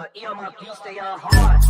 But yeah, my beats, they are hard.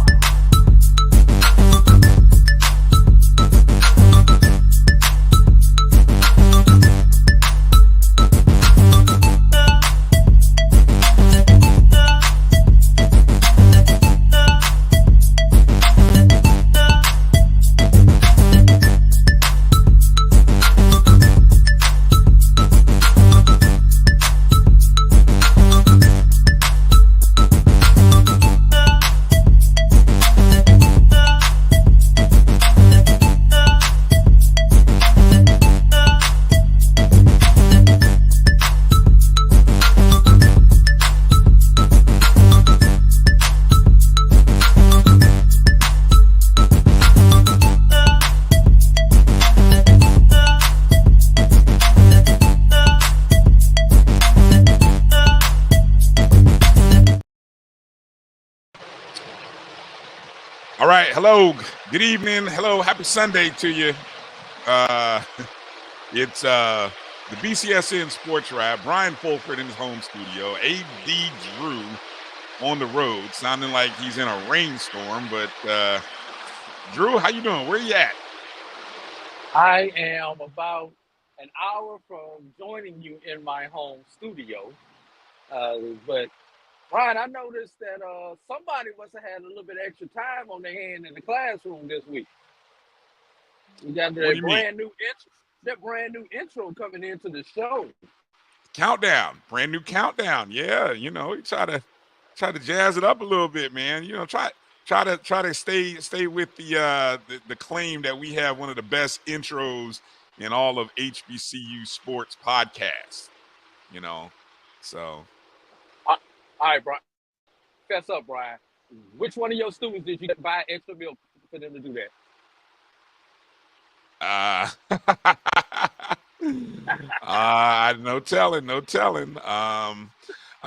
All right. Hello. Good evening. Hello. Happy Sunday to you. It's the BCSN SportsWrap. Bryan Fulford in his home studio. A.D. Drew on the road, sounding like he's in a rainstorm. But Drew, how you doing? Where you at? I am about an hour from joining you in my home studio. But Bryan, I noticed that somebody must have had a little bit of extra time on their hand in the classroom this week. We got What do you mean? brand new intro coming into the show. Countdown, brand new countdown. Yeah, you try to jazz it up a little bit, man. Try to stay with the claim that we have one of the best intros in all of HBCU Sports podcasts. So. All right, Bryan. Fess up, Bryan. Which one of your students did you buy extra milk for them to do that? No telling. I'm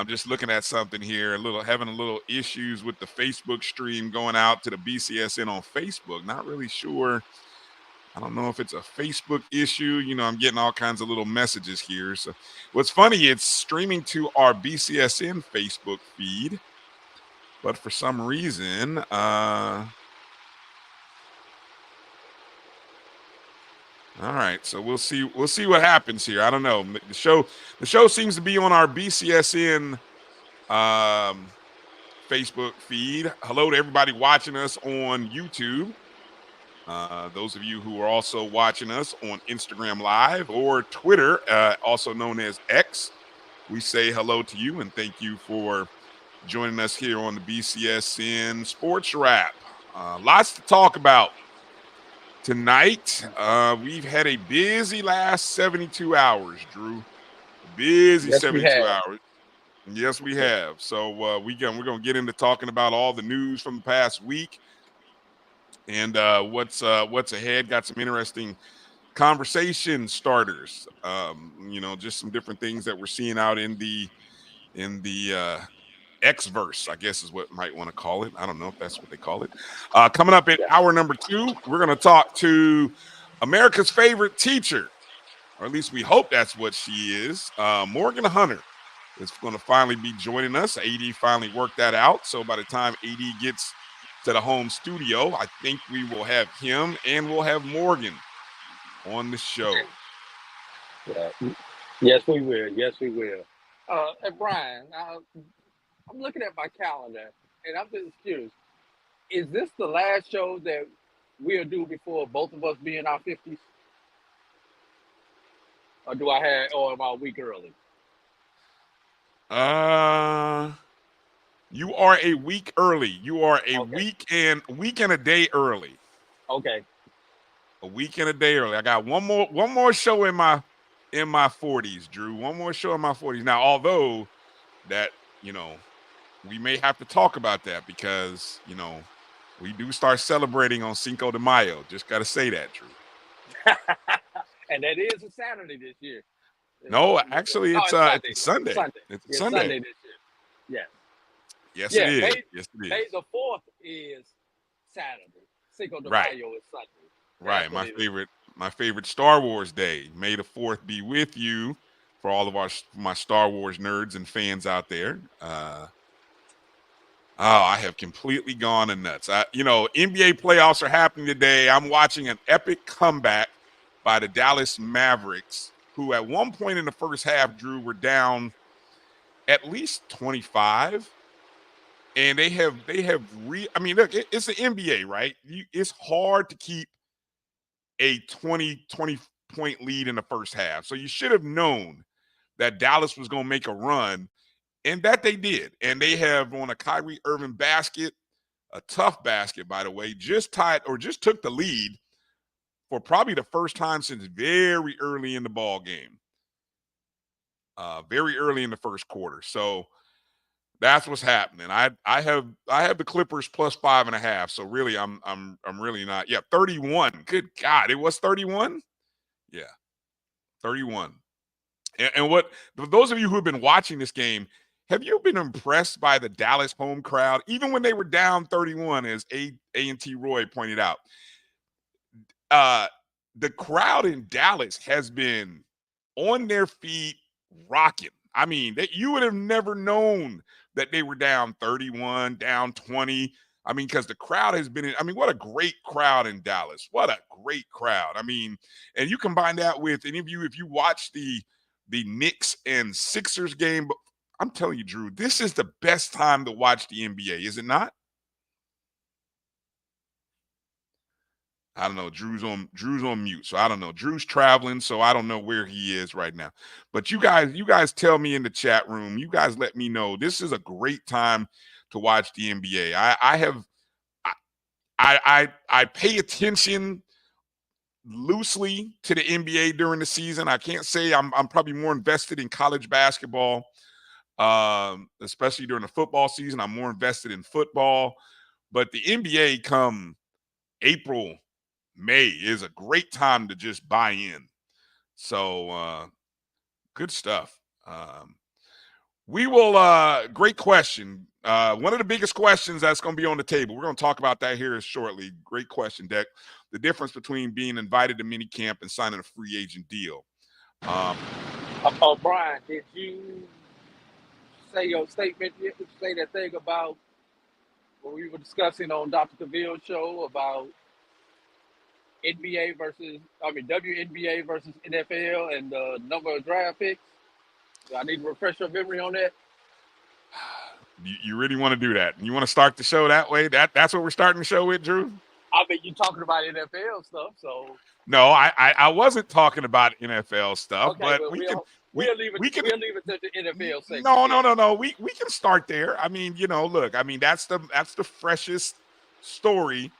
just looking at something here. Having a little issues with the Facebook stream going out to the BCSN on Facebook. Not really sure. I don't know if it's a Facebook issue. I'm getting all kinds of little messages here. So what's funny, it's streaming to our BCSN Facebook feed, but for some reason, all right, so we'll see what happens here. I don't know. The show seems to be on our BCSN Facebook feed. Hello to everybody watching us on YouTube. Those of you who are also watching us on Instagram Live or Twitter, also known as X, we say hello to you and thank you for joining us here on the BCSN SportsWrap. Lots to talk about tonight. We've had a busy last 72 hours, Drew. Busy Yes, 72 hours. Yes, we have. So we're going to get into talking about all the news from the past week. And what's ahead. Got some interesting conversation starters. Just some different things that we're seeing out in the X-verse, I guess is what might want to call it. I don't know if that's what they call it. Coming up at hour number 2, we're going to talk to America's favorite teacher, or at least we hope that's what she is. Morgan Hunter is going to finally be joining us. AD finally worked that out. So by the time AD gets to the home studio, I think we will have him and we'll have Morgan on the show. Yeah. Yes, we will. Yes, we will. And Bryan, I'm looking at my calendar and I'm just curious. Is this the last show that we'll do before both of us be in our 50s? Or am I a week early? You are a week early. You are a week and a day early. Okay. A week and a day early. I got one more show in my 40s, Drew. One more show in my 40s. Now, although that, we may have to talk about that because, we do start celebrating on Cinco de Mayo. Just got to say that, Drew. And that is a Saturday this year. No, actually, it's Sunday. It's Sunday. It's Sunday. Sunday this year. Yes. Yes, it is. Yes, it is. May the 4th is Saturday. Cinco de Mayo is Sunday. Right. My favorite Star Wars day. May the 4th be with you for all of my Star Wars nerds and fans out there. Oh, I have completely gone nuts. NBA playoffs are happening today. I'm watching an epic comeback by the Dallas Mavericks, who at one point in the first half, Drew, were down at least 25. And I mean, look, it's the NBA, right? It's hard to keep a 20 point lead in the first half. So you should have known that Dallas was going to make a run, and that they did. And they have, on a Kyrie Irving basket, a tough basket, by the way, just took the lead for probably the first time since very early in the ball game, very early in the first quarter. So that's what's happening. I have the Clippers plus 5.5. So really, I'm really not. Yeah, 31. Good God, it was 31. Yeah, 31. And what, for those of you who have been watching this game, have you been impressed by the Dallas home crowd, even when they were down 31, as A&T Roy pointed out? Uh, the crowd in Dallas has been on their feet, rocking. I mean, that you would have never known that they were down 31, down 20. I mean, because the crowd has been, I mean, what a great crowd in Dallas. What a great crowd. I mean, and you combine that with any of you, if you watch the Knicks and Sixers game, but I'm telling you, Drew, this is the best time to watch the NBA, is it not? I don't know. Drew's on mute, so I don't know. Drew's traveling, so I don't know where he is right now. But you guys tell me in the chat room. You guys let me know. This is a great time to watch the NBA. I pay attention loosely to the NBA during the season. I can't say I'm probably more invested in college basketball, especially during the football season. I'm more invested in football, but the NBA come April, May is a great time to just buy in. So good stuff. We will great question. One of the biggest questions that's going to be on the table. We're going to talk about that here shortly. Great question, Deck. The difference between being invited to mini camp and signing a free agent deal. Brian, did you say your statement? Say that thing about what we were discussing on Dr. Cavill's show about WNBA versus NFL and the number of draft picks? Do I need to refresh your memory on that? You really want to do that? You want to start the show that way? That's what we're starting the show with, Drew? I mean, you're talking about NFL stuff, so. No, I wasn't talking about NFL stuff, Okay, but we'll leave it to the NFL segment. No. We can start there. I mean, look, I mean, that's the freshest story.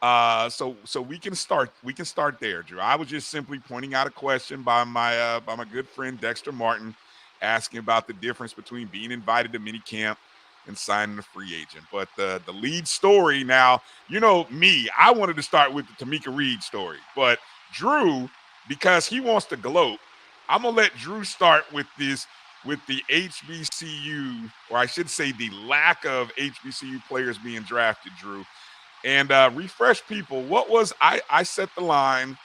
So we can start there, Drew. I was just simply pointing out a question by my good friend Dexter Martin, asking about the difference between being invited to mini camp and signing a free agent. But the lead story now, me, I wanted to start with the Tamicha Reed story, but Drew, because he wants to gloat, I'm gonna let Drew start with the HBCU, or I should say the lack of HBCU players being drafted, Drew. And refresh people. What was I set the line,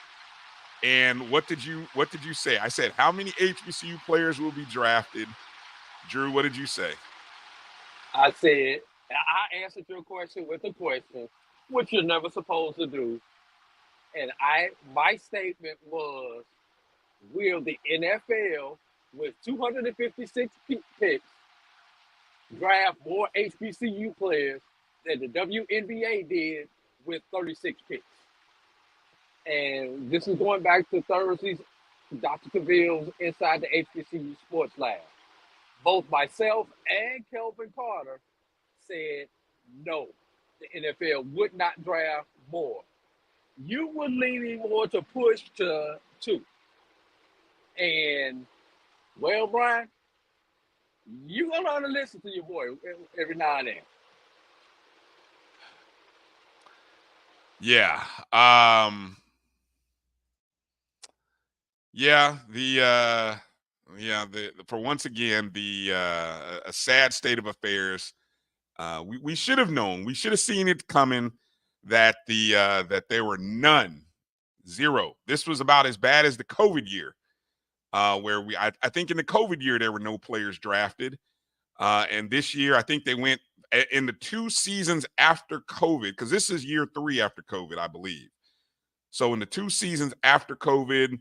and what did you say? I said how many HBCU players will be drafted. Drew, what did you say? I said I answered your question with a question, which you're never supposed to do. And my statement was, will the NFL with 256 picks draft more HBCU players than the WNBA did with 36 picks? And this is going back to Thursday's Dr. Cavill's Inside the HBCU Sports Lab. Both myself and Kelvin Carter said no, the NFL would not draft more. You were leaning more to push to 2. And, well, Brian, you're going to learn to listen to your boy every now and then. Yeah. For once again, a sad state of affairs. We should have known. We should have seen it coming that that there were zero. This was about as bad as the COVID year, where I think in the COVID year there were no players drafted, and this year I think they went in the 2 seasons after COVID, because this is year 3 after COVID, I believe. So in the 2 seasons after COVID,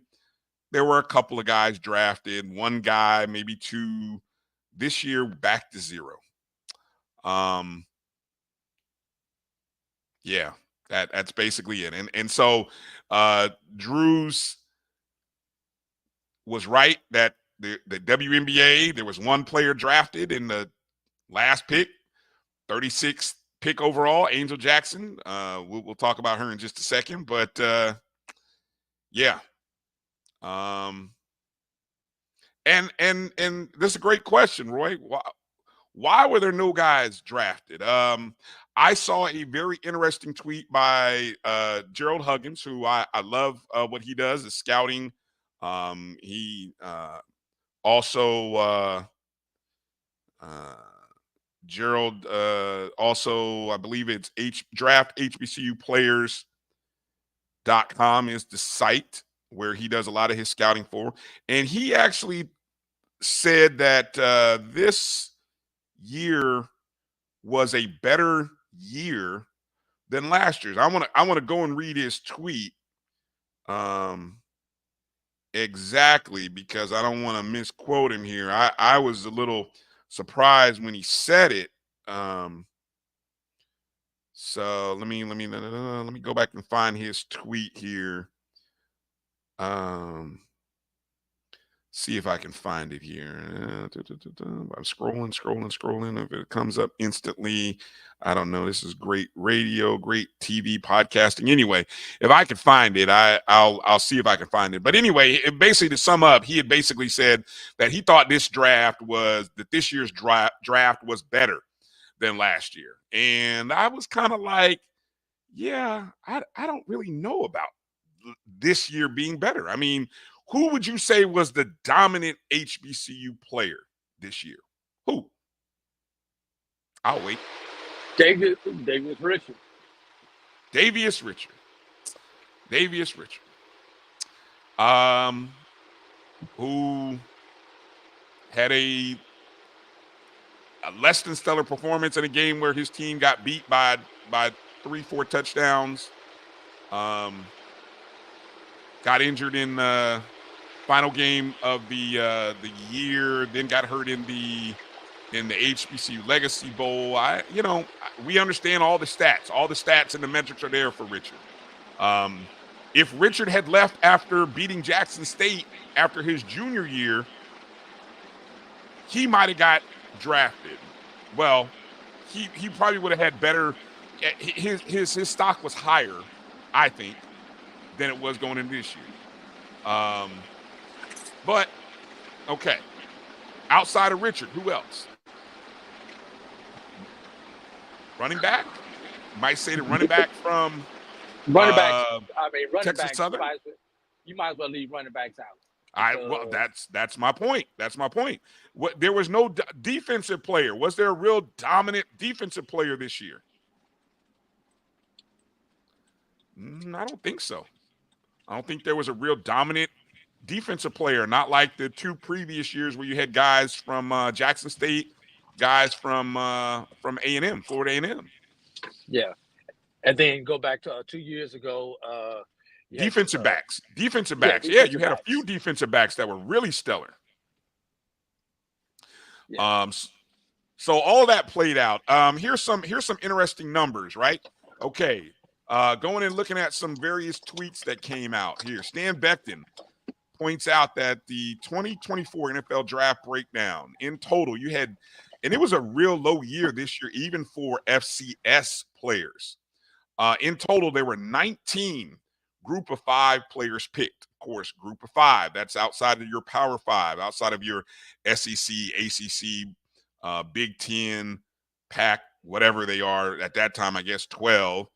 there were a couple of guys drafted, one guy, maybe 2. This year, back to 0. Yeah, that's basically it. And so Drew's was right that the WNBA, there was one player drafted in the last pick, 36th pick overall, Angel Jackson. We'll talk about her in just a second, but yeah. And this is a great question, Roy. Why were there no guys drafted? I saw a very interesting tweet by Gerald Huggins, who I love what he does, is scouting. He also Gerald also, I believe it's draft HBCU players.com is the site where he does a lot of his scouting for. And he actually said that this year was a better year than last year's. I want to go and read his tweet exactly, because I don't want to misquote him here. I was a little surprised when he said it. So let me go back and find his tweet here. See if I can find it here. I'm scrolling. If it comes up instantly, I don't know. This is great radio, great TV, podcasting. Anyway, if I can find it, I'll see if I can find it. But anyway, basically to sum up, he had basically said that he thought this year's draft was better than last year. And I was kind of like, yeah, I don't really know about this year being better. I mean, who would you say was the dominant HBCU player this year? Who? I'll wait. Davius Richard. Davius Richard. Who had a less than stellar performance in a game where his team got beat by 3-4 touchdowns. Got injured in the final game of the year, then got hurt in the HBCU Legacy Bowl. We understand all the stats. All the stats and the metrics are there for Richard. If Richard had left after beating Jackson State after his junior year, he might have got drafted. Well, he probably would have had better. His stock was higher, I think, than it was going into this year. But okay, outside of Richard, who else? Running back? You might say the running back from running backs. Texas Southern. You might as well leave running backs out. Well, that's my point. That's my point. There was no defensive player. Was there a real dominant defensive player this year? I don't think so. I don't think there was a real dominant defensive player, not like the 2 previous years where you had guys from Jackson State, guys from A&M, Florida A&M. Yeah. And then go back to 2 years ago. Defensive backs. Yeah, you had a few defensive backs that were really stellar. Yeah. So all that played out. Here's some interesting numbers, right? Okay. Going and looking at some various tweets that came out here. Stan Becton points out that the 2024 NFL draft breakdown in total, you had, and it was a real low year this year, even for FCS players. In total, there were 19 Group of 5 players picked. Of course, Group of 5, that's outside of your Power 5, outside of your SEC, ACC, Big Ten, Pac, whatever they are at that time, I guess 12,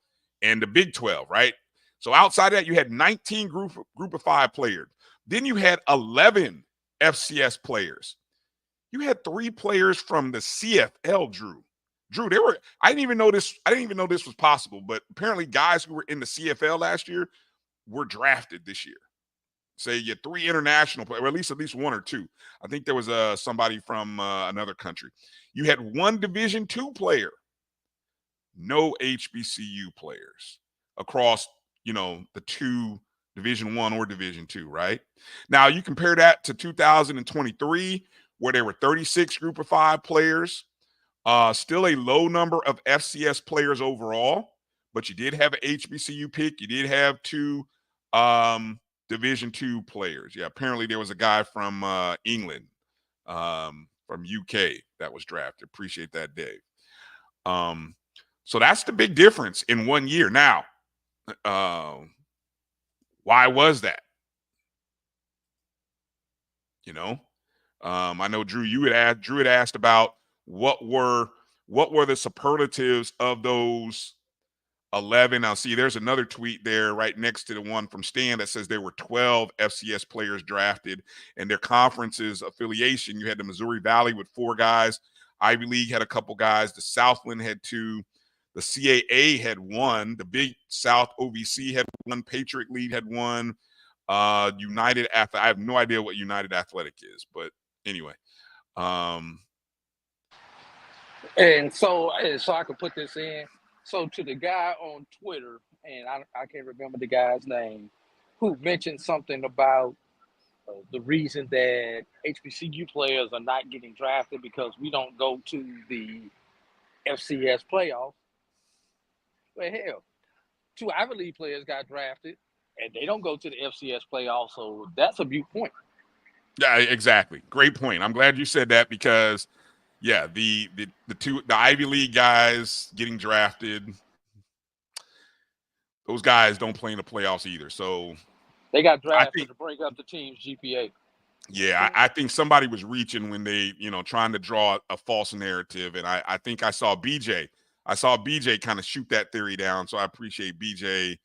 and the Big 12, right? So outside of that, you had 19 Group of 5 players. Then you had 11 FCS players. You had 3 players from the CFL, Drew, I didn't even know this was possible, but apparently guys who were in the CFL last year were drafted this year. Say you had 3 international players, or at least 1 or 2. I think there was somebody from another country. You had 1 Division II player no HBCU players across, the two Division I or Division II, right? Now you compare that to 2023, where there were 36 Group of 5 players, still a low number of FCS players overall, but you did have an HBCU pick. You did have two Division II players. Yeah, apparently there was a guy from England, from UK that was drafted. Appreciate that, Dave. So that's the big difference in 1 year. Now, why was that? I know Drew had asked about what were the superlatives of those 11. Now, see, there's another tweet there right next to the one from Stan that says there were 12 FCS players drafted, and their conference's affiliation. You had the Missouri Valley with 4 guys. Ivy League had a couple guys. The Southland had 2. The CAA had 1. The Big South OVC had 1. Patriot League had 1. United Athletic. I have no idea what United Athletic is, but anyway. And so I could put this in. So to the guy on Twitter, and I can't remember the guy's name, who mentioned something about the reason that HBCU players are not getting drafted because we don't go to the FCS playoffs. Well, hell, 2 Ivy League players got drafted, and they don't go to the FCS playoffs, so that's a moot point. Yeah, exactly. Great point. I'm glad you said that because, yeah, the Ivy League guys getting drafted, those guys don't play in the playoffs either. So they got drafted to bring up the team's GPA. Yeah, I think somebody was reaching when they, trying to draw a false narrative. And I think I saw BJ kind of shoot that theory down. So I appreciate BJ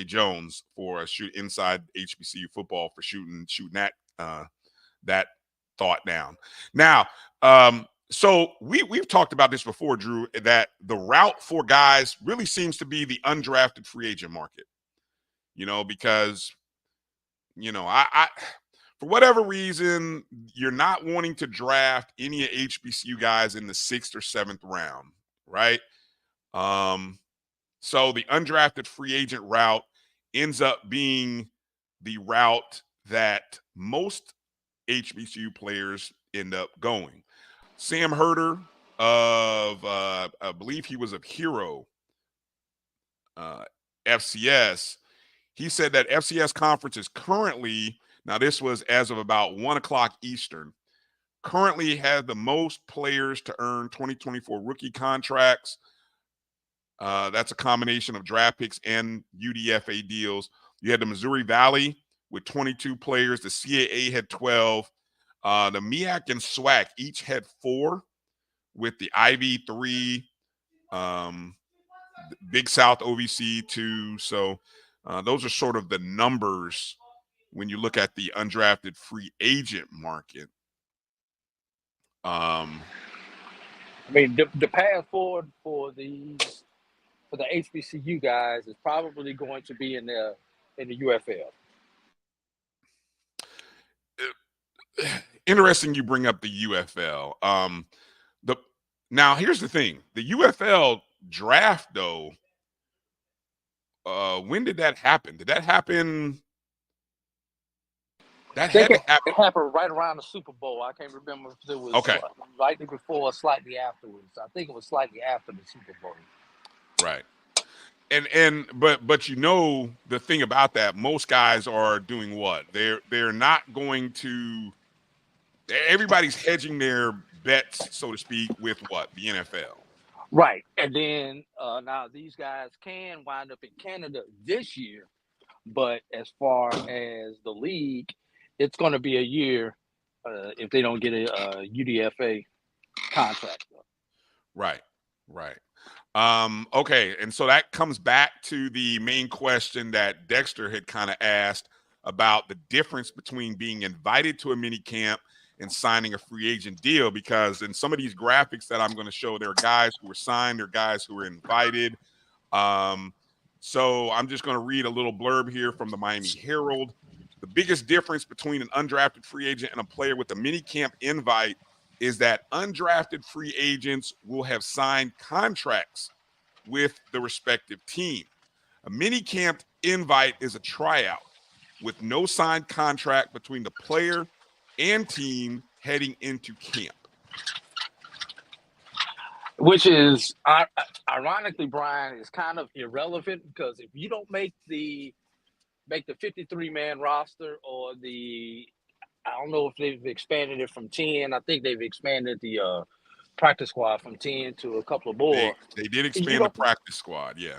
Jones for shoot inside HBCU football for shooting that thought down. Now, so we've talked about this before, Drew, that the route for guys really seems to be the undrafted free agent market. Because I for whatever reason, you're not wanting to draft any HBCU guys in the 6th or 7th round, right? So the undrafted free agent route ends up being the route that most HBCU players end up going. Sam Herder of, I believe he was of Hero FCS, he said that FCS conference is currently, now this was as of about 1 o'clock Eastern, currently has the most players to earn 2024 rookie contracts. That's a combination of draft picks and UDFA deals. You had the Missouri Valley with 22 players. The CAA had 12. The MEAC and SWAC each had 4, with the Ivy 3, Big South OVC 2. So those are sort of the numbers when you look at the undrafted free agent market. I mean, the path forward for the HBCU guys is probably going to be in the UFL. Interesting you bring up the UFL. Now here's the thing: the UFL draft, though. When did that happen? Did that happen? That had to happen. It happened right around the Super Bowl. I can't remember if it was right before or slightly afterwards. I think it was slightly after the Super Bowl. Right. But the thing about that, most guys are doing what? They're not going to. Everybody's hedging their bets, so to speak, with what? The NFL. Right. And then now these guys can wind up in Canada this year, but as far as the league, it's going to be a year if they don't get a UDFA contract. Right. Okay, and so that comes back to the main question that Dexter had kind of asked about the difference between being invited to a mini camp and signing a free agent deal, because in some of these graphics that I'm going to show, there are guys who were signed, there are guys who were invited. So I'm just going to read a little blurb here from the Miami Herald. The biggest difference between an undrafted free agent and a player with a mini camp invite is that undrafted free agents will have signed contracts with the respective team. A mini camp invite is a tryout with no signed contract between the player and team heading into camp. Which is, ironically, Brian, is kind of irrelevant because if you don't make the 53-man roster or I don't know if they've expanded it from 10. I think they've expanded the practice squad from 10 to a couple of more. They did expand the practice squad, yeah.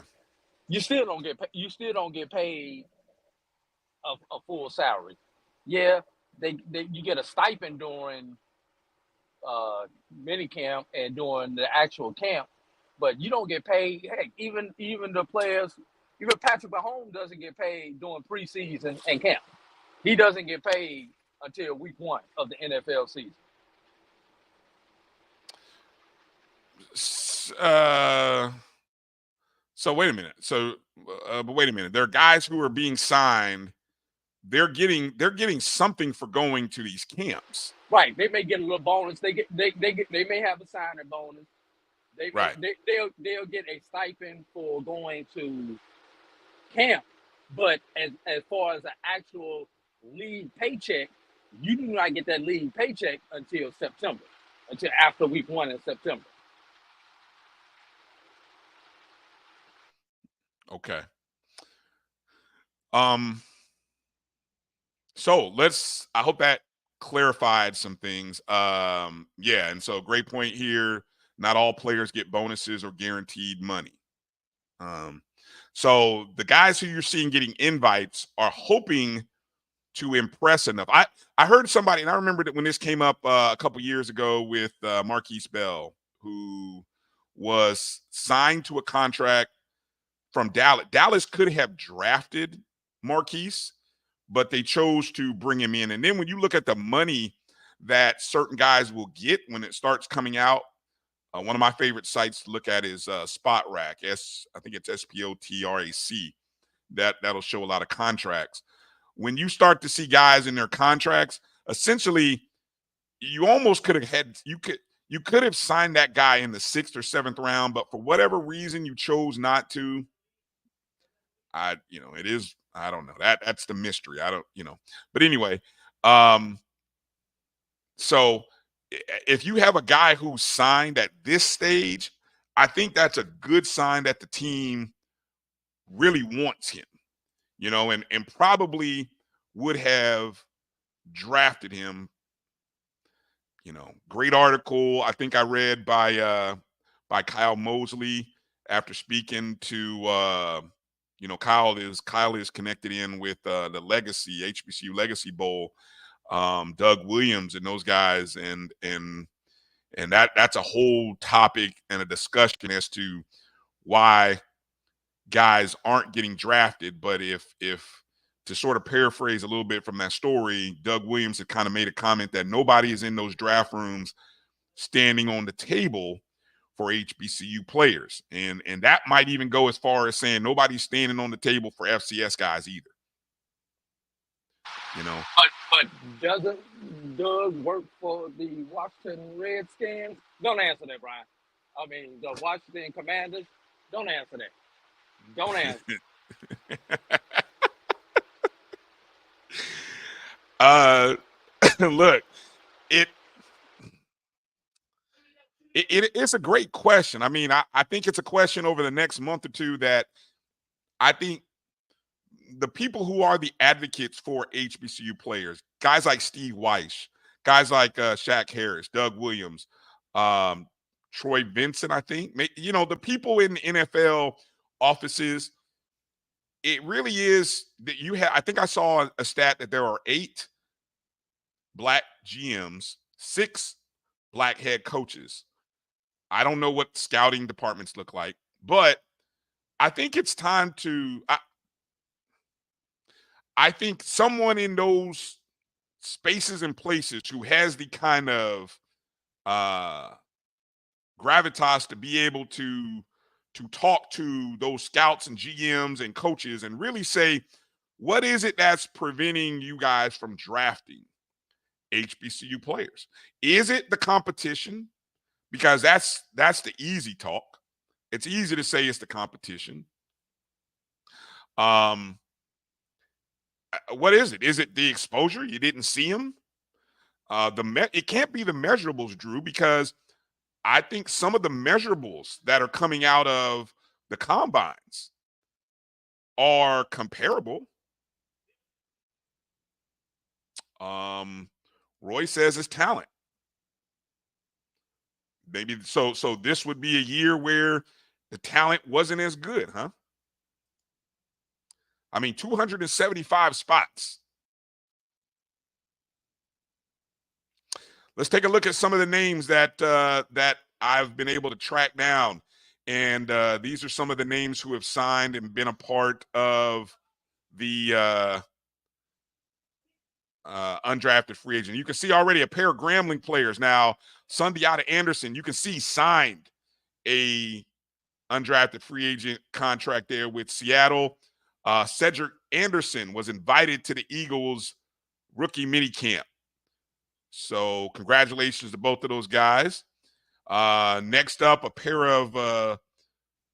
You still don't get paid a full salary. Yeah, you get a stipend during mini camp and during the actual camp, but you don't get paid. Heck, even the players, even Patrick Mahomes doesn't get paid during preseason and camp. He doesn't get paid until week 1 of the NFL season. So wait a minute. But wait a minute. There are guys who are being signed. They're getting something for going to these camps. Right. They may get a little bonus. They may have a signing bonus. They'll get a stipend for going to camp. But as far as an actual league paycheck, you do not get that league paycheck until September, until after week 1 in September. Okay. So I hope that clarified some things. Yeah, and so great point here. Not all players get bonuses or guaranteed money. So the guys who you're seeing getting invites are hoping to impress enough. I heard somebody, and I remember that when this came up a couple years ago with Marquise Bell, who was signed to a contract from Dallas. Dallas could have drafted Marquise, but they chose to bring him in. And then when you look at the money that certain guys will get when it starts coming out, one of my favorite sites to look at is SportsWrap. I think it's SPOTRAC. That'll show a lot of contracts. When you start to see guys in their contracts, essentially, you almost could have signed that guy in the 6th or 7th round, but for whatever reason you chose not to. I don't know. That's the mystery. But anyway, so if you have a guy who's signed at this stage, I think that's a good sign that the team really wants him, and probably would have drafted him. Great article I think I read by Kyle Mosley after speaking to Kyle is connected in with the Legacy HBCU Legacy Bowl, Doug Williams and those guys, and that's a whole topic and a discussion as to why guys aren't getting drafted. But if to sort of paraphrase a little bit from that story, Doug Williams had kind of made a comment that nobody is in those draft rooms standing on the table for HBCU players. And that might even go as far as saying nobody's standing on the table for FCS guys either. But doesn't Doug work for the Washington Redskins? Don't answer that, Brian. I mean, the Washington Commanders? Don't answer that. Don't answer. Look, it's a great question. I mean, I think it's a question over the next month or two that I think the people who are the advocates for HBCU players, guys like Steve Weiss, guys like Shaq Harris, Doug Williams, Troy Vincent, I think, the people in the NFL offices, it really is that I think I saw a stat that there are 8 Black GMs, 6 Black head coaches. I don't know what scouting departments look like, but I think it's time to I think someone in those spaces and places who has the kind of gravitas to be able to talk to those scouts and GMs and coaches and really say, what is it that's preventing you guys from drafting HBCU players? Is it the competition? Because that's the easy talk. It's easy to say it's the competition. What is it? Is it the exposure? You didn't see him? It can't be the measurables, Drew, because I think some of the measurables that are coming out of the combines are comparable. Roy says it's talent. Maybe so. So this would be a year where the talent wasn't as good, huh? I mean, 275 spots. Let's take a look at some of the names that that I've been able to track down, and these are some of the names who have signed and been a part of the undrafted free agent. You can see already a pair of Grambling players now. Sundiata Anderson, you can see signed a undrafted free agent contract there with Seattle. Cedric Anderson was invited to the Eagles rookie minicamp. So congratulations to both of those guys. Next up, a pair of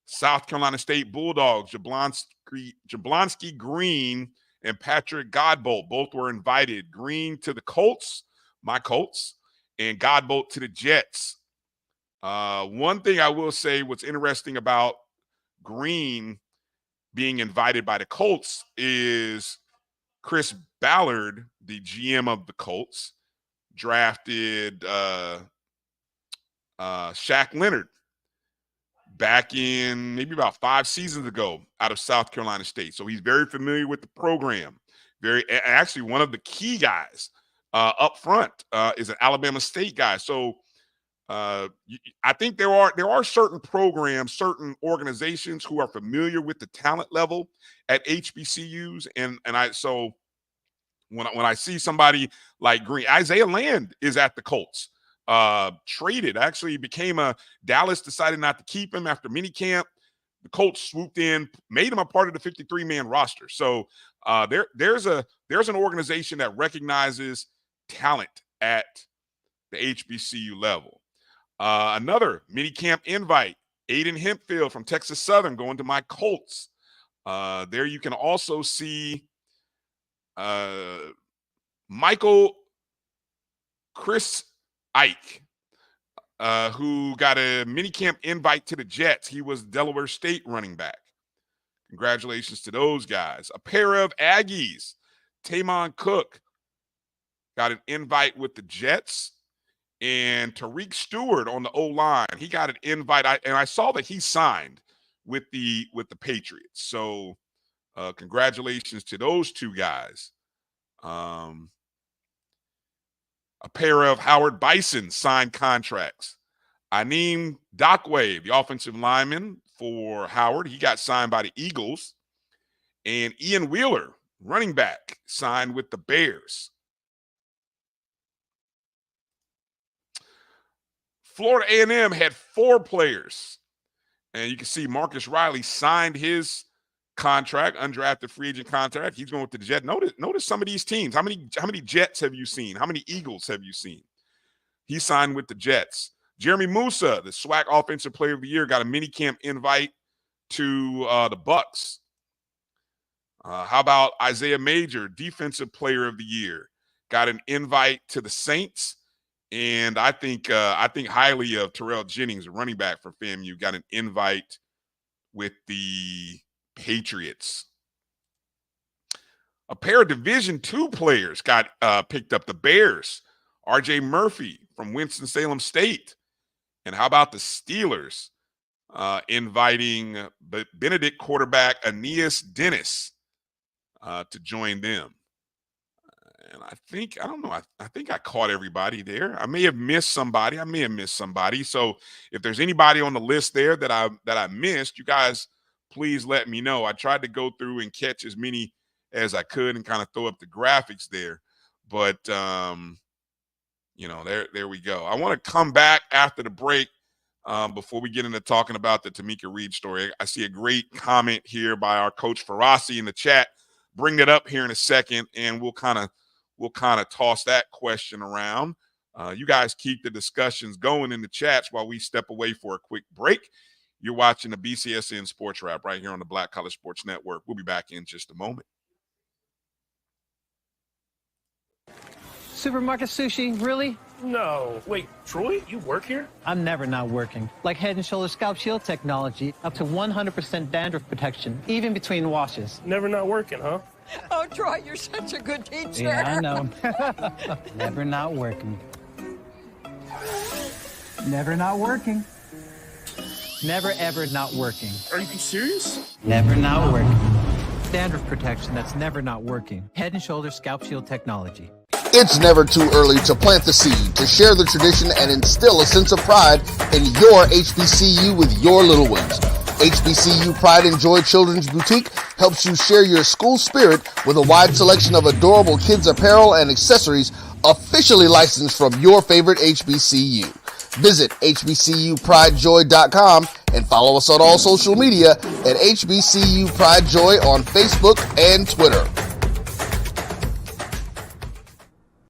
South Carolina State Bulldogs, Jablonski Green and Patrick Godbolt. Both were invited. Green to the Colts, my Colts, and Godbolt to the Jets. One thing I will say, what's interesting about Green being invited by the Colts is Chris Ballard, the GM of the Colts, drafted Shaq Leonard back in maybe about 5 seasons ago out of South Carolina State. So he's very familiar with the program. Actually, one of the key guys up front is an Alabama State guy. So I think there are certain programs, certain organizations who are familiar with the talent level at HBCUs, and so when I see somebody like Green, Isaiah Land is at the Colts. Traded, actually became Dallas decided not to keep him after minicamp. The Colts swooped in, made him a part of the 53-man roster. So there's an organization that recognizes talent at the HBCU level. Another minicamp invite, Aiden Hempfield from Texas Southern going to my Colts. There you can also see Michael Chris Ike, who got a minicamp invite to the Jets. He was Delaware State running back. Congratulations to those guys. A pair of Aggies, Tamon Cook got an invite with the Jets, and Tariq Stewart on the O-line, he got an invite. I saw that he signed with the Patriots. So congratulations to those two guys. A pair of Howard Bison signed contracts. Aneem Dockway, the offensive lineman for Howard, he got signed by the Eagles. And Ian Wheeler, running back, signed with the Bears. Florida A&M had 4 players. And you can see Marcus Riley signed his contract, undrafted free agent contract. He's going with the Jets. Notice some of these teams. How many Jets have you seen? How many Eagles have you seen? He signed with the Jets. Jeremy Musa, the SWAC Offensive Player of the Year, got a minicamp invite to the Bucks. How about Isaiah Major, Defensive Player of the Year, got an invite to the Saints. And I think highly of Terrell Jennings, a running back for FAMU, got an invite with the Patriots. A pair of Division II players got picked up. The Bears, R.J. Murphy from Winston-Salem State. And how about the Steelers inviting Benedict quarterback Aeneas Dennis to join them? And I think I caught everybody there. I may have missed somebody. So if there's anybody on the list there that I missed, you guys please let me know. I tried to go through and catch as many as I could and kind of throw up the graphics there. But there we go. I want to come back after the break before we get into talking about the Tamicha Reed story. I see a great comment here by our coach Ferrasi in the chat. Bring it up here in a second, and we'll kind of toss that question around. You guys keep the discussions going in the chats while we step away for a quick break. You're watching the BCSN Sports Wrap right here on the Black College Sports Network. We'll be back in just a moment. Supermarket sushi, really? No. Wait, Troy, you work here? I'm never not working. Like Head & Shoulders Scalp Shield technology, up to 100% dandruff protection, even between washes. Never not working, huh? Oh, Troy, you're such a good teacher. Yeah, I know. Never not working. Never not working. Never, ever not working. Are you serious? Never not working. Dandruff protection that's never not working. Head & Shoulders Scalp Shield technology. It's never too early to plant the seed, to share the tradition, and instill a sense of pride in your HBCU with your little ones. HBCU Pride and Joy Children's Boutique helps you share your school spirit with a wide selection of adorable kids apparel and accessories officially licensed from your favorite HBCU. Visit hbcupridejoy.com and follow us on all social media at HBCU Pride Joy on Facebook and Twitter.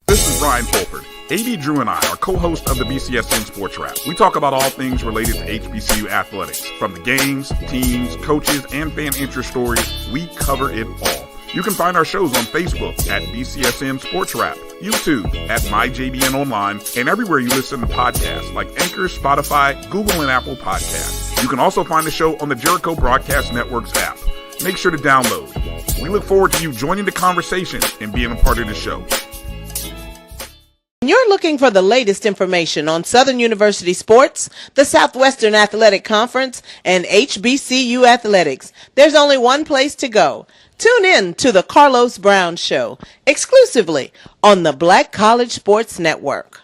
This is Brian Fulford. A.D. Drew and I are co-hosts of the BCSN Sports Wrap. We talk about all things related to HBCU athletics. From the games, teams, coaches, and fan interest stories, we cover it all. You can find our shows on Facebook at BCSN Sports Wrap, YouTube at MyJBN Online, and everywhere you listen to podcasts like Anchor, Spotify, Google, and Apple Podcasts. You can also find the show on the Jericho Broadcast Network's app. Make sure to download. We look forward to you joining the conversation and being a part of the show. You're looking for the latest information on Southern University sports, the Southwestern Athletic Conference, and HBCU athletics. There's only one place to go. Tune in to the Carlos Brown Show, exclusively on the Black College Sports Network.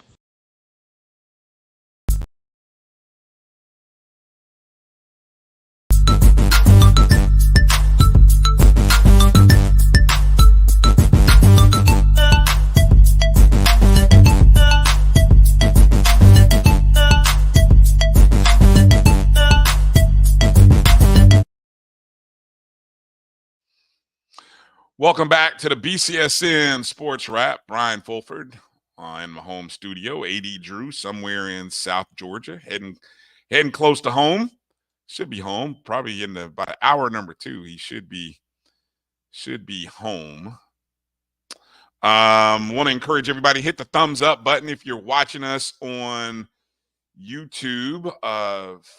Welcome back to the BCSN Sports Wrap. Brian Fulford in my home studio. A.D. Drew somewhere in South Georgia, heading close to home. Should be home probably in about hour number 2. He should be home. Want to encourage everybody, hit the thumbs up button if you're watching us on YouTube.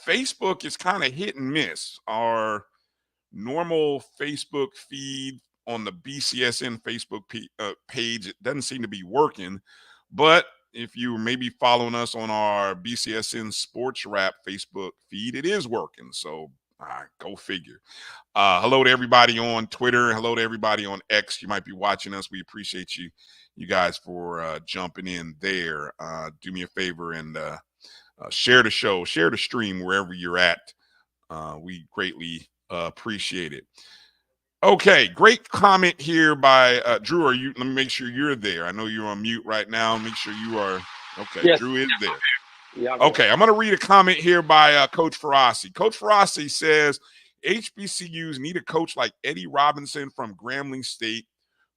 Facebook is kind of hit and miss. Our normal Facebook feed on the BCSN Facebook page, it doesn't seem to be working. But if you may be following us on our BCSN Sports Wrap Facebook feed, it is working. So go figure. Hello to everybody on Twitter. Hello to everybody on X. You might be watching us. We appreciate you guys for jumping in there. Do me a favor and share the show, share the stream wherever you're at. We greatly appreciate it. Okay, great comment here by Drew. Let me make sure you're there. I know you're on mute right now. Make sure you are. Okay, yes. Drew is there. Yeah, okay, I'm going to read a comment here by Coach Ferrasi. Coach Ferrasi says HBCUs need a coach like Eddie Robinson from Grambling State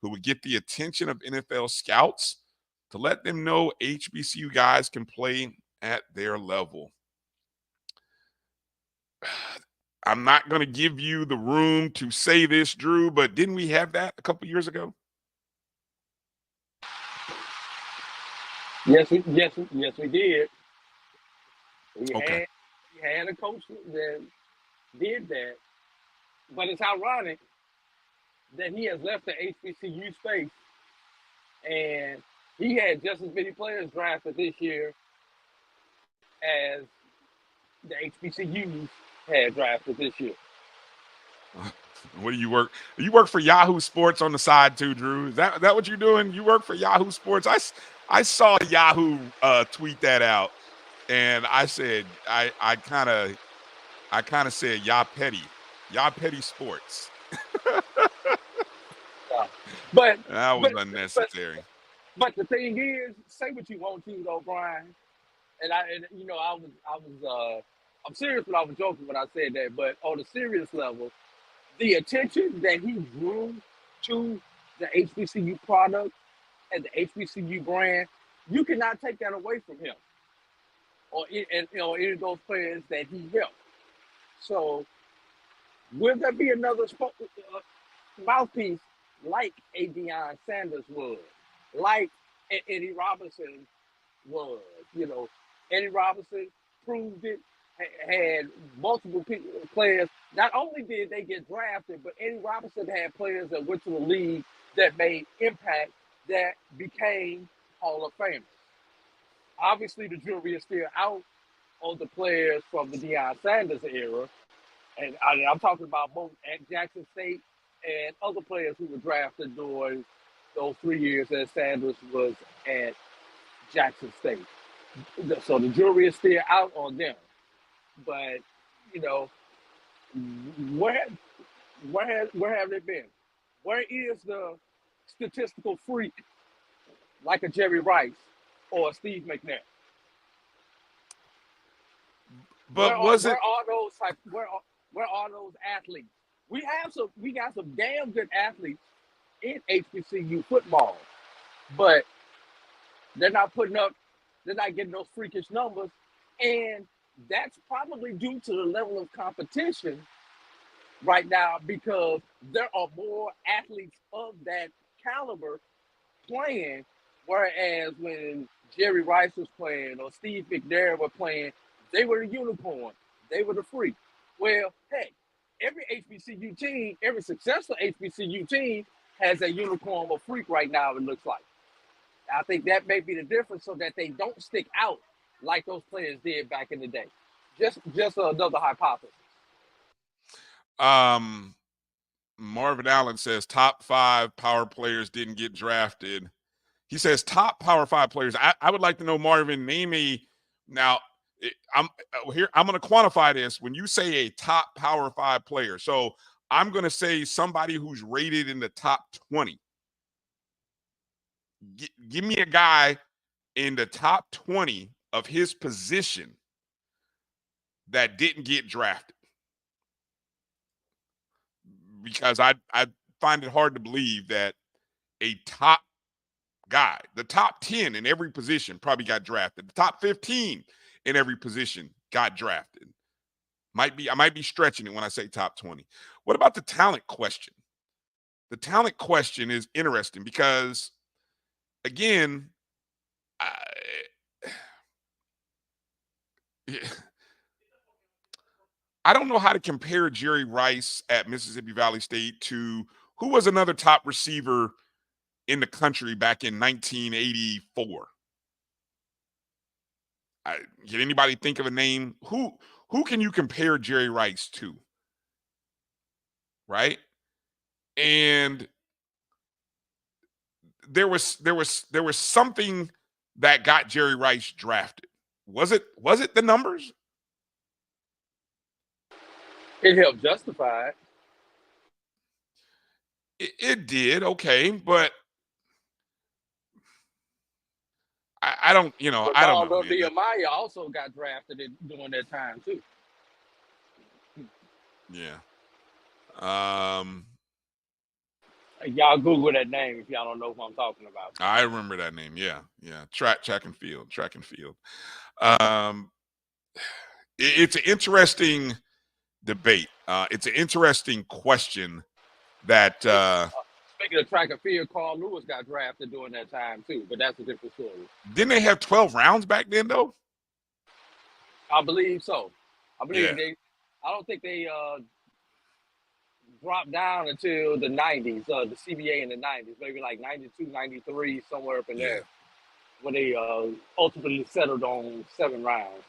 who would get the attention of NFL scouts to let them know HBCU guys can play at their level. I'm not going to give you the room to say this, Drew, but didn't we have that a couple years ago? Yes, we did. We had a coach that did that, but it's ironic that he has left the HBCU space, and he had just as many players drafted this year as the HBCUs had drafted this year. What do you work? You work for Yahoo Sports on the side too, Drew. Is that what you're doing? You work for Yahoo Sports? I saw Yahoo tweet that out, and I said I kind of said y'all petty sports. But that was unnecessary. But the thing is, say what you want to, though, Brian. I'm serious when I was joking when I said that, but on a serious level, the attention that he drew to the HBCU product and the HBCU brand, you cannot take that away from him or any of those players that he helped. So will there be another mouthpiece like a Deion Sanders was, like Eddie Robinson was? You know, Eddie Robinson proved it, had multiple players. Not only did they get drafted, but Eddie Robinson had players that went to the league that made impact that became Hall of Famers. Obviously, the jury is still out on the players from the Deion Sanders era. And I'm talking about both at Jackson State and other players who were drafted during those 3 years that Sanders was at Jackson State. So the jury is still out on them. But, you know, where have they been? Where is the statistical freak like a Jerry Rice or a Steve McNair? But was it? Where are those athletes? We got some damn good athletes in HBCU football, but they're not getting those freakish numbers, and that's probably due to the level of competition right now because there are more athletes of that caliber playing, whereas when Jerry Rice was playing or Steve McNair were playing, they were the unicorn. They were the freak. Well, hey, every HBCU team, every successful HBCU team has a unicorn or freak right now, it looks like. I think that may be the difference so that they don't stick out like those players did back in the day. Just another hypothesis. Marvin Allen says top 5 power players didn't get drafted. He says top Power 5 players. I would like to know, Marvin, name a now. I'm going to quantify this. When you say a top Power 5 player, so I'm going to say somebody who's rated in the top 20. Give me a guy in the top 20 of his position that didn't get drafted. Because I find it hard to believe that a top guy, the top 10 in every position probably got drafted. The top 15 in every position got drafted. I might be stretching it when I say top 20. What about the talent question? The talent question is interesting because, again, I don't know how to compare Jerry Rice at Mississippi Valley State to who was another top receiver in the country back in 1984. Can anybody think of a name? Who can you compare Jerry Rice to? Right? And there was something that got Jerry Rice drafted. Was it the numbers? It helped justify it. It did, okay, but I don't, I don't know. Nehemiah also got drafted during that time too. Yeah. Y'all Google that name if y'all don't know who I'm talking about. I remember that name. Yeah. Track and field. It's an interesting debate. It's an interesting question that. Speaking of track and field, Carl Lewis got drafted during that time too, but that's a different story. Didn't they have 12 rounds back then, though? I believe so. I don't think they dropped down until the 90s, the CBA in the 90s, maybe like 92, 93, somewhere up in there, when they ultimately settled on 7 rounds.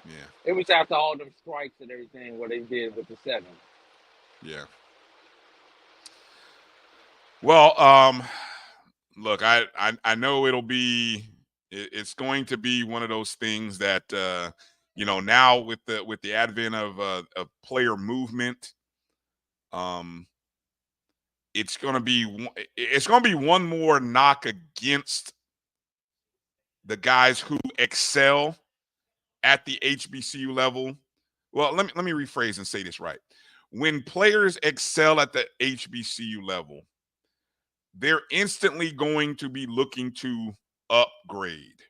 Yeah. It was after all them strikes and everything what they did with the 7. Yeah. Well, look, I know it's going to be one of those things that now with the advent of player movement, it's going to be one more knock against the guys who excel at the HBCU level. Well, let me rephrase and say this right. When players excel at the HBCU level, they're instantly going to be looking to upgrade.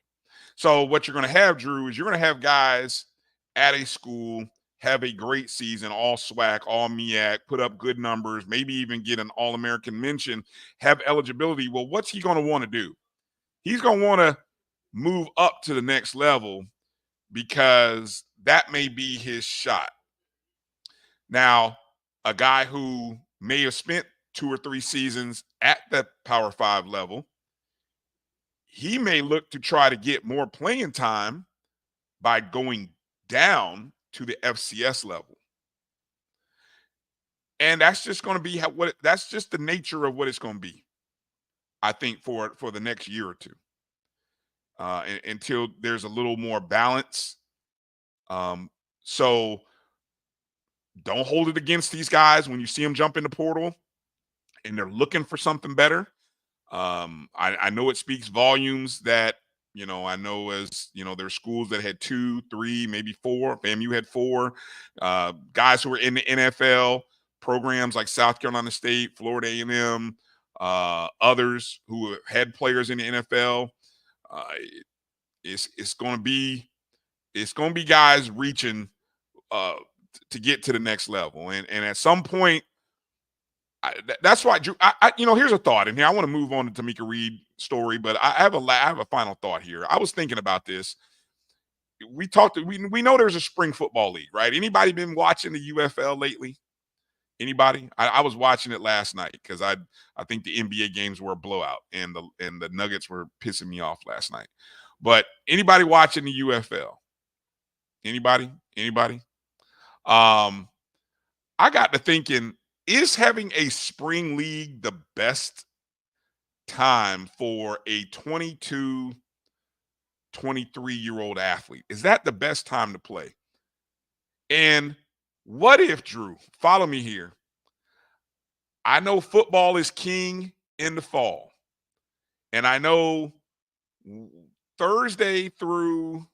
So what you're going to have, Drew, is you're going to have guys at a school have a great season, all SWAC, all MEAC, put up good numbers, maybe even get an All-American mention, have eligibility. Well, what's he going to want to do? He's going to want to move up to the next level because that may be his shot. Now, a guy who may have spent 2 or 3 seasons at that Power 5 level, he may look to try to get more playing time by going down to the FCS level. And that's just going to be that's just the nature of what it's going to be, I think, for the next year or two, until there's a little more balance. So don't hold it against these guys when you see them jump in the portal and they're looking for something better. I know it speaks volumes that, I know as, there's schools that had 2, 3, maybe 4. FAMU had 4 guys who were in the NFL, programs like South Carolina State, Florida A&M, others who had players in the NFL. It's going to be guys reaching to get to the next level, and at some point, that's why Drew. Here's a thought, and here I want to move on to Tamicha Reed story, but I have a final thought here. I was thinking about this. We know there's a spring football league, right? Anybody been watching the UFL lately? Anybody? I was watching it last night because I think the NBA games were a blowout, and the Nuggets were pissing me off last night. But anybody watching the UFL? Anybody? I got to thinking, is having a spring league the best time for a 22, 23-year-old athlete? Is that the best time to play? And what if, Drew, follow me here. I know football is king in the fall. And I know Thursday through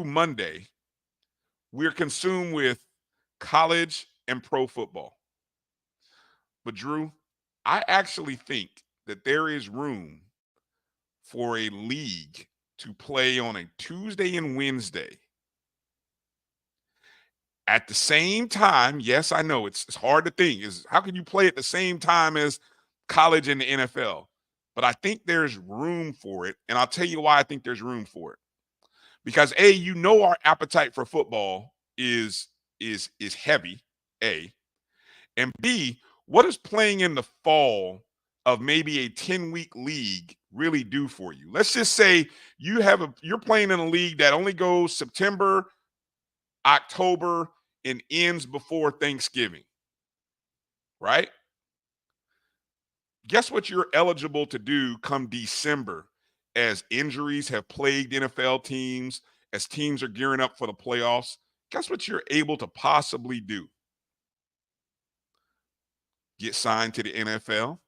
Monday, we're consumed with college and pro football. But Drew, I actually think that there is room for a league to play on a Tuesday and Wednesday at the same time. Yes, I know it's hard to think. How can you play at the same time as college and the NFL? But I think there's room for it, and I'll tell you why I think there's room for it. Because A, our appetite for football is heavy, A. And B, what does playing in the fall of maybe a 10-week league really do for you? Let's just say you're playing in a league that only goes September, October, and ends before Thanksgiving, right? Guess what you're eligible to do come December, as injuries have plagued NFL teams, as teams are gearing up for the playoffs? Guess what you're able to possibly do? Get signed to the NFL.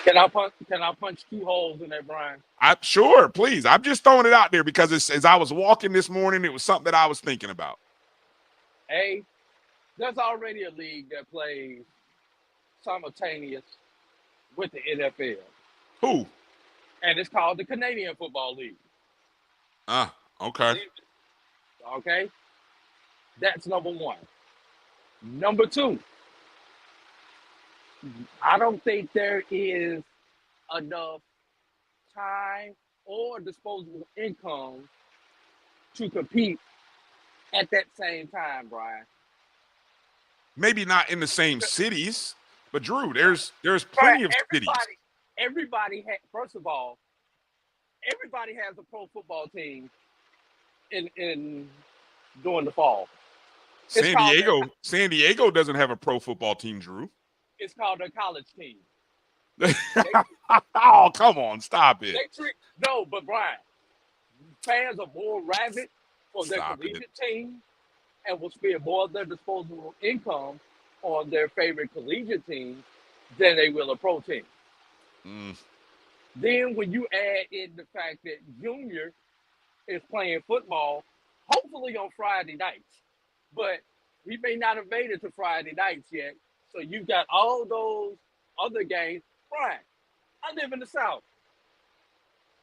Can I punch 2 holes in that, Bryan? Sure, please. I'm just throwing it out there because as I was walking this morning, it was something that I was thinking about. Hey, there's already a league that plays simultaneous with the NFL. Who? And it's called the Canadian Football League. Okay. Okay? That's number 1. Number 2, I don't think there is enough time or disposable income to compete at that same time, Bryan. Maybe not in the same cities, but Drew, there's plenty of cities. First of all, everybody has a pro football team in during the fall. San Diego doesn't have a pro football team, Drew. It's called a college team. Oh, come on, stop it. But Bryan, fans are more rabid for their collegiate team and will spend more of their disposable income on their favorite collegiate team than they will a pro team. Then when you add in the fact that Junior is playing football, hopefully on Friday nights, but he may not have made it to Friday nights yet. So you've got all those other games. Bryan, I live in the South.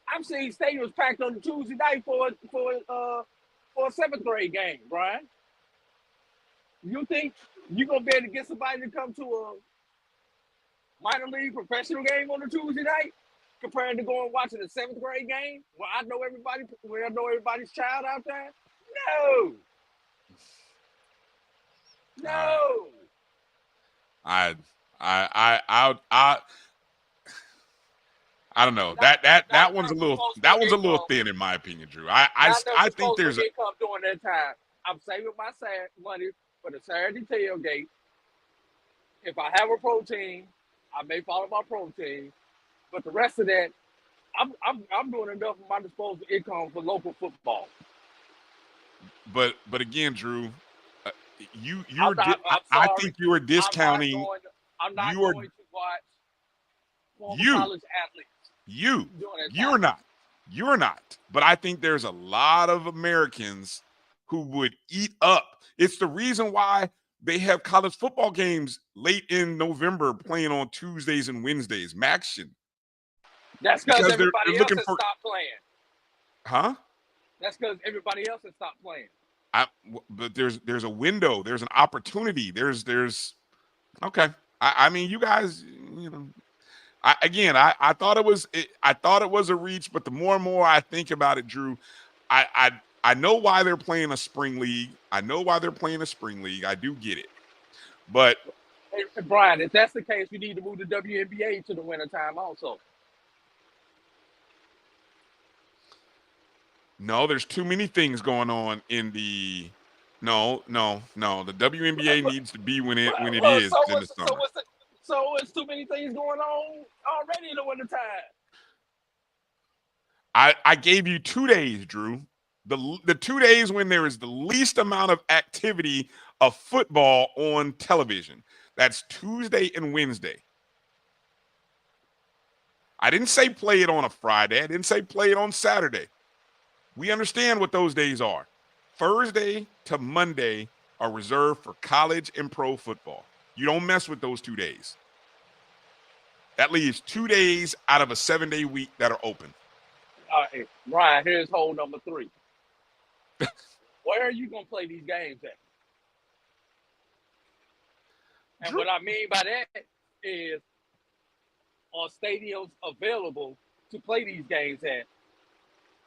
I've seen stadiums packed on Tuesday night for a seventh grade game, Brian. You think you're gonna be able to get somebody to come to a minor league professional game on a Tuesday night compared to going watching a seventh grade game where I know everybody's child out there? No. No. I don't know. That one's a little thin in my opinion, Drew. I think there's income during that time. I'm saving my money for the Saturday tailgate. If I have a protein, I may follow my protein, but the rest of that, I'm doing enough of my disposable income for local football. But again, Drew, I think you are discounting. I'm not going to watch former college athletes. You're not. But I think there's a lot of Americans who would eat up. It's the reason why they have college football games late in November playing on Tuesdays and Wednesdays. Maxion. That's because everybody else has stopped playing. Huh? That's because everybody else has stopped playing. But there's a window. There's an opportunity. There's okay. I mean, you guys, you know. I thought it was a reach, but the more and more I think about it, Drew, I know why they're playing a spring league. I do get it, but hey, Brian, if that's the case, we need to move the WNBA to the wintertime also. No, there's too many things going on in the. No. The WNBA needs to be when it is in the summer. So it's too many things going on already in the wintertime. I gave you 2 days, Drew. The 2 days when there is the least amount of activity of football on television. That's Tuesday and Wednesday. I didn't say play it on a Friday. I didn't say play it on Saturday. We understand what those days are. Thursday to Monday are reserved for college and pro football. You don't mess with those 2 days. That leaves 2 days out of a 7-day week that are open. All right, Ryan, here's hole number 3. Where are you going to play these games at? And Drew, what I mean by that is, are stadiums available to play these games at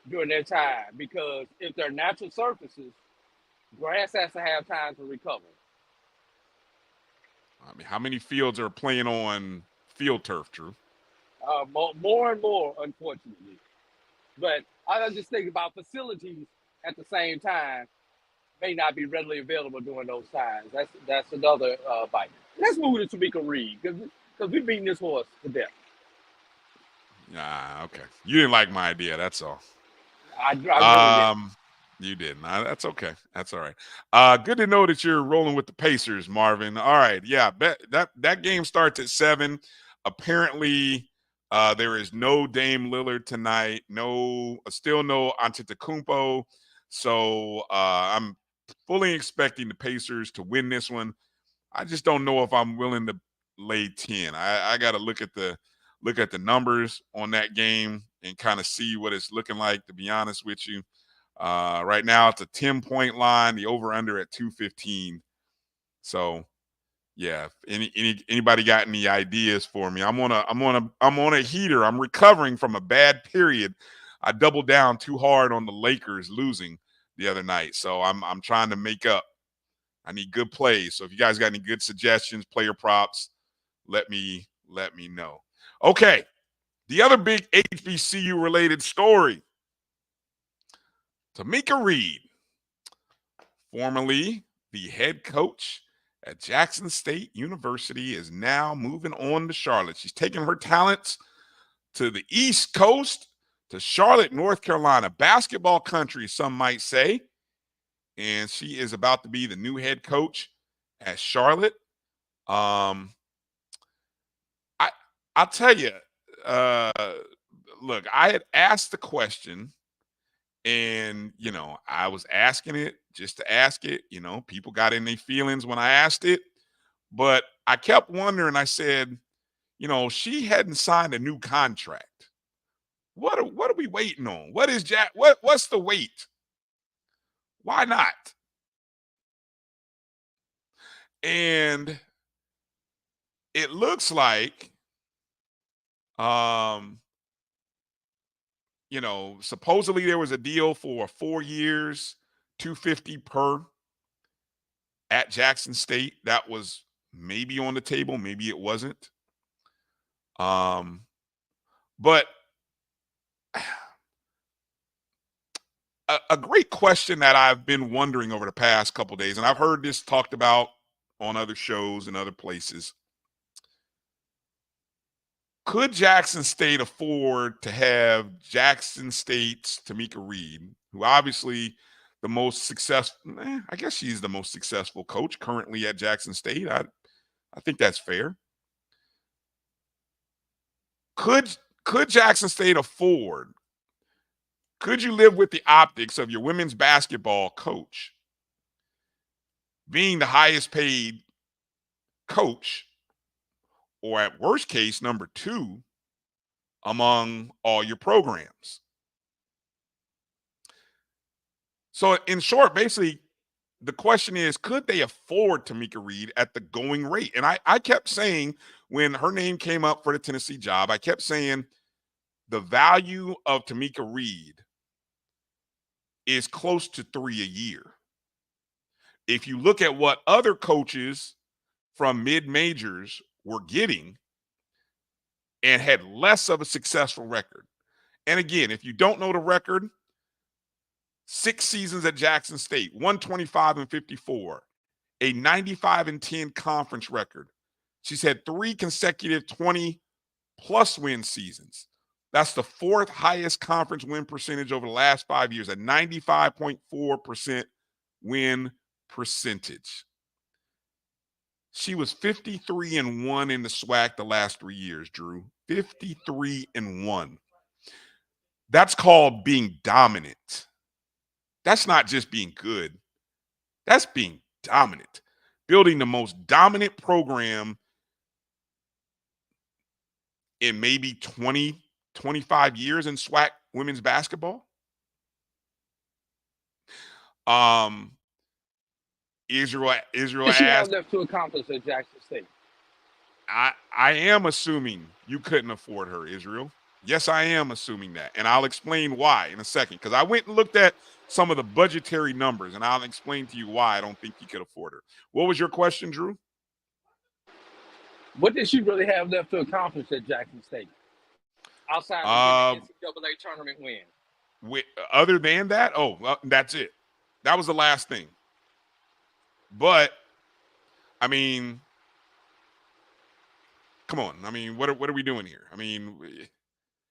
during their time? Because if they're natural surfaces, grass has to have time to recover. I mean, how many fields are playing on field turf, Drew? More and more, unfortunately. But I just think about facilities at the same time may not be readily available during those times. That's another bite. Let's move to Tamicha Reed because we're beating this horse to death. Okay. You didn't like my idea. That's all. I really didn't. You didn't. That's okay. That's all right. Good to know that you're rolling with the Pacers, Marvin. All right. Yeah. That game starts at 7. Apparently, there is no Dame Lillard tonight. Still no Antetokounmpo. So I'm fully expecting the Pacers to win this one. I just don't know if I'm willing to lay 10. I got to look at the numbers on that game and kind of see what it's looking like, to be honest with you. Right now it's a 10-point line, the over-under at 215. So yeah, anybody got any ideas for me? I'm on a heater. I'm recovering from a bad period. I doubled down too hard on the Lakers losing the other night. So I'm trying to make up. I need good plays. So if you guys got any good suggestions, player props, let me know. Okay. The other big HBCU related story. Tamicha Reed, formerly the head coach at Jackson State University, is now moving on to Charlotte. She's taking her talents to the East Coast, to Charlotte, North Carolina, basketball country, some might say. And she is about to be the new head coach at Charlotte. I'll tell you, look, I had asked the question, and, I was asking it just to ask it. People got in their feelings when I asked it. But I kept wondering, I said, she hadn't signed a new contract. What are we waiting on? What is what's the wait? Why not? And it looks like supposedly there was a deal for 4 years, 250 per at Jackson State. That was maybe on the table, maybe it wasn't. But a great question that I've been wondering over the past couple of days, and I've heard this talked about on other shows and other places. Could Jackson State afford to have Jackson State's Tamicha Reed, who obviously the most successful, I guess she's the most successful coach currently at Jackson State. I think that's fair. Could Jackson State afford, could you live with the optics of your women's basketball coach being the highest paid coach, or at worst case, number 2 among all your programs? So in short, basically, the question is, could they afford Tamicha Reed at the going rate? And I kept saying when her name came up for the Tennessee job, I kept saying the value of Tamicha Reed is close to 3 a year. If you look at what other coaches from mid-majors were getting and had less of a successful record. And again, if you don't know the record, 6 seasons at Jackson State, 125-54, a 95-10 conference record. She's had 3 consecutive 20-plus win seasons. That's the 4th highest conference win percentage over the last 5 years, a 95.4% win percentage. She was 53-1 in the SWAC the last 3 years, Drew. 53-1. That's called being dominant. That's not just being good. That's being dominant. Building the most dominant program in maybe 20, 25 years in SWAC women's basketball. Israel What she have asked, left to accomplish at Jackson State? I am assuming you couldn't afford her, Israel. Yes, I am assuming that. And I'll explain why in a second, because I went and looked at some of the budgetary numbers, and I'll explain to you why I don't think you could afford her. What was your question, Drew? What did she really have left to accomplish at Jackson State? Outside of getting the NCAA tournament win. Other than that, well, that's it. That was the last thing. But, I mean, come on. I mean, what are we doing here? I mean,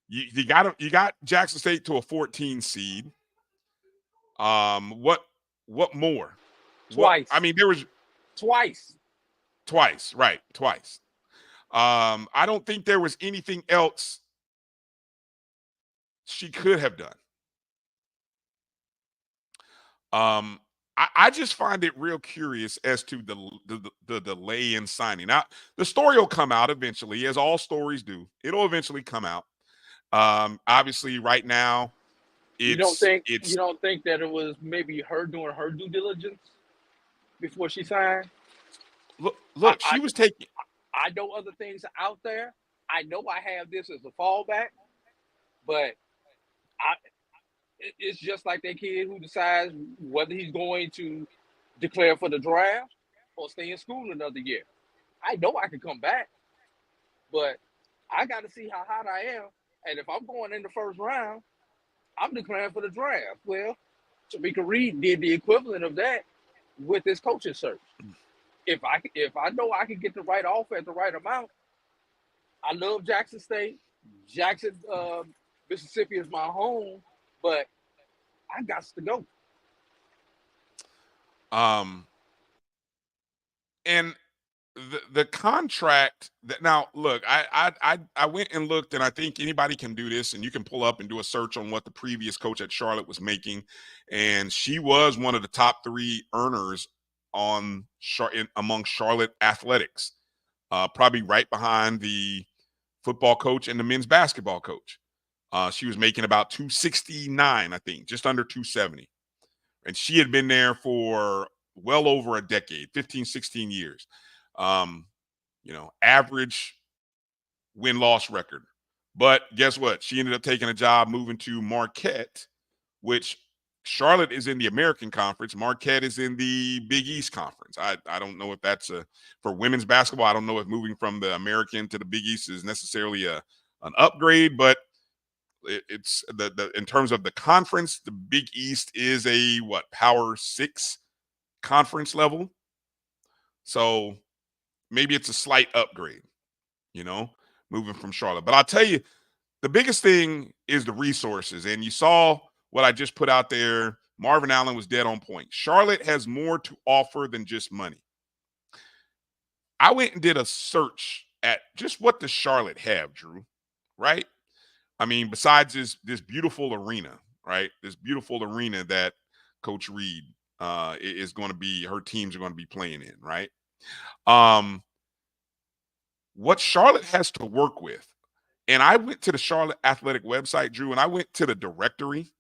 you got Jackson State to a 14 seed. What more? Twice. There was twice, right? Twice. I don't think there was anything else she could have done. I just find it real curious as to the delay in signing. Now, the story will come out eventually, as all stories do. It'll eventually come out. Obviously, right now, you don't think that it was maybe her doing her due diligence before she signed? Look, she was taking. I know other things out there. I know I have this as a fallback, but it's just like that kid who decides whether he's going to declare for the draft or stay in school another year. I know I can come back, but I got to see how hot I am. And if I'm going in the first round, I'm declaring for the draft. Well, Tamicha Reed did the equivalent of that with his coaching search. If I know I can get the right offer at the right amount, I love Jackson State. Jackson, Mississippi is my home, but I got to go. And the contract that now look, I went and looked, and I think anybody can do this, and you can pull up and do a search on what the previous coach at Charlotte was making, and she was one of the top 3 earners among Charlotte athletics, probably right behind the football coach and the men's basketball coach. She was making about 269, I think, just under 270. And she had been there for well over a decade, 15, 16 years. Average win-loss record. But guess what? She ended up taking a job moving to Marquette, which Charlotte is in the American Conference. Marquette is in the Big East Conference. I don't know if that's for women's basketball. I don't know if moving from the American to the Big East is necessarily an upgrade, but it's the in terms of the conference, the Big East is a Power 6 conference level. So maybe it's a slight upgrade, moving from Charlotte. But I'll tell you, the biggest thing is the resources. And you saw what I just put out there. Marvin Allen was dead on point. Charlotte has more to offer than just money. I went and did a search at just what does Charlotte have, Drew, right? I mean, besides this beautiful arena, right? This beautiful arena that Coach Reed is going to be, her teams are going to be playing in, right? What Charlotte has to work with, and I went to the Charlotte Athletic website, Drew, and I went to the directory.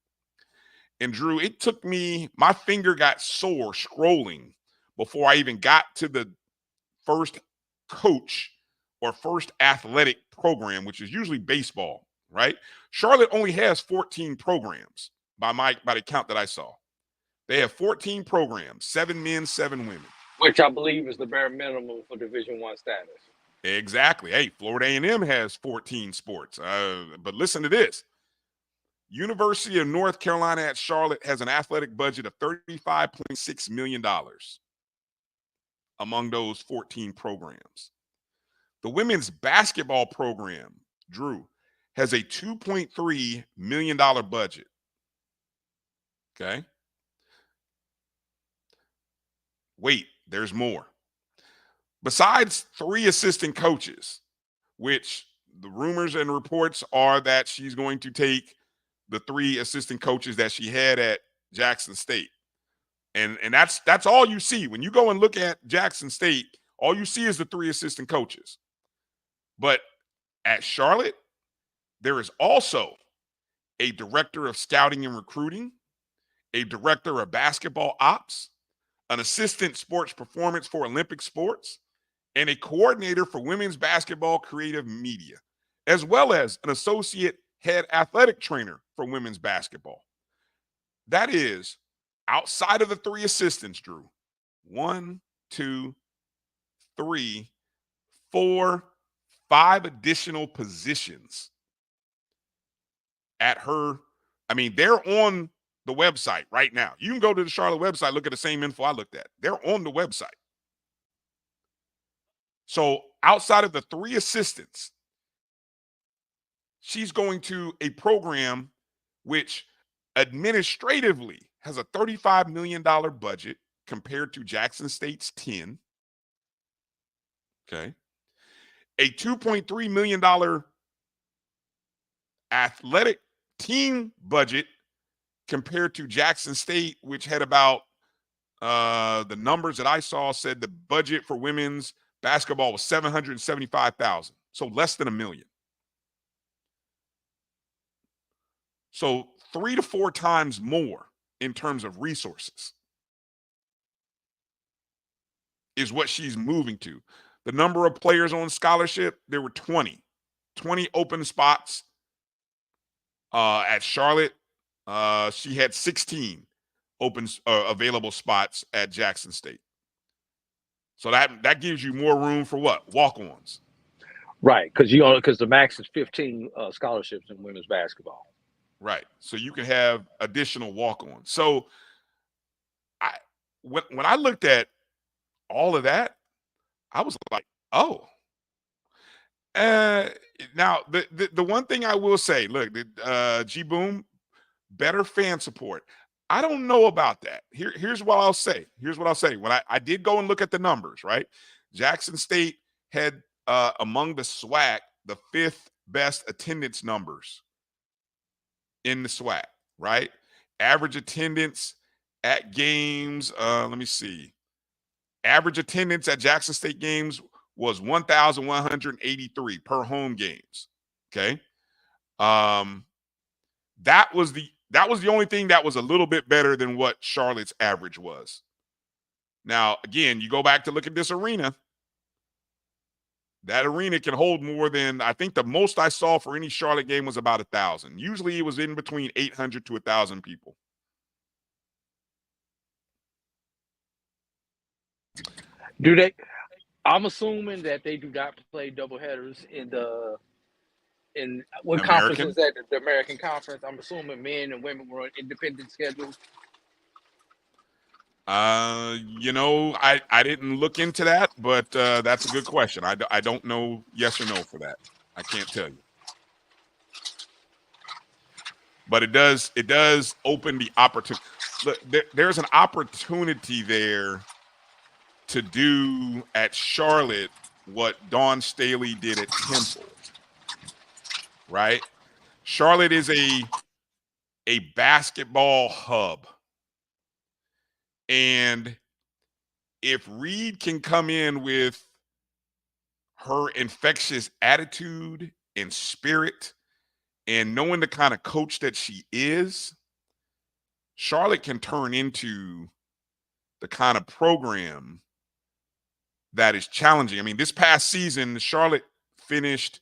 And Drew, it took me, my finger got sore scrolling before I even got to the first coach or first athletic program, which is usually baseball, right? Charlotte only has 14 programs by the count that I saw. They have 14 programs, 7 men, 7 women. Which I believe is the bare minimum for Division I status. Exactly. Hey, Florida A&M has 14 sports. But listen to this. University of North Carolina at Charlotte has an athletic budget of $35.6 million among those 14 programs. The women's basketball program, Drew, has a $2.3 million budget. Okay. Wait, there's more. Besides 3 assistant coaches, which the rumors and reports are that she's going to take the 3 assistant coaches that she had at Jackson State. And that's all you see. When you go and look at Jackson State, all you see is the 3 assistant coaches. But at Charlotte, there is also a director of scouting and recruiting, a director of basketball ops, an assistant sports performance for Olympic sports, and a coordinator for women's basketball creative media, as well as an associate head athletic trainer for women's basketball. That is outside of the 3 assistants, Drew. 1, 2, 3, 4, 5 additional positions at her. I mean, they're on the website right now. You can go to the Charlotte website, look at the same info I looked at. They're on the website. So outside of the 3 assistants, she's going to a program which administratively has a $35 million budget compared to Jackson State's 10. Okay. A $2.3 million athletic team budget compared to Jackson State, which had about the numbers that I saw said the budget for women's basketball was $775,000, so less than $1 million. So 3 to 4 times more in terms of resources is what she's moving to. The number of players on scholarship, there were 20 open spots at Charlotte. She had 16 open available spots at Jackson State. So that gives you more room for what? Walk-ons. Right, because the max is 15 scholarships in women's basketball. Right. So you can have additional walk-ons. So when I looked at all of that, I was like, oh. Now the one thing I will say, look, G Boom, better fan support. I don't know about that. Here's what I'll say. When I did go and look at the numbers, right? Jackson State had among the SWAC the 5th best attendance numbers in the SWAC, right? Average attendance at games, let me see. Average attendance at Jackson State games was 1,183 per home games. Okay. that was the only thing that was a little bit better than what Charlotte's average was. Now, again, you go back to look at this arena. That arena can hold more than, I think the most I saw for any Charlotte game was about 1,000. Usually it was in between 800 to 1,000 people. Do they? I'm assuming that they do not play doubleheaders in what conference American? is that? The American Conference. I'm assuming men and women were on independent schedules. You know, I didn't look into that, but that's a good question. I don't know yes or no for that. I can't tell you. But it does open the opportunity. Look, there's an opportunity there to do at Charlotte what Dawn Staley did at Temple, right? Charlotte is a basketball hub. And if Reed can come in with her infectious attitude and spirit and knowing the kind of coach that she is, Charlotte can turn into the kind of program that is challenging. I mean, this past season, Charlotte finished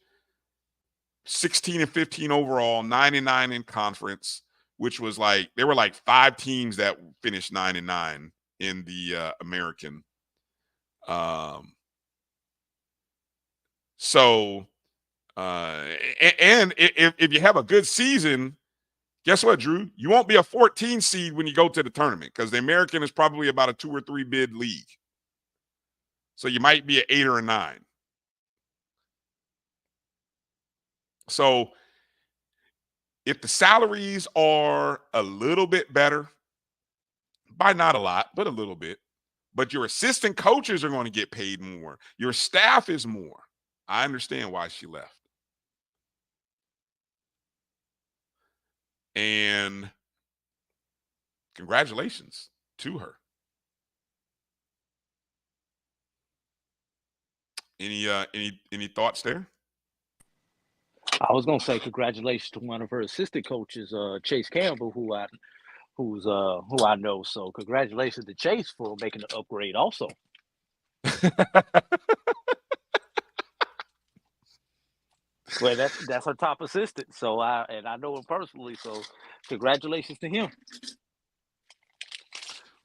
16-15 overall, 9-9 in conference, which was like, there were like 5 teams that finished 9-9 in the American. So if you have a good season, guess what, Drew? You won't be a 14 seed when you go to the tournament because the American is probably about a 2 or 3 bid league. So you might be an 8 or a 9. So if the salaries are a little bit better, by not a lot, but a little bit, but your assistant coaches are going to get paid more. Your staff is more. I understand why she left. And congratulations to her. Any thoughts there? I was gonna say congratulations to one of her assistant coaches, Chase Campbell, who I know. So congratulations to Chase for making the upgrade also. Well, that's her top assistant. So I know him personally. So congratulations to him.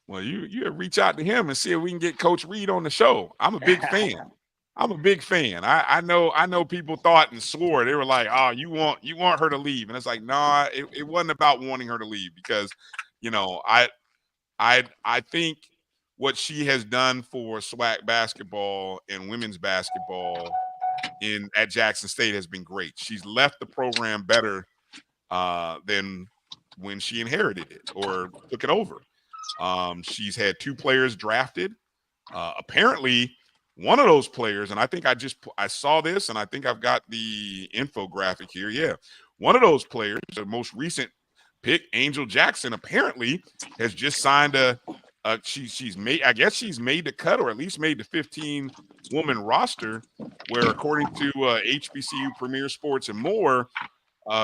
Well, you reach out to him and see if we can get Coach Reed on the show. I'm a big fan. I'm a big fan. I know people thought and swore. They were like, oh, you want her to leave. And it's like, nah, it wasn't about wanting her to leave because, you know, I think what she has done for SWAC basketball and women's basketball at Jackson State has been great. She's left the program better than when she inherited it or took it over. She's had 2 players drafted. Apparently, one of those players, and I think I saw this, and I think I've got the infographic here. Yeah, one of those players, the most recent pick, Angel Jackson, apparently has just signed she's made the cut, or at least made the 15-woman roster, where according to HBCU Premier Sports and more,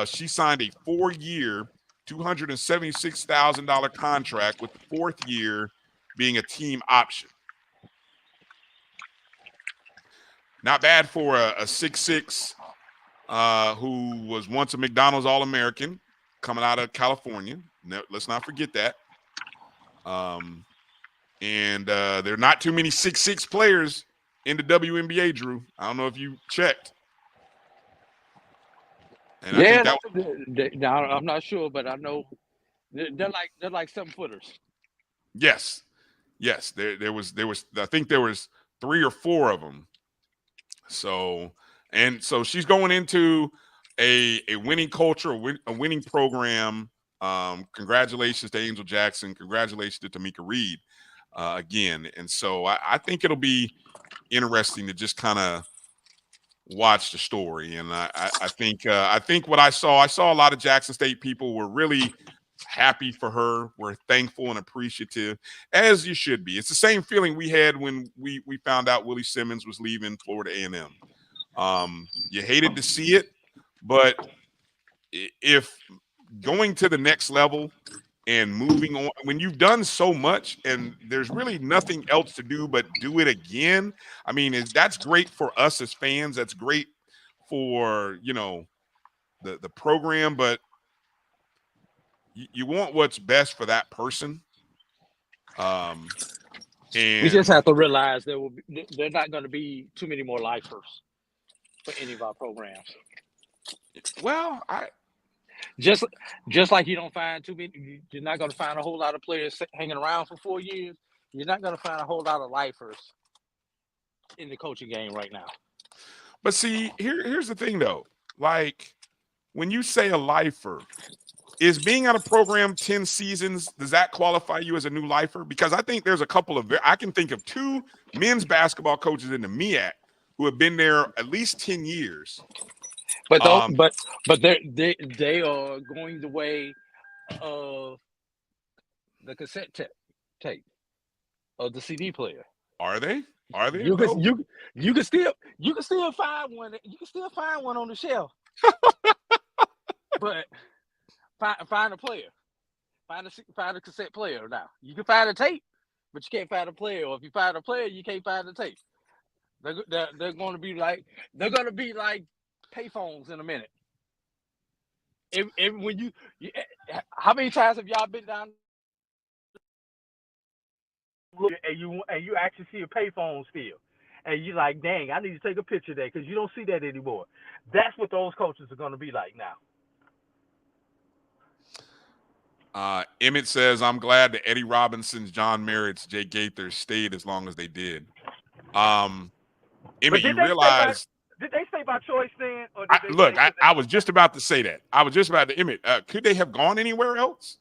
she signed a 4-year, $276,000 contract, with the 4th year being a team option. Not bad for a 6'6", who was once a McDonald's All-American coming out of California. Let's not forget that. And there are not too many 6'6" players in the WNBA, Drew. I don't know if you checked. And yeah, I think I'm not sure, but I know they're like 7-footers. Yes. There was I think there was 3 or 4 of them. So she's going into a winning culture, a winning program. Congratulations to Angel Jackson. Congratulations to Tamicha Reed again. And so I think it'll be interesting to just kind of watch the story. And I think what I saw a lot of Jackson State people were really happy for her. We're thankful and appreciative, as you should be. It's the same feeling we had when we found out Willie Simmons was leaving Florida A&M. You hated to see it, but if going to the next level and moving on, when you've done so much and there's really nothing else to do but do it again. I mean, that's great for us as fans. That's great for, the program, but you want what's best for that person. And we just have to realize there are not going to be too many more lifers for any of our programs. Well, Just like you don't find too many, you're not going to find a whole lot of players hanging around for 4 years. You're not going to find a whole lot of lifers in the coaching game right now. But see, here's the thing though. Like, when you say a lifer, is being on a program 10 seasons, does that qualify you as a new lifer? Because I think there's a couple of, I can think of 2 men's basketball coaches in the MEAC who have been there at least 10 years. But they are going the way of the cassette tape of the CD player. Are they? You can still find one. You can still find one on the shelf. But find a player. Find a cassette player now. You can find a tape, but you can't find a player. Or if you find a player, you can't find the tape. They're going to be like payphones in a minute. How many times have y'all been down and you actually see a payphone still, and you're like, dang, I need to take a picture of that, because you don't see that anymore. That's what those coaches are going to be like now. Emmett says, I'm glad that Eddie Robinson's, John Merritt's, Jay Gaither stayed as long as they did. Emmett, you realize... Did they stay by choice then? Or I was just about to say that. I was just about to, Emmett, could they have gone anywhere else?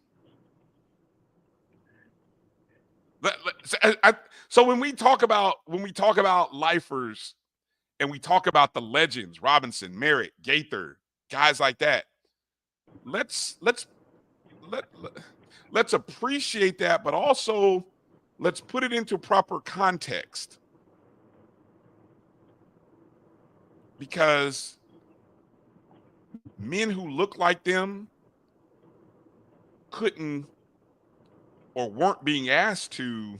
So when we talk about lifers and we talk about the legends, Robinson, Merritt, Gaither, guys like that, let's appreciate that, but also let's put it into proper context. Because men who look like them couldn't or weren't being asked to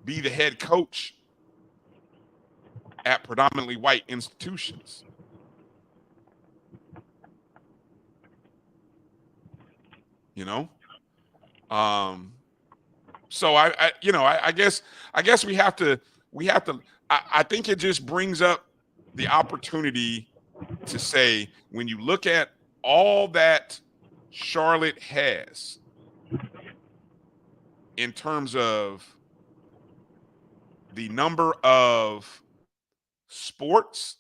be the head coach at predominantly white institutions. So I guess we have to I think it just brings up the opportunity to say, when you look at all that Charlotte has in terms of the number of sports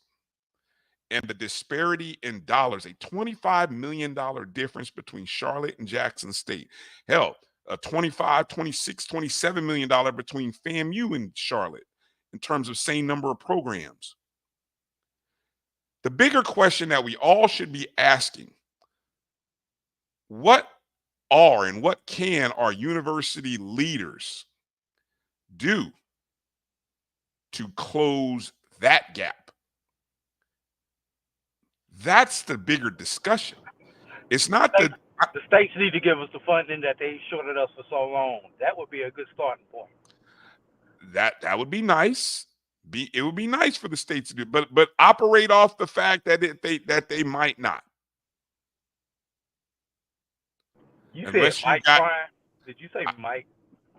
and the disparity in dollars, a $25 million difference between Charlotte and Jackson State. Hell, a $25, $26, $27 million between FAMU and Charlotte in terms of same number of programs. The bigger question that we all should be asking, what are and what can our university leaders do to close that gap? That's the bigger discussion. It's not the states need to give us the funding that they shorted us for so long. That would be a good starting point. That would be nice. It would be nice for the states to do, but operate off the fact that they might not. You said Mike, Brian? Did you say Mike?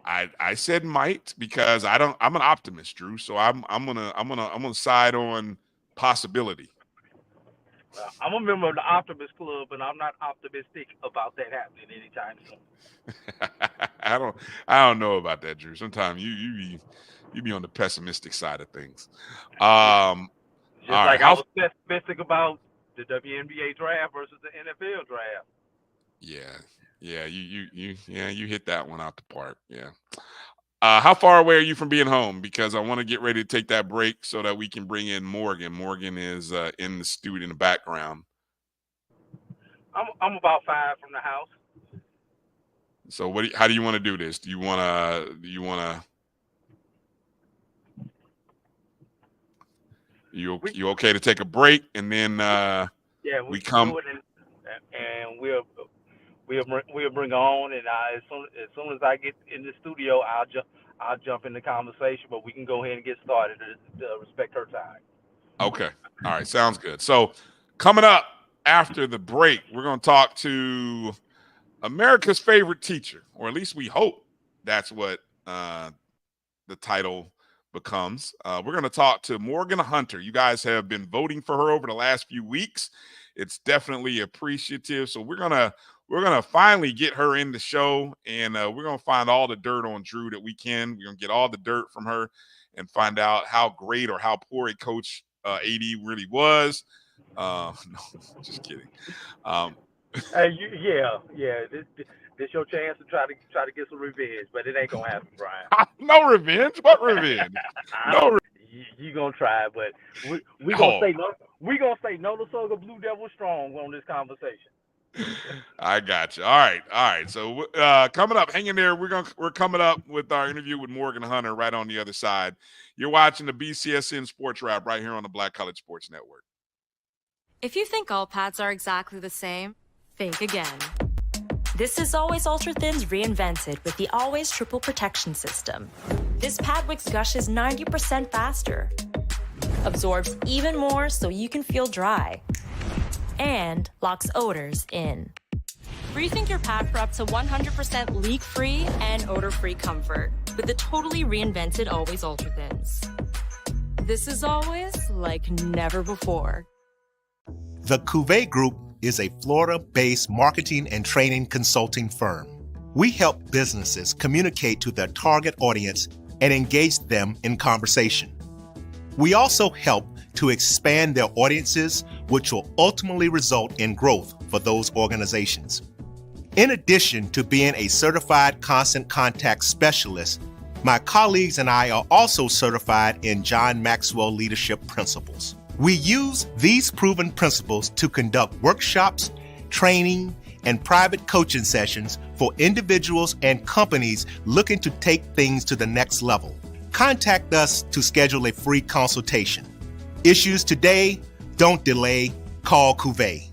I said might because I'm an optimist, Drew. So I'm gonna side on possibility. I'm a member of the Optimist Club, and I'm not optimistic about that happening anytime soon. I don't know about that, Drew. Sometimes you be on the pessimistic side of things. Just like I was pessimistic about the WNBA draft versus the NFL draft. Yeah, you hit that one out the park. Yeah. How far away are you from being home? Because I want to get ready to take that break so that we can bring in Morgan. Morgan is in the studio in the background. I'm about 5 from the house. So how do you want to do this? Do you want to you okay to take a break and then we come and we'll bring her on, and as soon as I get in the studio, I'll jump in the conversation. But we can go ahead and get started to respect her time. Okay. All right. Sounds good. So coming up after the break, we're going to talk to America's favorite teacher, or at least we hope that's what the title becomes. We're going to talk to Morgan Hunter. You guys have been voting for her over the last few weeks. It's definitely appreciative. So we're gonna finally get her in the show, and we're gonna find all the dirt on Drew that we can. We're gonna get all the dirt from her and find out how great or how poor a coach AD really was. No, just kidding. Yeah. This your chance to try to get some revenge, but it ain't gonna happen, Brian. No revenge. What revenge? No. You gonna try, but we gonna say no. We gonna say no to Soga Blue Devil strong on this conversation. I got you. All right. So coming up, hang in there. We're coming up with our interview with Morgan Hunter right on the other side. You're watching the BCSN Sports Wrap right here on the Black College Sports Network. If you think all pads are exactly the same, think again. This is Always Ultra Thins reinvented with the Always Triple Protection System. This pad wicks gushes 90% faster, absorbs even more so you can feel dry, and locks odors in. Rethink your pad for up to 100% leak-free and odor-free comfort with the totally reinvented Always Ultra Thins. This is always like never before. The Cuvée Group is a Florida-based marketing and training consulting firm. We help businesses communicate to their target audience and engage them in conversation. We also help to expand their audiences, which will ultimately result in growth for those organizations. In addition to being a certified constant contact specialist, my colleagues and I are also certified in John Maxwell Leadership Principles. We use these proven principles to conduct workshops, training, and private coaching sessions for individuals and companies looking to take things to the next level. Contact us to schedule a free consultation. Issues today, don't delay, call Cuvée.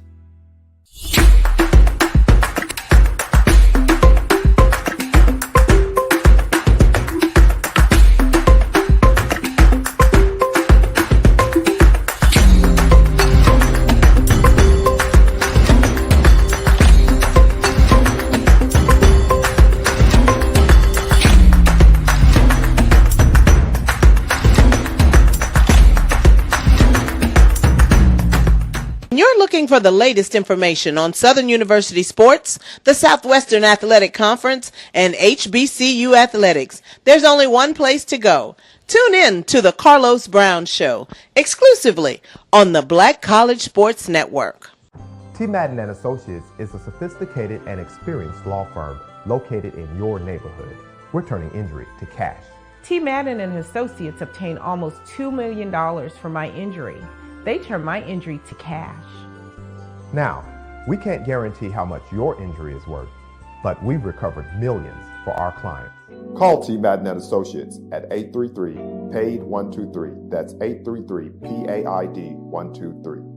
Looking for the latest information on Southern University sports, the Southwestern Athletic Conference, and HBCU athletics, there's only one place to go. Tune in to the Carlos Brown Show, exclusively on the Black College Sports Network. T. Madden and Associates is a sophisticated and experienced law firm located in your neighborhood. We're turning injury to cash. T. Madden and Associates obtained almost $2 million for my injury. They turned my injury to cash. Now, we can't guarantee how much your injury is worth, but we've recovered millions for our clients. Call T. Madden and Associates at 833-PAID-123. That's 833-PAID-123.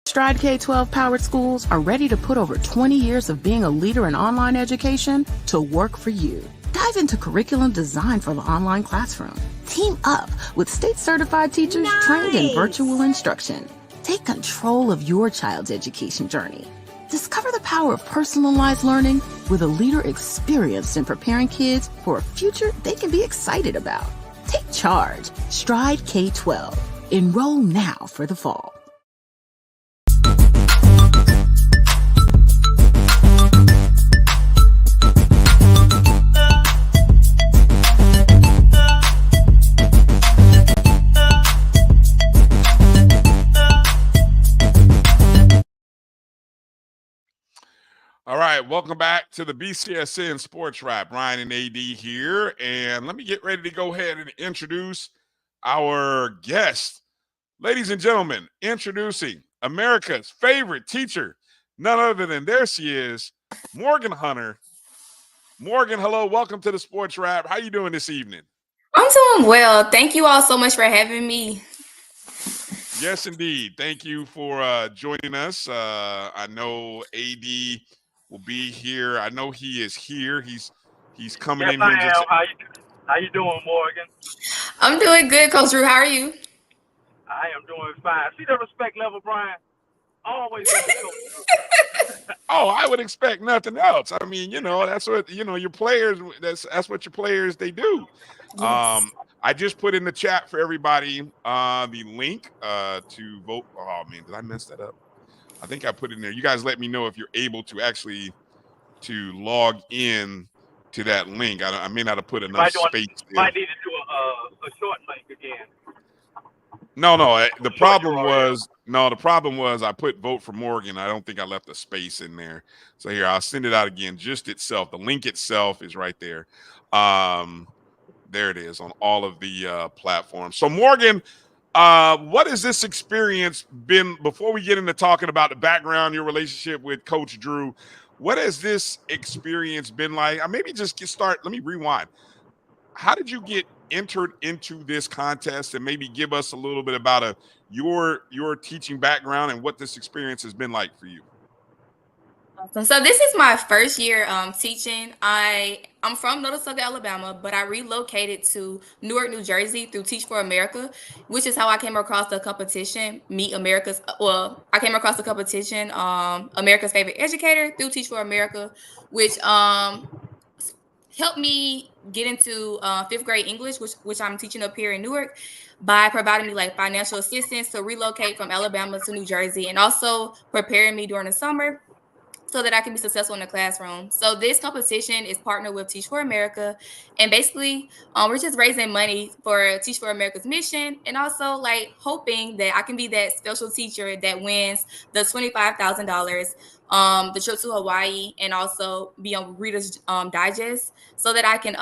Stride K-12 powered schools are ready to put over 20 years of being a leader in online education to work for you. Dive into curriculum design for the online classroom. Team up with state-certified teachers trained in virtual instruction. Take control of your child's education journey. Discover the power of personalized learning with a leader experienced in preparing kids for a future they can be excited about. Take charge. Stride K-12. Enroll now for the fall. All right, welcome back to the BCSN Sports Wrap. Bryan and A.D. here, and let me get ready to go ahead and introduce our guest. Ladies and gentlemen, introducing America's favorite teacher, none other than there she is, Morgan Hunter. Morgan, hello, welcome to the Sports Wrap. How you doing this evening? I'm doing well. Thank you all so much for having me. Yes, indeed. Thank you for joining us. I know AD will be here. I know he is here. He's coming Yes, in I here in just am. How you doing, Morgan? I'm doing good, Coach Drew. How are you? I am doing fine. See the respect level, Brian? Always go with Coach. Oh, I would expect nothing else. I mean, that's what your players. That's what your players they do. Yes. I just put in the chat for everybody the link to vote. Oh man, did I mess that up? I think I put it in there. You guys let me know if you're able to actually to log in to that link. I may not have put enough space there. Might need to do a short link again. No. The problem was I put vote for Morgan. I don't think I left a space in there. So here, I'll send it out again. Just itself. The link itself is right there. There it is on all of the platforms. So Morgan, what has this experience been before we get into talking about the background, your relationship with Coach Drew? What has this experience been like? Maybe just let me rewind. How did you get entered into this contest, and maybe give us a little bit about your teaching background and what this experience has been like for you? So this is my first year teaching. I'm from Notasulga, Alabama, but I relocated to Newark, New Jersey through Teach for America, which is how I came across the competition, I came across the competition, America's Favorite Educator through Teach for America, which helped me get into 5th grade English, which I'm teaching up here in Newark, by providing me like financial assistance to relocate from Alabama to New Jersey, and also preparing me during the summer so that I can be successful in the classroom. So this competition is partnered with Teach for America, and basically we're just raising money for Teach for America's mission, and also like hoping that I can be that special teacher that wins the $25,000, the trip to Hawaii, and also be on Reader's Digest, so that I can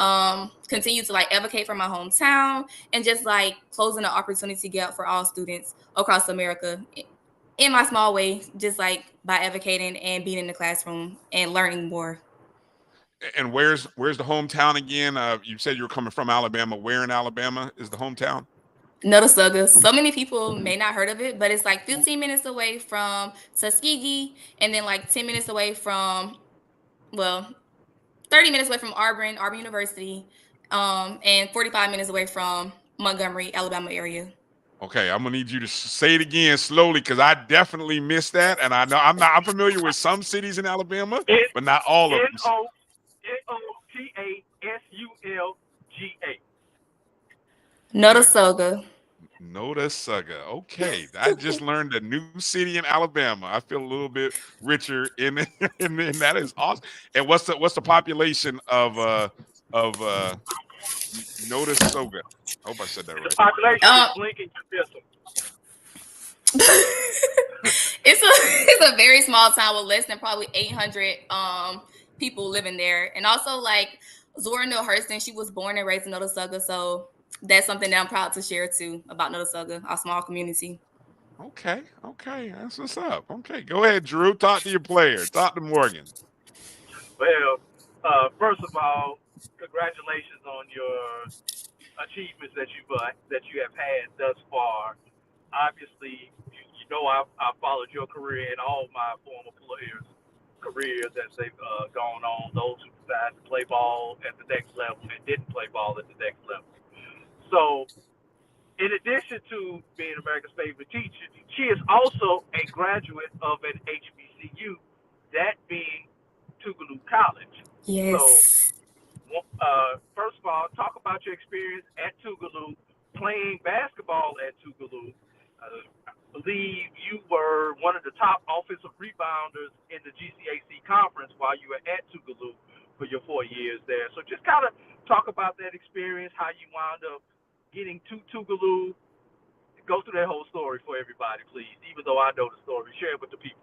continue to like advocate for my hometown and just like closing the opportunity gap for all students across America, in my small way, just like by advocating and being in the classroom and learning more. And where's the hometown again? You said you were coming from Alabama. Where in Alabama is the hometown? Notasulga. So many people may not heard of it, but it's like 15 minutes away from Tuskegee, and then like 10 minutes away from, 30 minutes away from Auburn University, and 45 minutes away from Montgomery, Alabama area. Okay, I'm gonna need you to say it again slowly, because I definitely missed that, and I know I'm familiar with some cities in Alabama, but not all of them. Notasulga. Notasulga. Notasulga. Okay, I just learned a new city in Alabama. I feel a little bit richer in that is awesome. And what's the population of Notasulga? I hope I said that right. The population is blinking It's a very small town with less than probably 800 people living there. And also like Zora Neale Hurston, she was born and raised in Notasulga, so that's something that I'm proud to share too about Notasulga, our small community. Okay, that's what's up. Okay, go ahead, Drew. Talk to your player. Talk to Morgan. Well, first of all, congratulations on your achievements that you have had thus far. Obviously, you know I followed your career and all my former players' careers as they've gone on. Those who decided to play ball at the next level and didn't play ball at the next level. So, in addition to being America's favorite teacher, she is also a graduate of an HBCU, that being Tougaloo College. Yes. So, first of all, talk about your experience at Tougaloo, playing basketball at Tougaloo. I believe you were one of the top offensive rebounders in the GCAC conference while you were at Tougaloo for your 4 years there. So just kind of talk about that experience, how you wound up getting to Tougaloo. Go through that whole story for everybody, please, even though I know the story. Share it with the people.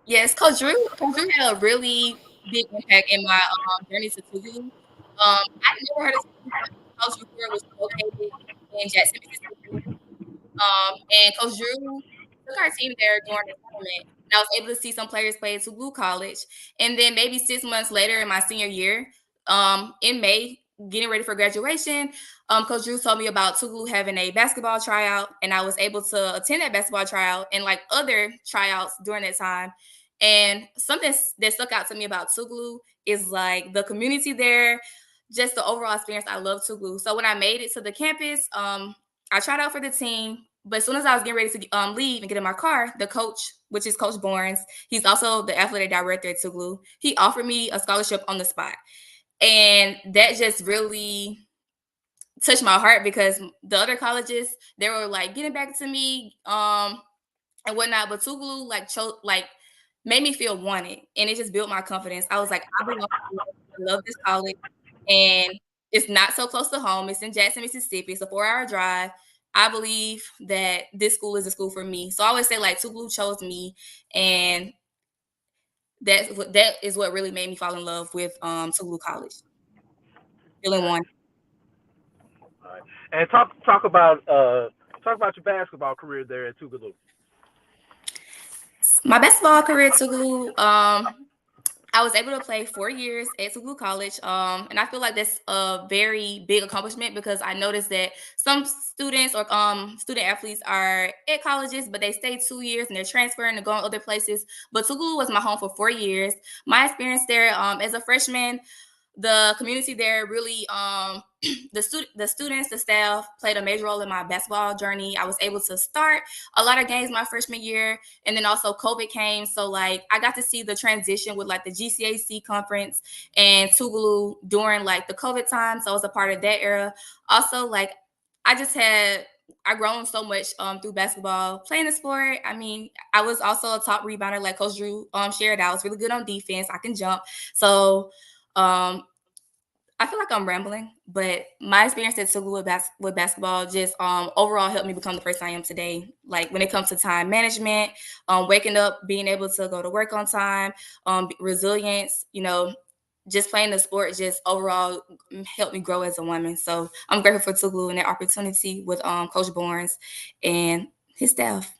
Yes, Coach Drew had a really big impact in my journey to Tougaloo. I never heard of Coach Drew was located in Jackson, Mississippi. And Coach Drew took our team there during the tournament, and I was able to see some players play at Tougaloo College. And then maybe 6 months later in my senior year, in May, getting ready for graduation, Coach Drew told me about Tougaloo having a basketball tryout, and I was able to attend that basketball tryout and like other tryouts during that time. And something that stuck out to me about Tougaloo is like the community there, just the overall experience. I love Tougaloo. So when I made it to the campus, I tried out for the team. But as soon as I was getting ready to leave and get in my car, the coach, which is Coach Barnes, he's also the athletic director at Tougaloo, he offered me a scholarship on the spot. And that just really touched my heart because the other colleges, they were like getting back to me and whatnot. But Tougaloo made me feel wanted, and it just built my confidence. I was like, I belong. I love this college, and it's not so close to home. It's in Jackson, Mississippi. It's a 4-hour drive. I believe that this school is a school for me. So I always say like Tougaloo chose me, and that is what really made me fall in love with Tougaloo College. Feeling one. All right. And talk about your basketball career there at Tougaloo. My basketball career at Tougaloo, I was able to play 4 years at Tougaloo College, and I feel like that's a very big accomplishment because I noticed that some students or student athletes are at colleges, but they stay 2 years and they're transferring and going other places. But Tougaloo was my home for 4 years. My experience there as a freshman, the community there really, the students, the staff played a major role in my basketball journey. I was able to start a lot of games my freshman year, and then also COVID came. So like I got to see the transition with like the GCAC conference and Tougaloo during like the COVID time. So I was a part of that era. Also, like I grown so much through basketball, playing the sport. I mean, I was also a top rebounder, like Coach Drew shared. I was really good on defense. I can jump. So I feel like I'm rambling, but my experience at Tougaloo with basketball just overall helped me become the person I am today. Like when it comes to time management, waking up, being able to go to work on time, resilience, just playing the sport just overall helped me grow as a woman. So I'm grateful for Tougaloo and that opportunity with Coach Barnes and his staff.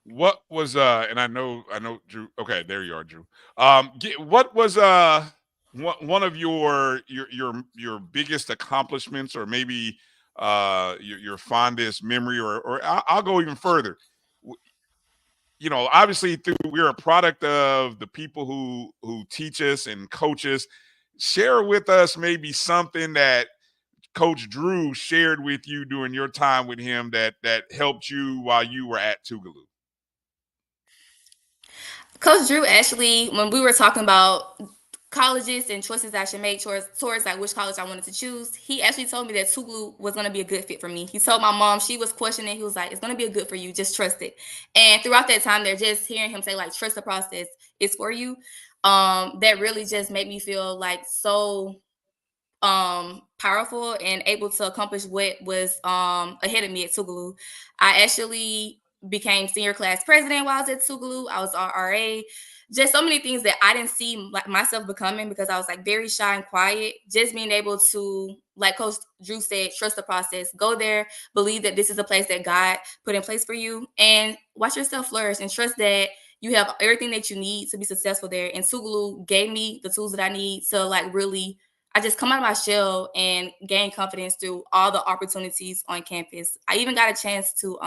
What was and I know Drew. Okay, there you are, Drew. What was one of your biggest accomplishments, or maybe your fondest memory, or I'll go even further. Obviously we're a product of the people who teach us and coach us. Share with us maybe something that Coach Drew shared with you during your time with him that helped you while you were at Tougaloo. Coach Drew actually, when we were talking about colleges and choices I should make towards like which college I wanted to choose, he actually told me that Tougaloo was going to be a good fit for me. He told my mom, she was questioning, he was like, it's going to be a good for you, just trust it. And throughout that time, they're just hearing him say like, trust the process, it's for you. That really just made me feel like so powerful and able to accomplish what was ahead of me at Tougaloo. I actually became senior class president while I was at Tougaloo. I was RA. Just so many things that I didn't see like myself becoming because I was like very shy and quiet. Just being able to, like Coach Drew said, trust the process. Go there, believe that this is a place that God put in place for you, and watch yourself flourish and trust that you have everything that you need to be successful there. And Tougaloo gave me the tools that I need to like really, I just come out of my shell and gain confidence through all the opportunities on campus. I even got a chance to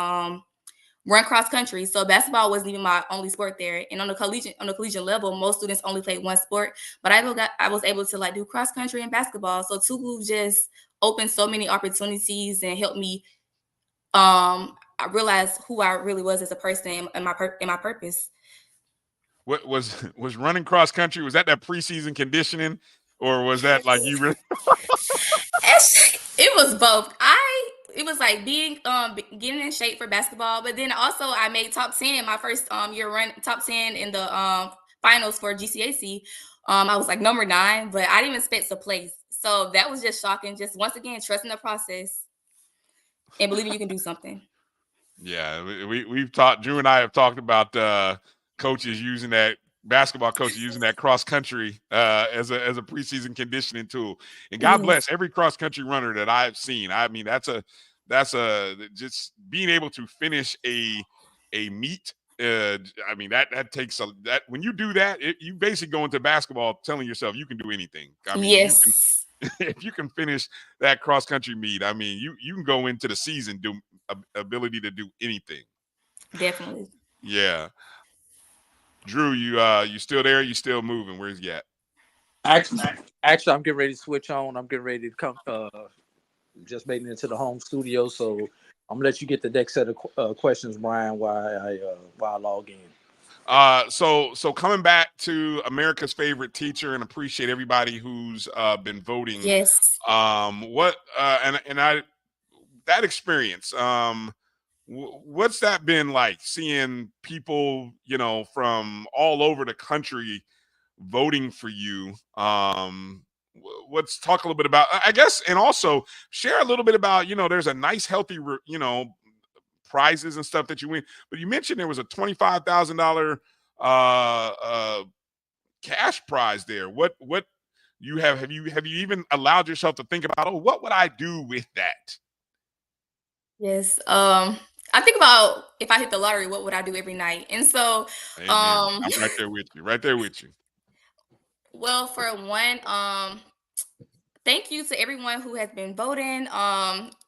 run cross country. So basketball wasn't even my only sport there. And on the collegiate level, most students only play one sport. But I was able to like do cross country and basketball. So Tougaloo just opened so many opportunities and helped me I realized who I really was as a person and my purpose. What was running cross country? Was that preseason conditioning, or was that like you really? It was both. It was like being getting in shape for basketball, but then also I made top 10 my first year run, top 10 in the finals for GCAC. I was like number 9, but I didn't even expect to place. So that was just shocking. Just once again, trusting the process and believing you can do something. Yeah, we've talked. Drew and I have talked about coaches using that. Basketball coaches using that cross country as a preseason conditioning tool, and God bless every cross country runner that I've seen. I mean, that's a just being able to finish a meet I mean, that takes that when you do that, you basically go into basketball telling yourself you can do anything. I mean, you can if you can finish that cross country meet, I mean, you can go into the season do ability to do anything. Definitely. Yeah. Drew, you still there? You still moving? Where's he at? Actually, I'm getting ready to switch on. I'm getting ready to come. Just made it into the home studio, so I'm gonna let you get the next set of questions, Brian, while I log in. So coming back to America's favorite teacher, and appreciate everybody who's been voting. Yes. What and I that experience. What's that been like, seeing people, you know, from all over the country voting for you? Let's talk a little bit about, I guess, and also share a little bit about, you know, there's a nice, healthy, you know, prizes and stuff that you win. But you mentioned there was a $25,000 cash prize there. What you have you even allowed yourself to think about, oh, what would I do with that? Yes. I think about if I hit the lottery, what would I do every night? And so, Amen. I'm right there with you. Right there with you. well, for one, thank you to everyone who has been voting.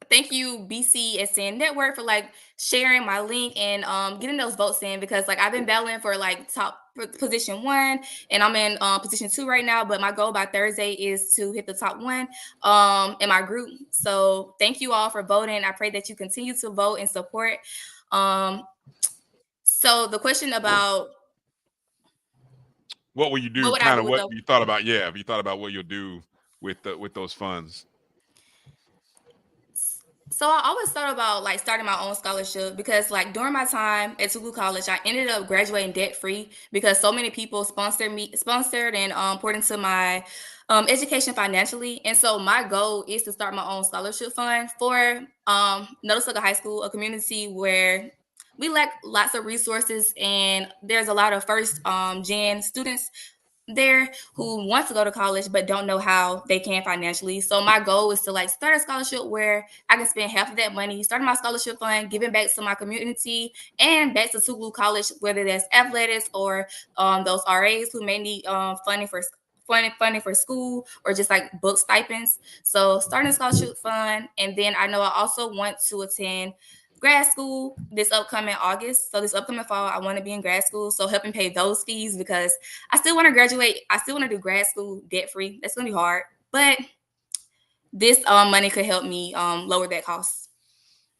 Thank you, BCSN Network, for like sharing my link and getting those votes in, because like I've been battling for like top position 1, and I'm in position 2 right now. But my goal by Thursday is to hit the top 1 in my group. So thank you all for voting. I pray that you continue to vote and support. So the question about what will you do? What would I Kind do of with what the you thought about? Yeah, have you thought about what you'll do with those funds? So I always thought about like starting my own scholarship, because like during my time at Tulu College, I ended up graduating debt free because so many people sponsored and poured into my education financially. And so my goal is to start my own scholarship fund for Notasulga High School, a community where we lack lots of resources, and there's a lot of first gen students there who want to go to college but don't know how they can financially. So my goal is to like start a scholarship where I can spend half of that money starting my scholarship fund, giving back to my community and back to Tulu College, whether that's athletics or those RAs who may need funding for school, or just like book stipends. So starting a scholarship fund, and then I know I also want to attend grad school this upcoming August. So this upcoming fall, I want to be in grad school. So helping pay those fees, because I still want to graduate. I still want to do grad school debt free. That's gonna be hard, but this money could help me lower that cost.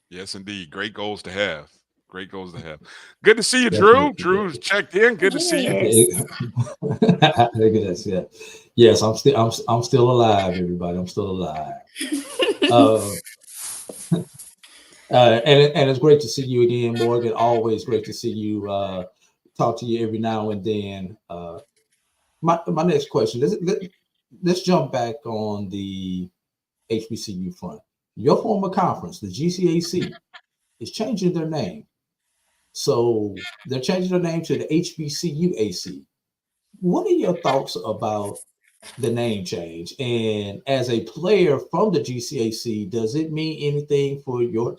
Yes, indeed. Great goals to have. Great goals to have. Good to see you, Drew. Drew's checked in. Good to see you. Look at this. Yeah. Yes, I'm still alive, everybody. I'm still alive. And it's great to see you again, Morgan. Always great to see you. Talk to you every now and then. My next question. Let's jump back on the HBCU front. Your former conference, the GCAC, is changing their name. So they're changing their name to the HBCU AC. What are your thoughts about the name change? And as a player from the GCAC, does it mean anything for your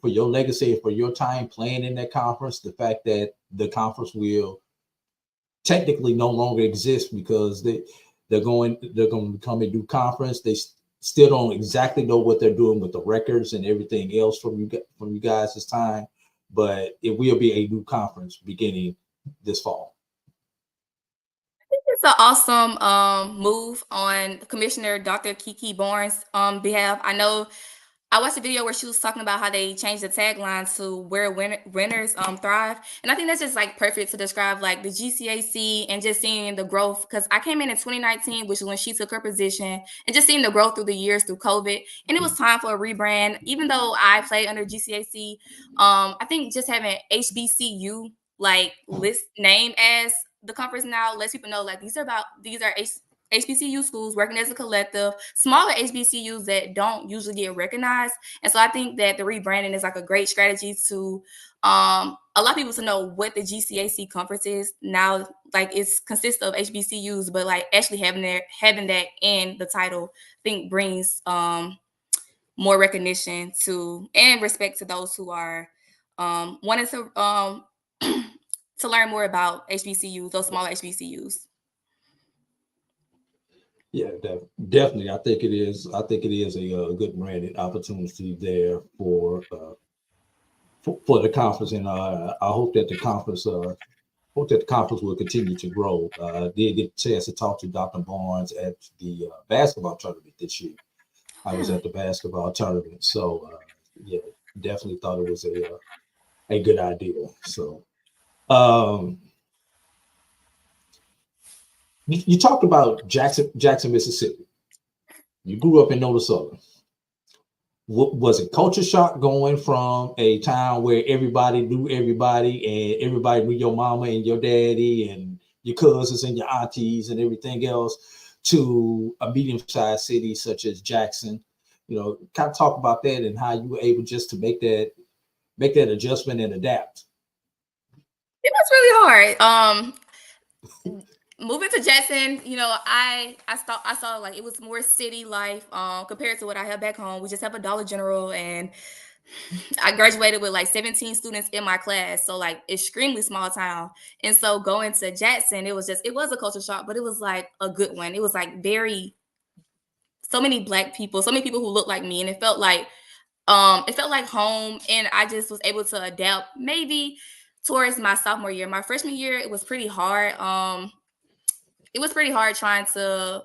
legacy, for your time playing in that conference? The fact that the conference will technically no longer exist because they're going to become a new conference. They still don't exactly know what they're doing with the records and everything else from you guys this time, but it will be a new conference beginning this fall. I think it's an awesome move on Commissioner Dr. Kiki Barnes' behalf. I know I watched a video where she was talking about how they changed the tagline to where winners thrive. And I think that's just like perfect to describe like the GCAC and just seeing the growth. Because I came in 2019, which is when she took her position, and just seeing the growth through the years through COVID. And it was time for a rebrand. Even though I played under GCAC, I think just having HBCU like list name as the conference now lets people know like these are HBCU schools working as a collective, smaller HBCUs that don't usually get recognized. And so I think that the rebranding is like a great strategy to allow people to know what the GCAC conference is now. Like it's consists of HBCUs, but like actually having that in the title, I think brings more recognition to and respect to those who are wanting to to learn more about HBCUs, those smaller HBCUs. Yeah, definitely. I think it is. I think it is a good branded opportunity there for the conference, and I hope that the conference will continue to grow. Did get a chance to talk to Dr. Barnes at the basketball tournament this year. I was at the basketball tournament, so yeah, definitely thought it was a good idea. So, you talked about Jackson, Mississippi. You grew up in Nola Southern. Was it culture shock going from a town where everybody knew everybody and everybody knew your mama and your daddy and your cousins and your aunties and everything else to a medium-sized city such as Jackson? You know, kind of talk about that and how you were able just to make that adjustment and adapt. It was really hard. Moving to Jackson, you know, I saw like it was more city life compared to what I have back home. We just have a Dollar General, and I graduated with like 17 students in my class, so like extremely small town. And so going to Jackson, it was a culture shock, but it was like a good one. It was like so many Black people, so many people who looked like me, and it felt like home. And I just was able to adapt maybe towards my sophomore year. My freshman year, it was pretty hard. It was pretty hard trying to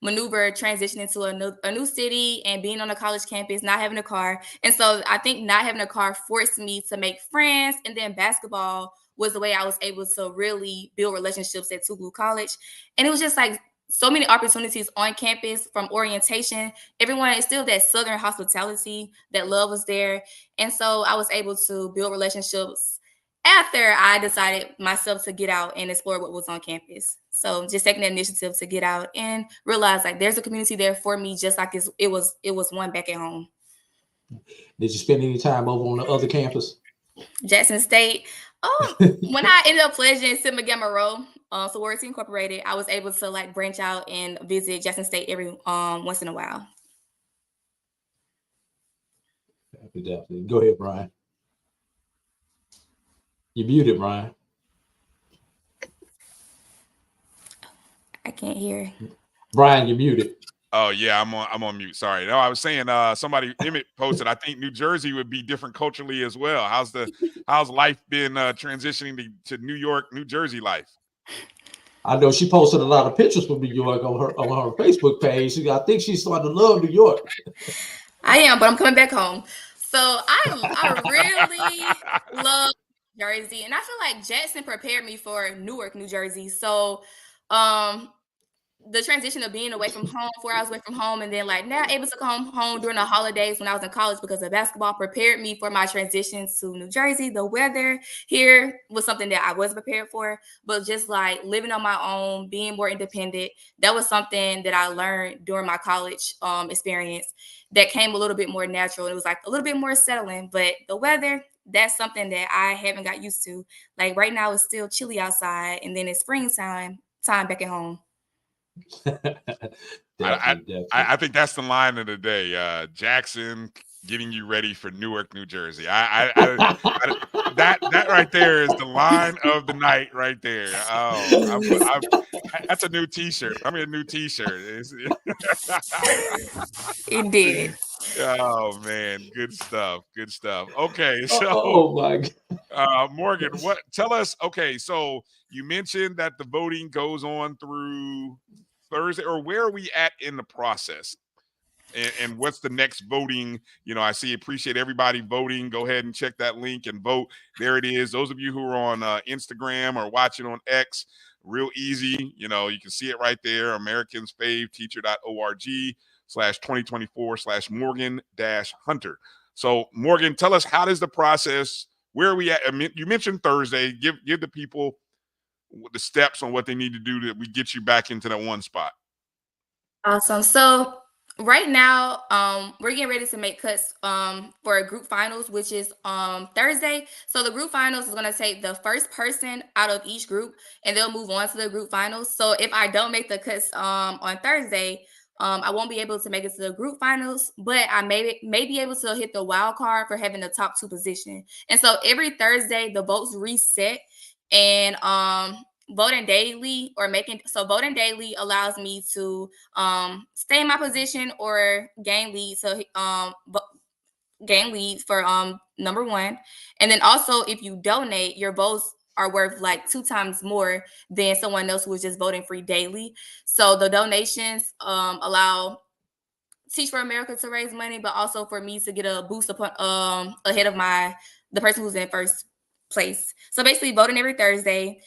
maneuver, transition into a new city and being on a college campus, not having a car. And so I think not having a car forced me to make friends. And then basketball was the way I was able to really build relationships at Tougaloo College. And it was just like so many opportunities on campus, from orientation. Everyone is still that Southern hospitality, that love was there. And so I was able to build relationships after I decided myself to get out and explore what was on campus. So just taking the initiative to get out and realize like there's a community there for me, just like it was one back at home. Did you spend any time over on the other campus? Jackson State. When I ended up pledging Sigma Gamma Rho, Sorority Incorporated, I was able to like branch out and visit Jackson State every once in a while. Definitely. Go ahead, Brian. You're muted, Brian. I can't hear. Brian, you're muted. Oh yeah, I'm on mute. Sorry. No, I was saying Emmett posted, I think New Jersey would be different culturally as well. How's life been transitioning to New York, New Jersey life? I know she posted a lot of pictures from New York on her Facebook page. I think she's starting to love New York. I am, but I'm coming back home. So I really love Jersey, and I feel like Jackson prepared me for Newark, New Jersey. So the transition of being away from home, 4 hours away from home, and then like now able to come home during the holidays when I was in college because of basketball, prepared me for my transition to New Jersey. The weather here was something that I wasn't prepared for, but just like living on my own, being more independent, that was something that I learned during my college experience that came a little bit more natural. It was like a little bit more settling, but the weather, that's something that I haven't got used to. Like right now it's still chilly outside, and then it's springtime back at home. Definitely. I think that's the line of the day. Jackson getting you ready for Newark, New Jersey. That right there is the line of the night right there. Oh, that's a new T-shirt. I mean, a new T-shirt. It did. Oh man, good stuff. Good stuff. Okay, so oh my God. Morgan, tell us? Okay, so you mentioned that the voting goes on through Thursday, or where are we at in the process? And what's the next voting? You know, appreciate everybody voting. Go ahead and check that link and vote. There it is. Those of you who are on Instagram or watching on X, real easy. You know, you can see it right there. Americans Fave teacher.org/2024/Morgan-Hunter. So Morgan, tell us, how does the process, where are we at? I mean, you mentioned Thursday. Give the people the steps on what they need to do to get you back into that one spot. Awesome. So right now, we're getting ready to make cuts for group finals, which is Thursday. So the group finals is going to take the first person out of each group, and they'll move on to the group finals. So if I don't make the cuts on Thursday, I won't be able to make it to the group finals, but I may be able to hit the wild card for having the top 2 position. And so every Thursday, the votes reset, and voting daily allows me to stay in my position or gain lead. So gain lead for number 1. And then also, if you donate, your votes are worth like 2 times more than someone else who was just voting free daily. So the donations allow Teach for America to raise money, but also for me to get a boost upon ahead of the person who's in first place. So basically, voting every Thursday,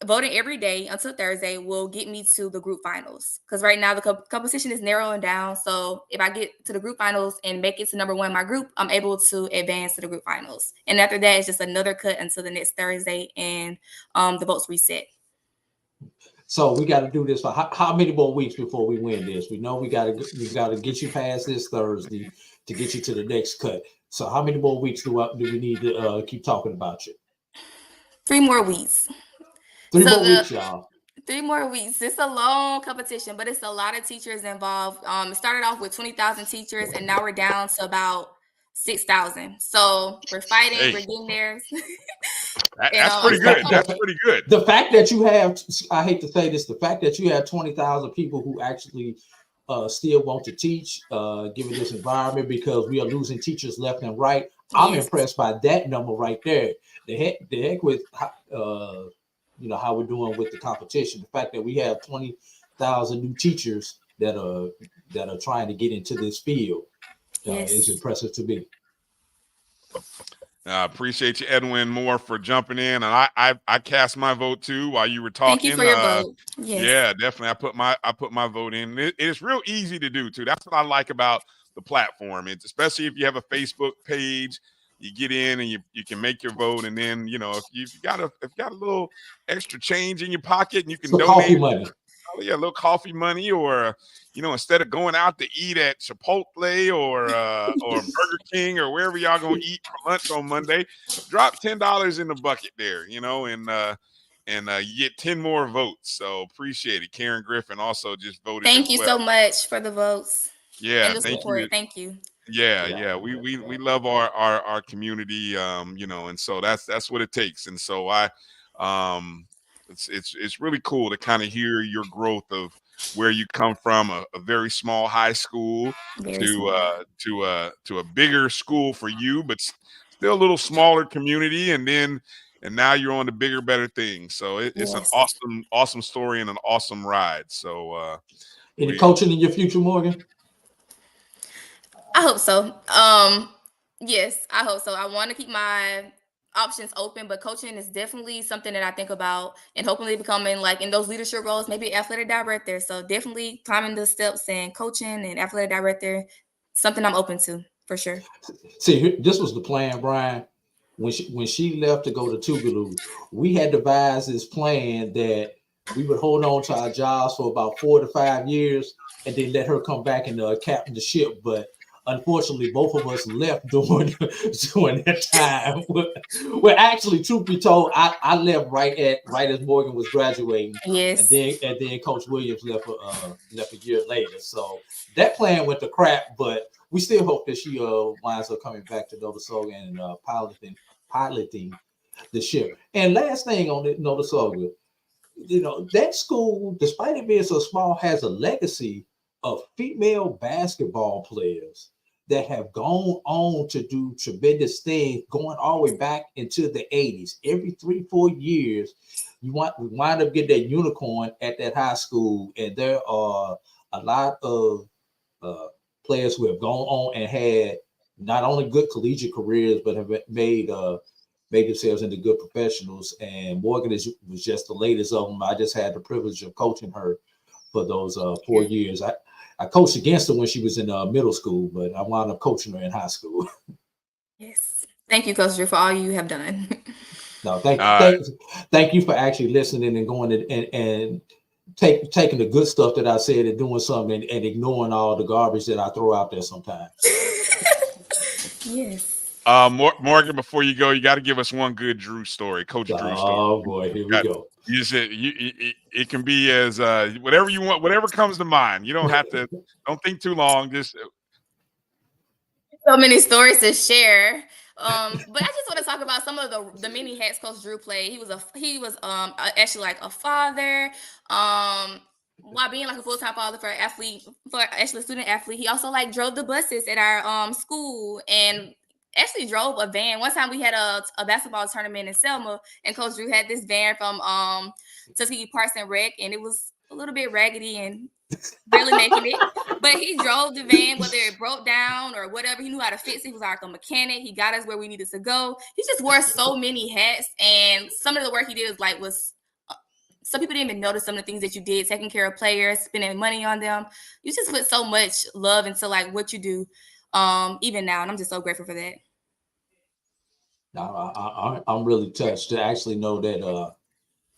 voting every day until Thursday will get me to the group finals. Because right now the competition is narrowing down. So if I get to the group finals and make it to number 1 in my group, I'm able to advance to the group finals. And after that, it's just another cut until the next Thursday, and the votes reset. So we got to do this for how many more weeks before we win this? We know we got to get you past this Thursday to get you to the next cut. So how many more weeks do we need to keep talking about you? 3 more weeks. 3 more weeks, y'all. 3 more weeks. It's a long competition, but it's a lot of teachers involved. It started off with 20,000 teachers, and now we're down to about 6,000. So we're fighting. We're getting there. That's pretty good. That's pretty good. The fact that you have, I hate to say this, the fact that you have 20,000 people who actually still want to teach, given this environment, because we are losing teachers left and right. I'm impressed by that number right there. The heck with how we're doing with the competition. The fact that we have 20,000 new teachers that are trying to get into this field is impressive to me. I appreciate you, Edwin Moore, for jumping in, and I cast my vote too while you were talking. Thank you for your vote. Yes. Yeah, definitely. I put my vote in. It's real easy to do too. That's what I like about the platform. It's especially if you have a Facebook page, you get in and you can make your vote, and then if you've got a little extra change in your pocket and you can donate coffee money. Oh yeah, a little coffee money, or instead of going out to eat at Chipotle or Burger King or wherever y'all gonna eat for lunch on Monday, drop $10 in the bucket there, and you get 10 more votes. So appreciate it. Karen Griffin also just voted. Thank you so much for the votes. Yeah, and the support. Thank you. Yeah. We love our community, and so that's what it takes. And so it's really cool to kind of hear your growth of where you come from, a very small high school to a bigger school for you, but still a little smaller community, and now you're on the bigger, better things. So it's an awesome story and an awesome ride. So any coaching in your future, Morgan? I hope so. Yes, I hope so. I want to keep my options open, but coaching is definitely something that I think about, and hopefully becoming like in those leadership roles, maybe athletic director. So definitely climbing the steps and coaching and athletic director, something I'm open to for sure. See, this was the plan, Bryan. When she left to go to Tougaloo, we had devised this plan that we would hold on to our jobs for about 4 to 5 years and then let her come back and captain the ship. But unfortunately, both of us left during that time. Well, actually, truth be told, I left right as Morgan was graduating. Yes. And then Coach Williams left a year later. So that plan went to crap, but we still hope that she winds up coming back to Notasulga and piloting the ship. And last thing on the Notasulga, that school, despite it being so small, has a legacy of female basketball players that have gone on to do tremendous things, going all the way back into the 80s. Every 3-4 years, we wind up getting that unicorn at that high school, and there are a lot of players who have gone on and had not only good collegiate careers, but have made themselves into good professionals. And Morgan was just the latest of them. I just had the privilege of coaching her for those 4 years. I coached against her when she was in middle school, but I wound up coaching her in high school. Yes. Thank you, Coach Drew, for all you have done. No, thank you for actually listening and going and taking the good stuff that I said and doing something and ignoring all the garbage that I throw out there sometimes. Yes. Morgan, before you go, you got to give us one good Drew story, Coach Drew story. Oh boy, here we go. You said it can be as whatever you want, whatever comes to mind. You don't have to. Don't think too long. Just so many stories to share. But I just want to talk about some of the many hats Coach Drew played. He was actually like a father. While being like a full-time father for actually a student athlete, he also like drove the buses at our school and actually drove a van. One time we had a basketball tournament in Selma, and Coach Drew had this van from Tuskegee Parks and Rec, and it was a little bit raggedy and barely making it. But he drove the van, whether it broke down or whatever. He knew how to fix it. He was like a mechanic. He got us where we needed to go. He just wore so many hats, and some of the work he did was some people didn't even notice some of the things that you did, taking care of players, spending money on them. You just put so much love into like what you do, even now, and I'm just so grateful for that. I'm really touched to actually know that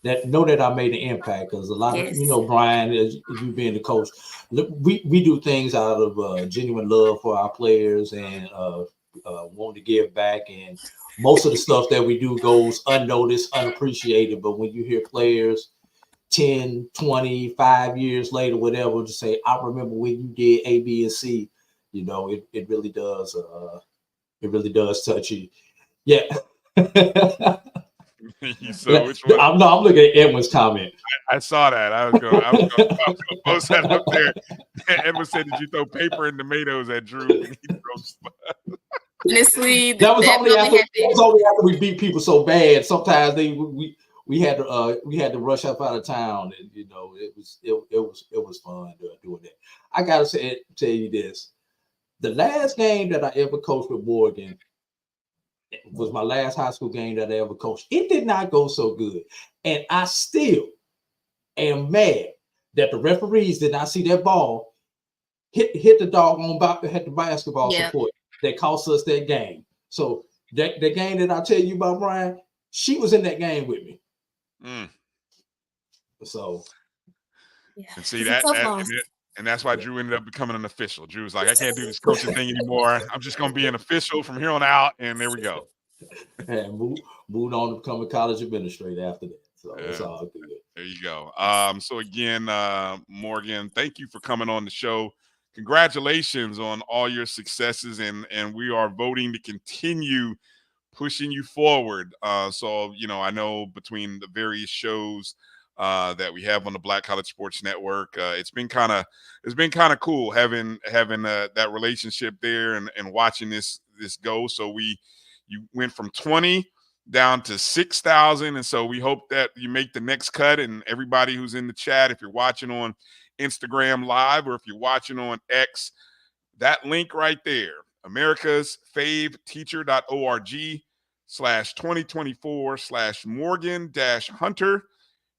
that I made an impact, because a lot of Bryan, as you being the coach, we do things out of genuine love for our players and wanting to give back, and most of the stuff that we do goes unnoticed, unappreciated. But when you hear players 10, 20, 5 years later, whatever, to say, I remember when you did A, B, and C, it really does. It really does touch you. Yeah. So which one? I'm looking at Edwin's comment. I saw that. I was going to post that up there. Edwin said, "Did you throw paper and tomatoes at Drew?" Honestly, that was only after we beat people so bad. Sometimes we had to rush up out of town, and it was fun doing that. I gotta tell you this: the last game that I ever coached with Morgan was my last high school game that I ever coached. It did not go so good, and I still am mad that the referees did not see that ball hit the doggone hit the basketball support that cost us that game. So the game that I tell you about, Bryan, she was in that game with me. So, and see and that's why Drew ended up becoming an official. Drew was like, I can't do this coaching thing anymore. I'm just going to be an official from here on out. And there we go. And moved on to become a college administrator after that. So it's all good. There you go. So again, Morgan, thank you for coming on the show. Congratulations on all your successes, and we are voting to continue pushing you forward. So, I know between the various shows that we have on the Black College Sports Network, it's been kind of cool having that relationship there and watching this go. So you went from 20 down to 6,000, and so we hope that you make the next cut. And everybody who's in the chat, if you're watching on Instagram Live or if you're watching on X, that link right there, americasfaveteacher.org/2024/Morgan-Hunter,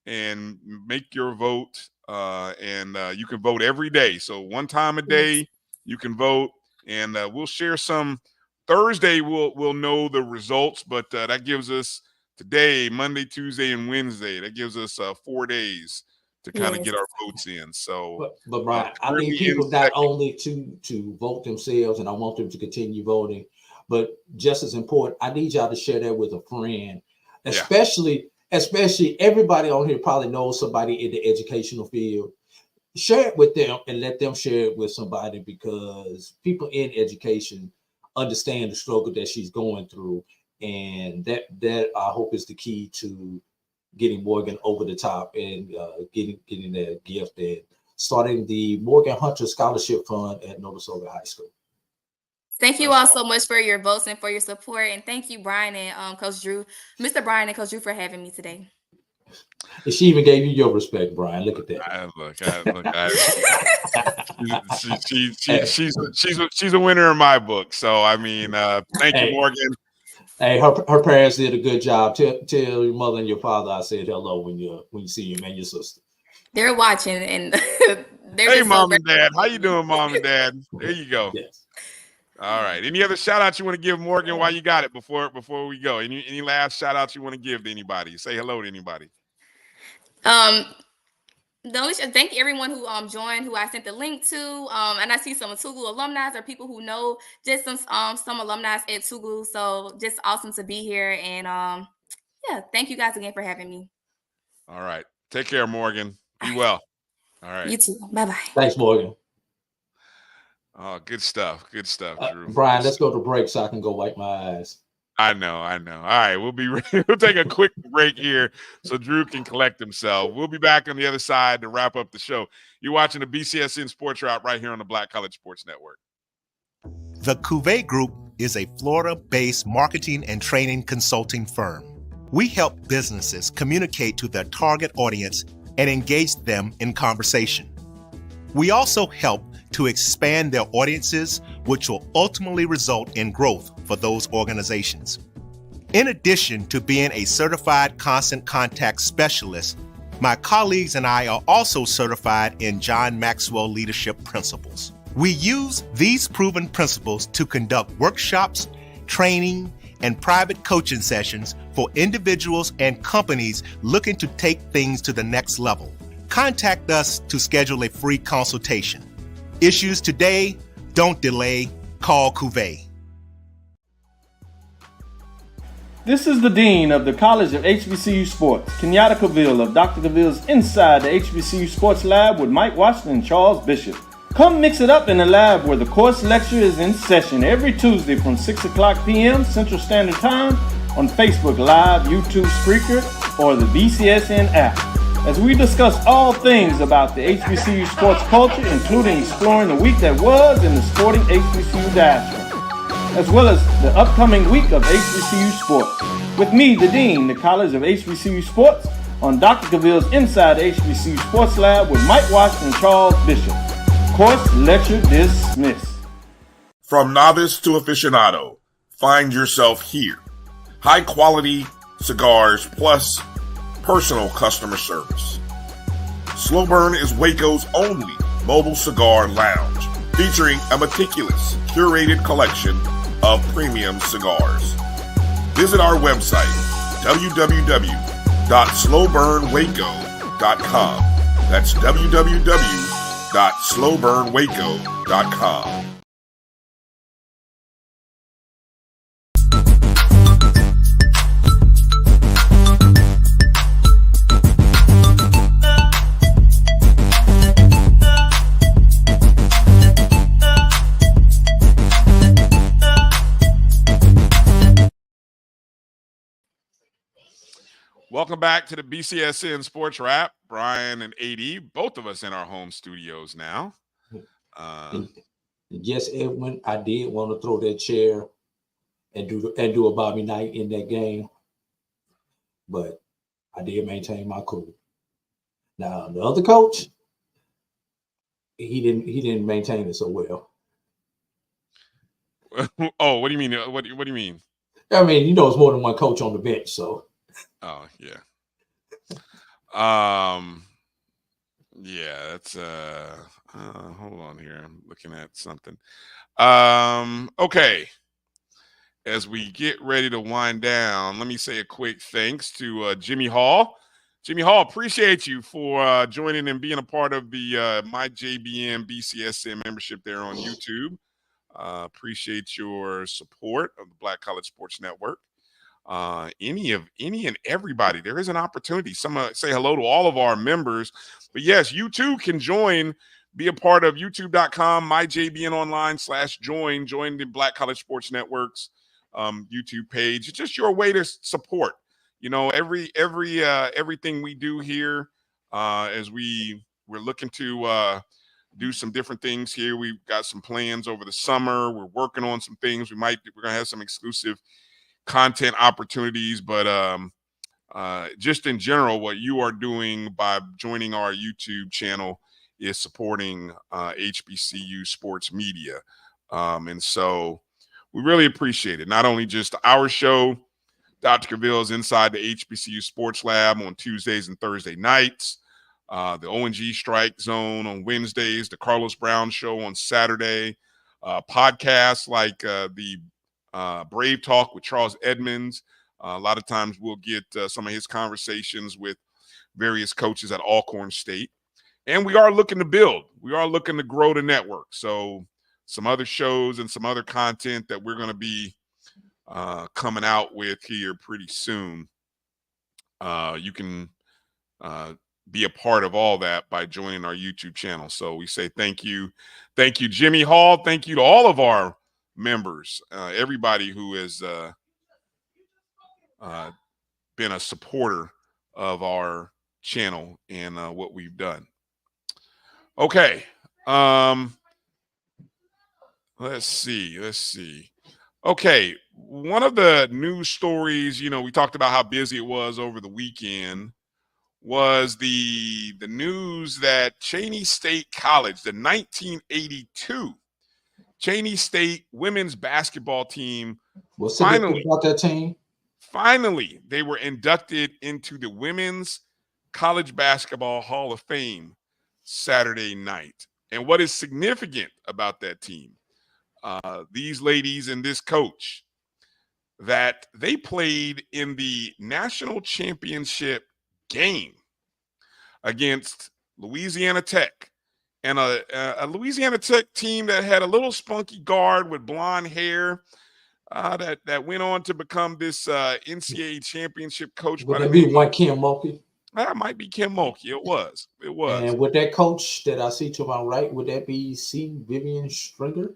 and make your vote. And you can vote every day. So one time a day you can vote, and we'll share some. Thursday we'll know the results, but that gives us today, Monday, Tuesday, and Wednesday. That gives us 4 days to kind of get our votes in. So, but Bryan, I need people not only to vote themselves, and I want them to continue voting, but just as important, I need y'all to share that with a friend, especially everybody on here probably knows somebody in the educational field. Share it with them and let them share it with somebody, because people in education understand the struggle that she's going through, and that I hope is the key to getting Morgan over the top and getting that gift and starting the Morgan Hunter Scholarship Fund at Notasulga High School. Thank you all so much for your votes and for your support, and thank you, Bryan and Coach Drew, Mr. Bryan and Coach Drew, for having me today. And she even gave you your respect, Bryan. Look at that. She's a winner in my book. So I mean, thank you, Morgan. Hey, her parents did a good job. Tell your mother and your father I said hello when you see him and your sister. They're watching, and they're hey, Mom and Dad. How you doing, Mom and Dad? There you go. Yes. All right. Any other shout outs you want to give Morgan while you got it before we go? Any last shout outs you want to give to anybody? Say hello to anybody. Thank everyone who joined, who I sent the link to. And I see some Tugu alumni or people who know just some alumni at Tugu. So just awesome to be here. And yeah, thank you guys again for having me. All right. Take care, Morgan. Be well. All right. You too. Bye-bye. Thanks, Morgan. Oh, good stuff. Good stuff, Drew. Brian, let's go to break so I can go wipe my eyes. I know. All right, we'll take a quick break here so Drew can collect himself. We'll be back on the other side to wrap up the show. You're watching the BCSN SportsWrap right here on the Black College Sports Network. The Cuvée Group is a Florida-based marketing and training consulting firm. We help businesses communicate to their target audience and engage them in conversation. We also help to expand their audiences, which will ultimately result in growth for those organizations. In addition to being a certified constant contact specialist, my colleagues and I are also certified in John Maxwell Leadership Principles. We use these proven principles to conduct workshops, training, and private coaching sessions for individuals and companies looking to take things to the next level. Contact us to schedule a free consultation. Issues today, don't delay, call Cuvée. This is the Dean of the College of HBCU Sports, Kenyatta Cavill of Dr. Cavill's Inside the HBCU Sports Lab with Mike Washington and Charles Bishop. Come mix it up in the lab where the course lecture is in session every Tuesday from 6 o'clock p.m. Central Standard Time on Facebook Live, YouTube Spreaker, or the BCSN app, as we discuss all things about the HBCU sports culture, including exploring the week that was in the sporting HBCU diaspora, as well as the upcoming week of HBCU Sports. With me, the Dean, the College of HBCU Sports, on Dr. Cavill's Inside the HBCU Sports Lab with Mike Washington and Charles Bishop. Course lecture dismissed. From novice to aficionado, find yourself here. High quality cigars plus personal customer service. Slow Burn is Waco's only mobile cigar lounge, featuring a meticulous, curated collection of premium cigars. Visit our website, www.slowburnwaco.com. That's www.slowburnwaco.com. Welcome back to the BCSN Sports Wrap. Bryan and A.D, both of us in our home studios now. Yes, Edwin, I did want to throw that chair and do a Bobby Knight in that game, but I did maintain my cool. Now the other coach, he didn't maintain it so well. Oh, what do you mean? What do you mean? I mean, it's more than one coach on the bench, so. Oh yeah. Yeah, that's hold on here. I'm looking at something. Okay. As we get ready to wind down, let me say a quick thanks to Jimmy Hall. Jimmy Hall, appreciate you for joining and being a part of the MyJBN BCSN membership there on YouTube. Appreciate your support of the Black College Sports Network. Any and everybody, there is an opportunity. Say hello to all of our members, but yes, you too can join, be a part of youtube.com, MyJBN online/join the Black College Sports Network's YouTube page. It's just your way to support, everything we do here, as we're looking to do some different things here. We've got some plans over the summer. We're working on some things. We're gonna have some exclusive content opportunities, but just in general, what you are doing by joining our YouTube channel is supporting HBCU sports media, and so we really appreciate it. Not only just our show, Dr. Cavill's Inside the HBCU Sports Lab on Tuesdays and Thursday nights, the O&G Strike Zone on Wednesdays, the Carlos Brown Show on Saturday, podcasts like the Brave Talk with Charles Edmonds. A lot of times we'll get some of his conversations with various coaches at Alcorn State. And we are looking to build. We are looking to grow the network. So some other shows and some other content that we're going to be coming out with here pretty soon. You can be a part of all that by joining our YouTube channel. So we say thank you. Thank you, Jimmy Hall. Thank you to all of our members, everybody who has been a supporter of our channel and what we've done. Okay. Let's see. Okay. One of the news stories, we talked about how busy it was over the weekend, was the news that Cheney State College, the 1982 Cheney State women's basketball team, What's the good thing about that team? Finally, they were inducted into the Women's College Basketball Hall of Fame Saturday night. And what is significant about that team, these ladies and this coach, that they played in the national championship game against Louisiana Tech, and a Louisiana Tech team that had a little spunky guard with blonde hair that went on to become this NCAA championship coach. Would that be one Kim Mulkey? That might be Kim Mulkey. It was. And with that coach that I see to my right, would that be C. Vivian Stringer?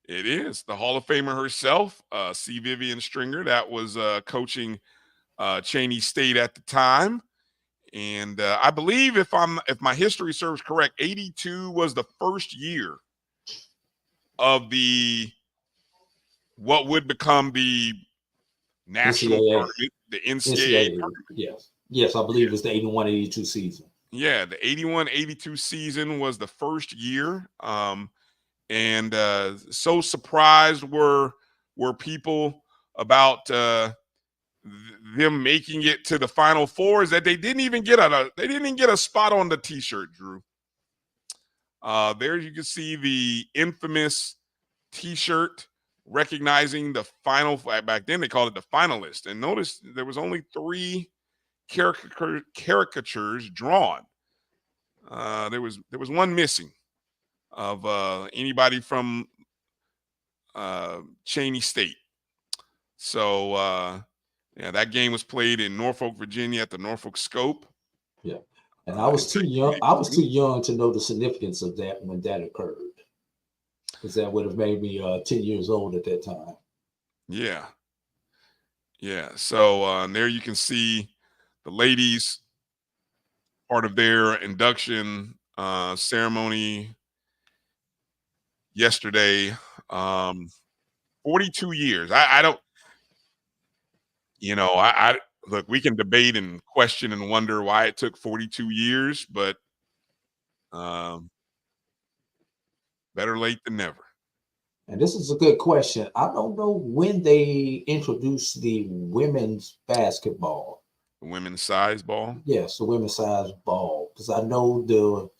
It is the Hall of Famer herself, C. Vivian Stringer, that was coaching Cheney State at the time. And I believe if my history serves correct, 82 was the first year of what would become the national tournament, the NCAA tournament. Yes, I believe it's the 81-82 season. Yeah, the 81-82 season was the first year. And so surprised were people about them making it to the Final Four is that they didn't even get a spot on the T-shirt, Drew. There you can see the infamous T-shirt recognizing the final. Back then they called it the finalist. And notice there was only 3 caricatures drawn. There was one missing of anybody from Cheney State. So yeah, that game was played in Norfolk, Virginia at the Norfolk Scope. Yeah. And I was too young. I was too young to know the significance of that when that occurred. Because that would have made me 10 years old at that time. Yeah. Yeah. So there you can see the ladies, part of their induction ceremony yesterday. 42 years. I don't, I look, we can debate and question and wonder why it took 42 years, but better late than never. And this is a good question. I don't know when they introduced the women's basketball. The women's size ball? Yes, the women's size ball. Because I know the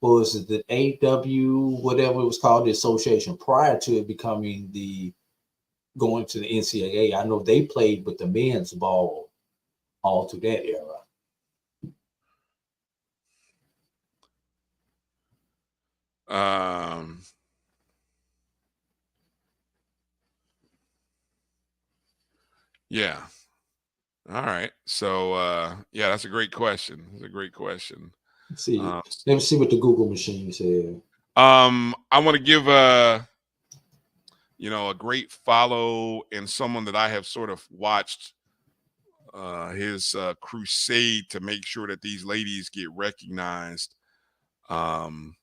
AW, whatever it was called, the association, prior to it becoming going to the NCAA. I know they played with the men's ball all through that era. Yeah. All right. So yeah, that's a great question. That's a great question. Let's see. Let me see what the Google machine said. I want to give a great follow and someone that I have sort of watched his crusade to make sure that these ladies get recognized. And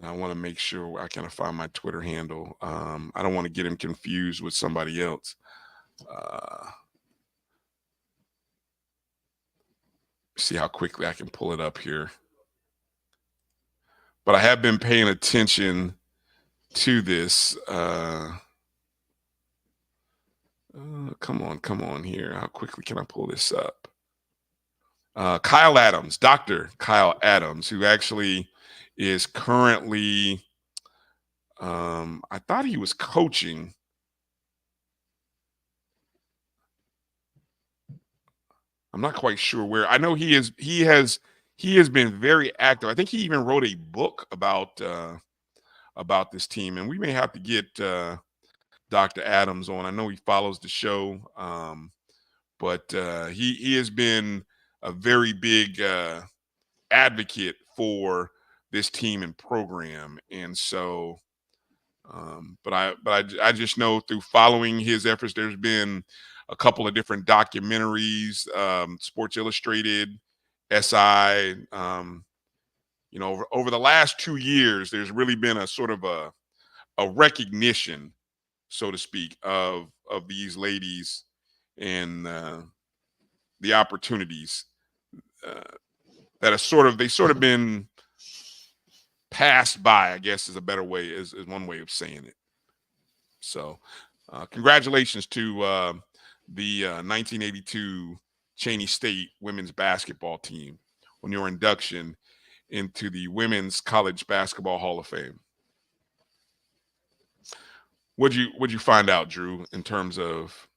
I want to make sure I can find my Twitter handle. I don't want to get him confused with somebody else. See how quickly I can pull it up here. But I have been paying attention to this. Come on here. How quickly can I pull this up? Kyle Adams, Dr. Kyle Adams, who actually is currently, I thought he was coaching. I'm not quite sure where. I know he has he has been very active. I think he even wrote a book about this team, and we may have to get Dr. Adams on. I know he follows the show, but he has been a very big advocate for this team and program, and so. But I just know through following his efforts, there's been a couple of different documentaries, Sports Illustrated, SI. You know, over the last 2 years, there's really been a sort of a recognition, so to speak, of these ladies and the opportunities that are sort of been passed by, I guess is a better way, is one way of saying it. So congratulations to the 1982 Cheney State women's basketball team on your induction into the Women's College Basketball Hall of Fame. What'd you find out, Drew, in terms of?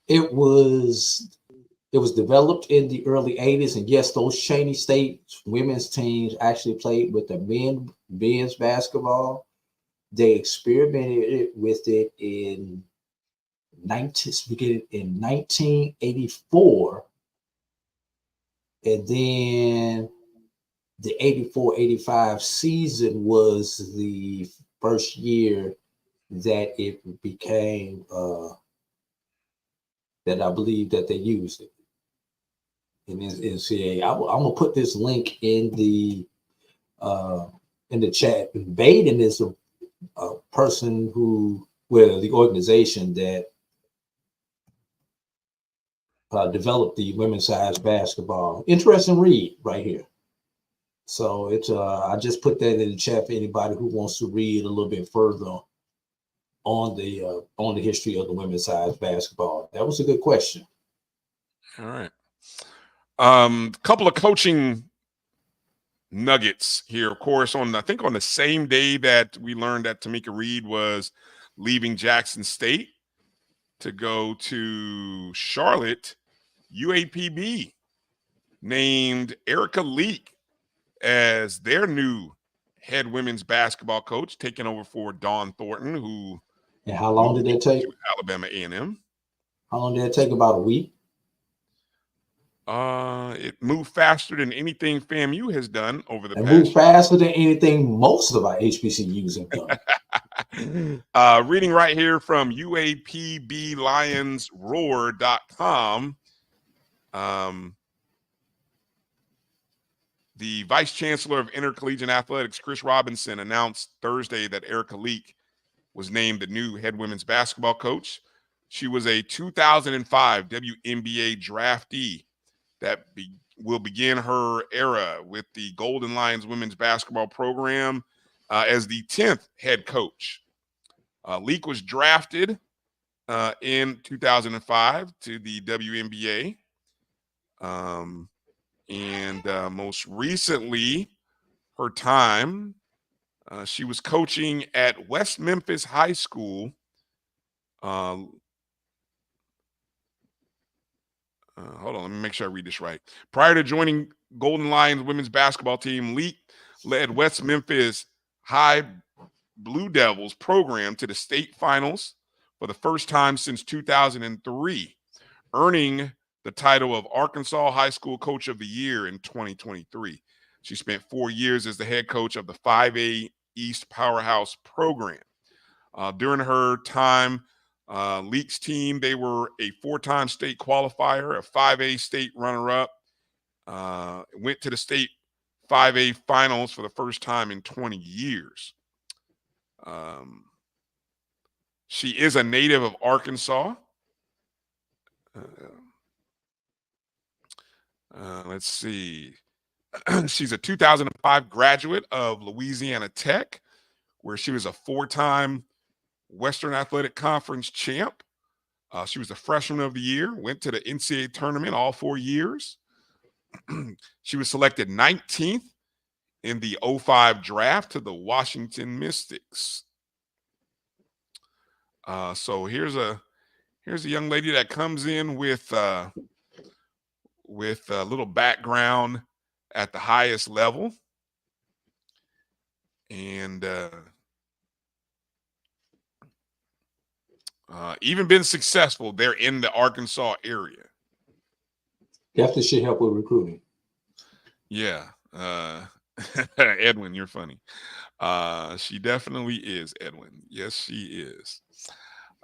It was developed in the early 80s, and yes, those Cheney State women's teams actually played with the men's basketball. They experimented with it in 1984, and then the 84-85 season was the first year that it became that I believe that they used it in NCAA. I'm gonna put this link in the chat. Baden is a person the organization that developed the women's size basketball. Interesting read right here. So it's I just put that in the chat for anybody who wants to read a little bit further on the history of the women's size basketball. That was a good question. All right. Couple of coaching nuggets here, of course, I think on the same day that we learned that Tamicha Reed was leaving Jackson State to go to Charlotte, UAPB named Erica Leak as their new head women's basketball coach, taking over for Dawn Thornton, who. And how long did that take? Alabama A&M. How long did it take? About a week? It moved faster than anything FAMU has done over the past. Moved faster than anything most of our HBCUs have done. Reading right here from UAPBLionsRoar.com. The Vice Chancellor of Intercollegiate Athletics, Chris Robinson, announced Thursday that Erica Leak was named the new head women's basketball coach. She was a 2005 WNBA draftee that will begin her era with the Golden Lions women's basketball program as the 10th head coach. Leak was drafted in 2005 to the WNBA. And most recently, her time, she was coaching at West Memphis High School. Hold on, let me make sure I read this right. Prior to joining Golden Lions women's basketball team, Leak led West Memphis High Blue Devils program to the state finals for the first time since 2003, earning the title of Arkansas High School Coach of the Year in 2023. She spent 4 years as the head coach of the 5A East Powerhouse program. During her time, Leak's team, they were a 4-time state qualifier, a 5A state runner-up, went to the state 5A finals for the first time in 20 years. She is a native of Arkansas. Let's see. She's a 2005 graduate of Louisiana Tech, where she was a 4-time Western Athletic Conference champ. She was the freshman of the year, went to the NCAA tournament all 4 years. She was selected 19th in the 05 draft to the Washington Mystics. So here's a young lady that comes in with with a little background at the highest level. And even been successful there in the Arkansas area. Definitely should help with recruiting. Yeah. Edwin, you're funny. She definitely is, Edwin. Yes, she is.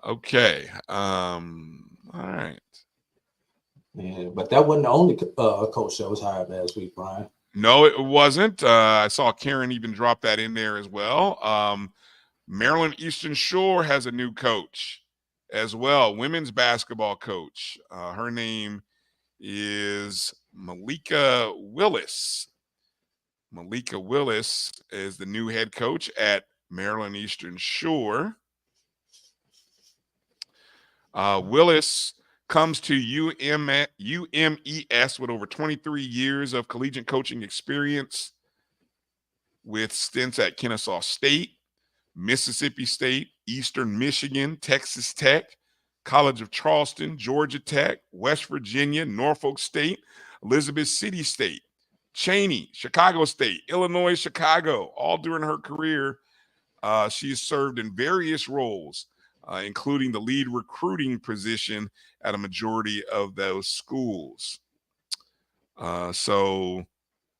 Okay. All right. Yeah, but that wasn't the only coach that was hired last week, Bryan. No, it wasn't. I saw Karen even drop that in there as well. Maryland Eastern Shore has a new coach as well, women's basketball coach. Her name is Malika Willis. Malika Willis is the new head coach at Maryland Eastern Shore. Willis comes to UMES with over 23 years of collegiate coaching experience with stints at Kennesaw State, Mississippi State, Eastern Michigan, Texas Tech, College of Charleston, Georgia Tech, West Virginia, Norfolk State, Elizabeth City State, Cheney, Chicago State, Illinois, Chicago. All during her career, she's served in various roles, including the lead recruiting position at a majority of those schools. So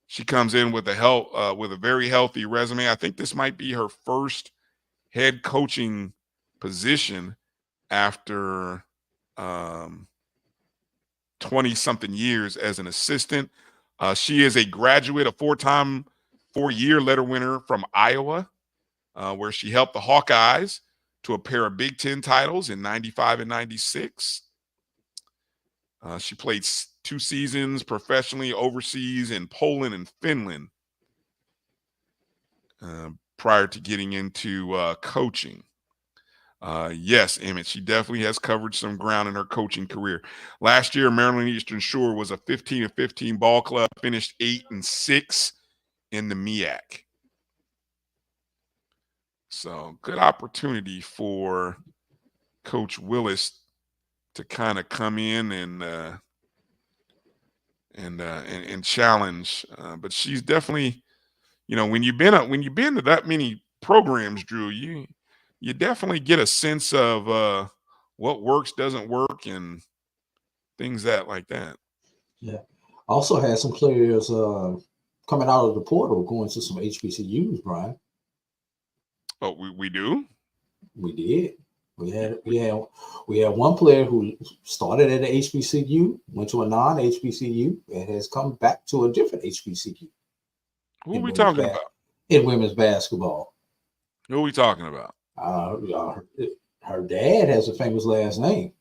she comes in with a very healthy resume. I think this might be her first head coaching position after 20-something years as an assistant. She is a graduate, a four-year letter winner from Iowa, where she helped the Hawkeyes to a pair of Big Ten titles in 95 and 96. She played 2 seasons professionally overseas in Poland and Finland prior to getting into coaching. Yes, Emmett, she definitely has covered some ground in her coaching career. Last year, Maryland Eastern Shore was a 15-15 ball club, finished 8-6 in the MEAC. So good opportunity for Coach Willis to kind of come in and challenge. But she's definitely, when you've been to that many programs, Drew, you definitely get a sense of what works, doesn't work, and things like that. Yeah. Also had some players coming out of the portal going to some HBCUs, Bryan. Oh, we do? We did. We had one player who started at an HBCU, went to a non-HBCU, and has come back to a different HBCU. Who are we talking about? In women's basketball. Who are we talking about? Her dad has a famous last name.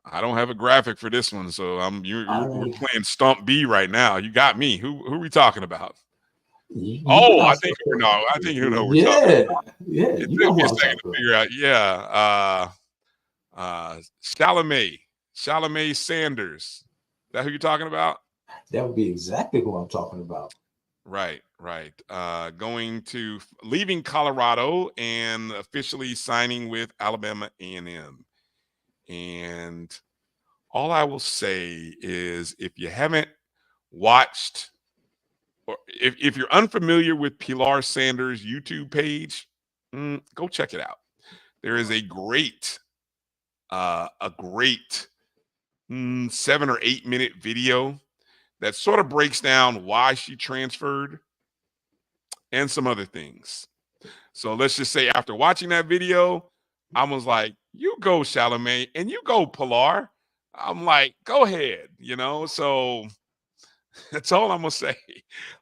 I don't have a graphic for this one, so we're playing Stump B right now. You got me. Who are we talking about? I think you know we're talking about. Yeah. It took me a second to figure out. Yeah. Chalamet Sanders. Is that who you're talking about? That would be exactly who I'm talking about. Right. Leaving Colorado and officially signing with Alabama A&M. And all I will say is, if you haven't watched, or if you're unfamiliar with Pilar Sanders' YouTube page, go check it out. There is a great 7 or 8 minute video that sort of breaks down why she transferred and some other things. So let's just say, after watching that video, I was like, you go Chalamet and you go Pilar. I'm like, go ahead, so that's all I'm gonna say.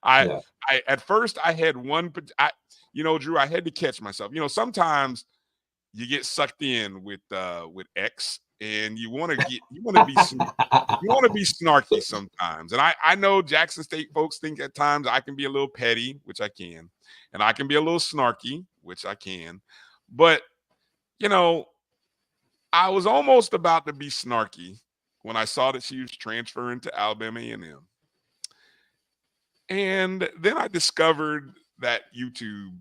I at first I had Drew, I had to catch myself. Sometimes you get sucked in with X, and you want to be snarky sometimes. And I know Jackson State folks think at times I can be a little petty, which I can, and I can be a little snarky, which I can. But I was almost about to be snarky when I saw that she was transferring to Alabama A&M. And then I discovered that YouTube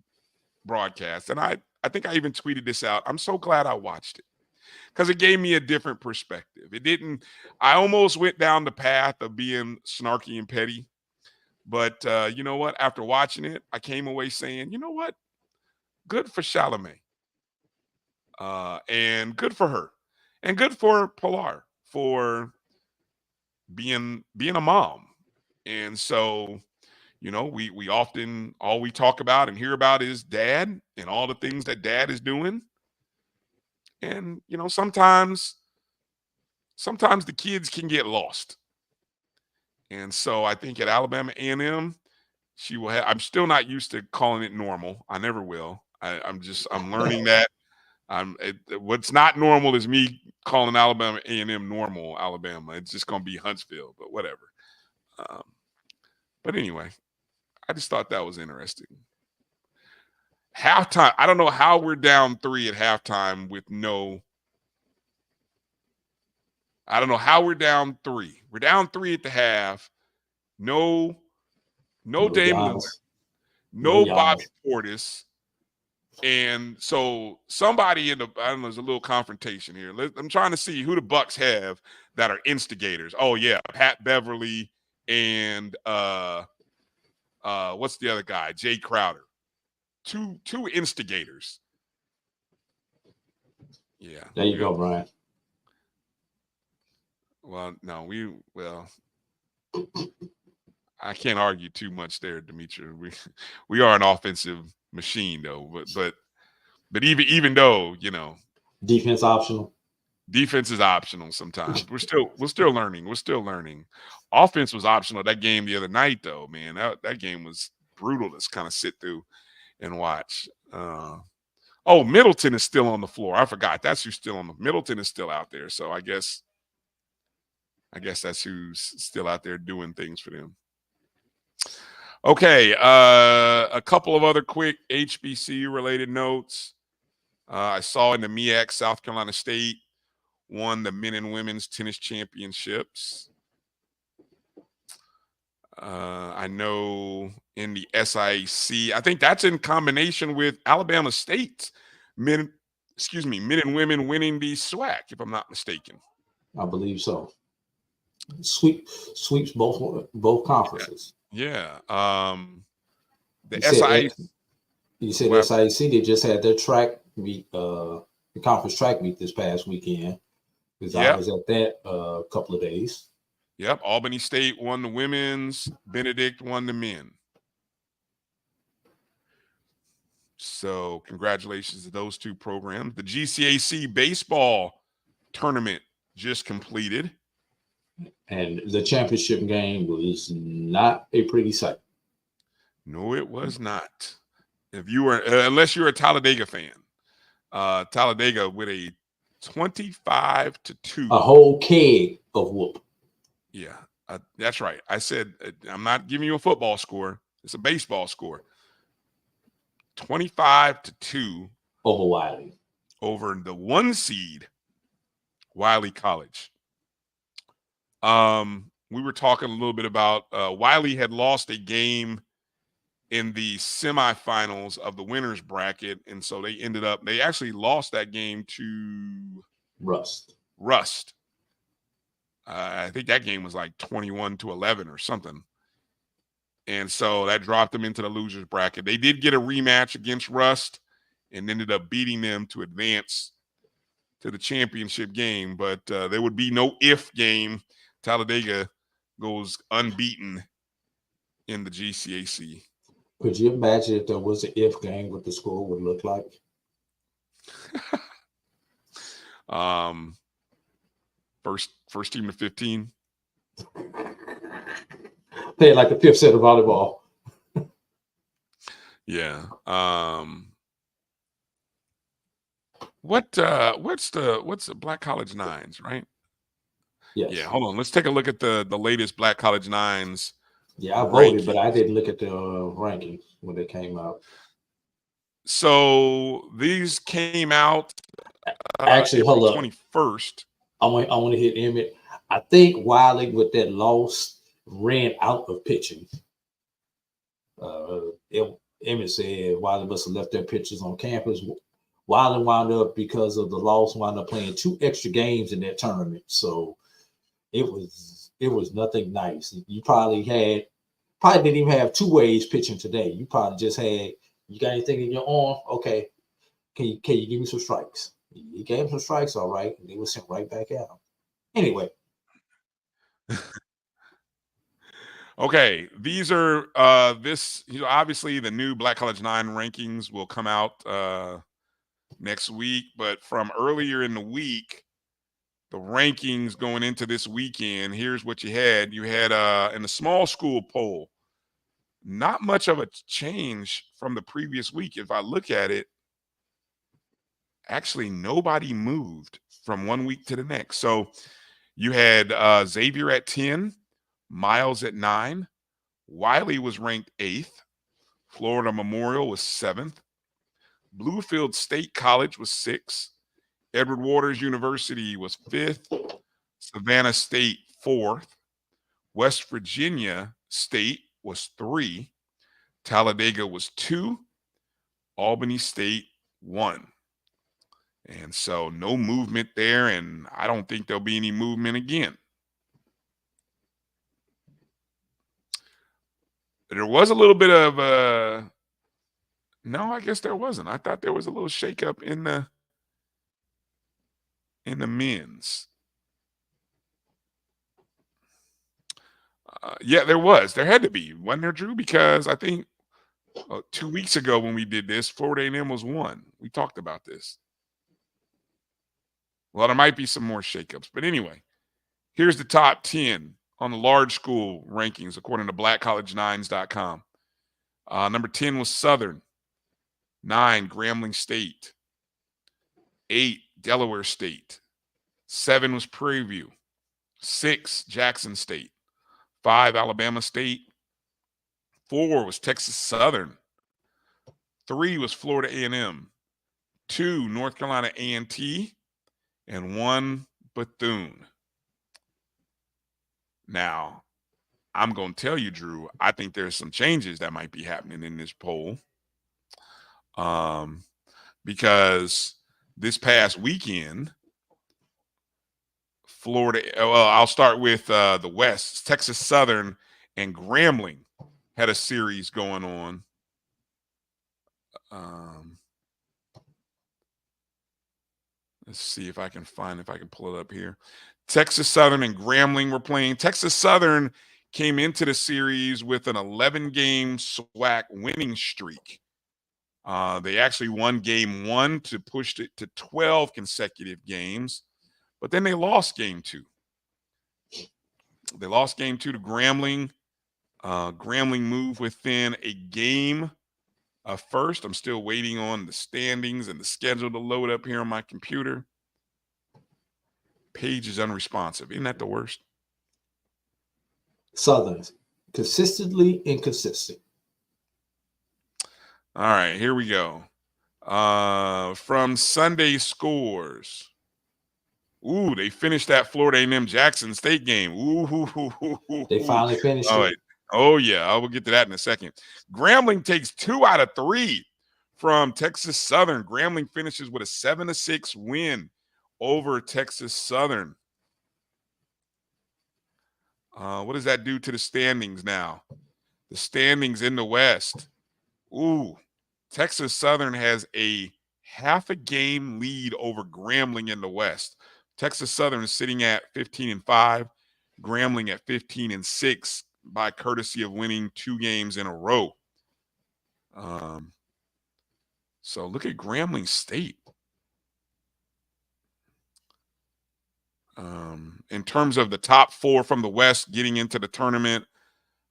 broadcast, and I think I even tweeted this out. I'm so glad I watched it, because it gave me a different perspective. It didn't. I almost went down the path of being snarky and petty, but you know what? After watching it, I came away saying, you know what? Good for Chalamet, and good for her, and good for Pilar for being a mom. And so, you know, we often, all we talk about and hear about is dad and all the things that dad is doing. And, you know, sometimes the kids can get lost. And so I think at Alabama A&M, she will have, I'm still not used to calling it normal. I never will. I'm learning that. What's not normal is me calling Alabama A&M normal Alabama. It's just going to be Huntsville, but whatever. But anyway, I just thought that was interesting. Halftime. I don't know how we're down 3 at halftime with no. I don't know how we're down 3. We're down 3 at the half. No Dame Lillard. No Bobby Portis. And so somebody I don't know, there's a little confrontation here. I'm trying to see who the Bucks have that are instigators. Oh yeah, Pat Beverly and what's the other guy? Jay Crowder. Two instigators. Yeah. There you go, Brian. Well, no, I can't argue too much there, Tamicha. We are an offensive machine though, but even though, you know, defense optional. Defense is optional sometimes. We're still learning. Offense was optional that game the other night though, man. That game was brutal to kind of sit through and watch. Middleton is still on the floor. I forgot. That's who's still on the Middleton is still out there. So I guess that's who's still out there doing things for them. Okay, a couple of other quick HBCU related notes. I saw in the MEAC, South Carolina State won the men and women's tennis championships. I know in the SIAC, I think that's in combination with Alabama State's men and women winning the SWAC, if I'm not mistaken. I believe so. Sweeps both conferences. Yeah. The SIAC. You said SIAC, they just had their track meet, the conference track meet this past weekend. Because I was at that a couple of days. Yep. Albany State won the women's. Benedict won the men. So congratulations to those two programs. The GCAC baseball tournament just completed. And the championship game was not a pretty sight. No, it was not. If you were, unless you're a Talladega fan, Talladega with a 25-2. A whole keg of whoop. Yeah, that's right. I said I'm not giving you a football score. It's a baseball score. 25-2 over Wiley. Over the 1 seed, Wiley College. We were talking a little bit about Wiley had lost a game in the semifinals of the winners bracket, and so they actually lost that game to Rust. I think that game was like 21-11 or something. And so that dropped them into the losers bracket. They did get a rematch against Rust and ended up beating them to advance to the championship game. But there would be no if game. Talladega goes unbeaten in the GCAC. Could you imagine if there was an if game, what the score would look like? First team to 15. Play like the fifth set of volleyball. Yeah. What's the Black College Nines, right? Yes. Yeah, hold on. Let's take a look at the latest Black College Nines. Yeah, I voted, but I didn't look at the rankings when they came out. So these came out actually hold up 21st. I want to hit Emmett. I think Wiley with that loss ran out of pitching. Emmett said Wiley must have left their pitchers on campus Wiley wound up, because of the loss, wound up playing 2 extra games in that tournament. So it was nothing nice. You probably didn't even have 2 ways pitching today. You probably just had, you got anything in your arm? Okay. Can you give me some strikes? He gave him some strikes, all right, and they were sent right back at him. Anyway. Okay, these are obviously the new Black College 9 rankings will come out next week, but from earlier in the week, the rankings going into this weekend, here's what you had. You had in the small school poll, not much of a change from the previous week. If I look at it, actually nobody moved from one week to the next. So you had Xavier at 10, Miles at 9, Wiley was ranked 8th, Florida Memorial was 7th, Bluefield State College was 6th, Edward Waters University was 5th, Savannah State 4th, West Virginia State was 3, Talladega was 2, Albany State 1. And so no movement there, and I don't think there'll be any movement again. There was a little bit of no, I guess there wasn't. I thought there was a little shakeup in the men's. Yeah, there was. There had to be, wasn't there, Drew? Because I think 2 weeks ago when we did this, Florida A&M was 1. We talked about this. Well, there might be some more shakeups, but anyway, here's the top 10 on the large school rankings according to blackcollege9s.com. Number 10 was Southern. 9, Grambling State. 8, Delaware State. 7 was Prairie View. 6, Jackson State. 5, Alabama State. 4 was Texas Southern. 3 was Florida A&M. 2, North Carolina A&T. And 1, Bethune. Now, I'm going to tell you, Drew, I think there's some changes that might be happening in this poll. Because this past weekend, Florida, well, I'll start with the West. Texas Southern and Grambling had a series going on. Let's see if I can pull it up here. Texas Southern and Grambling were playing. Texas Southern came into the series with an 11-game SWAC winning streak. They actually won game 1 to push it to 12 consecutive games, but then they lost game 2. They lost game 2 to Grambling. Grambling moved within a game first. I'm still waiting on the standings and the schedule to load up here on my computer. Page is unresponsive. Isn't that the worst? Southern, consistently inconsistent. All right, here we go. From Sunday scores. Ooh, they finished that Florida A&M Jackson State game. Ooh. They finally finished it. Oh, yeah. I will get to that in a second. Grambling takes 2 out of 3 from Texas Southern. Grambling finishes with a 7-6 win over Texas Southern. What does that do to the standings now? The standings in the West. Ooh, Texas Southern has a half a game lead over Grambling in the West. Texas Southern is sitting at 15-5, Grambling at 15-6 by courtesy of winning 2 games in a row. So look at Grambling State. In terms of the top 4 from the West getting into the tournament,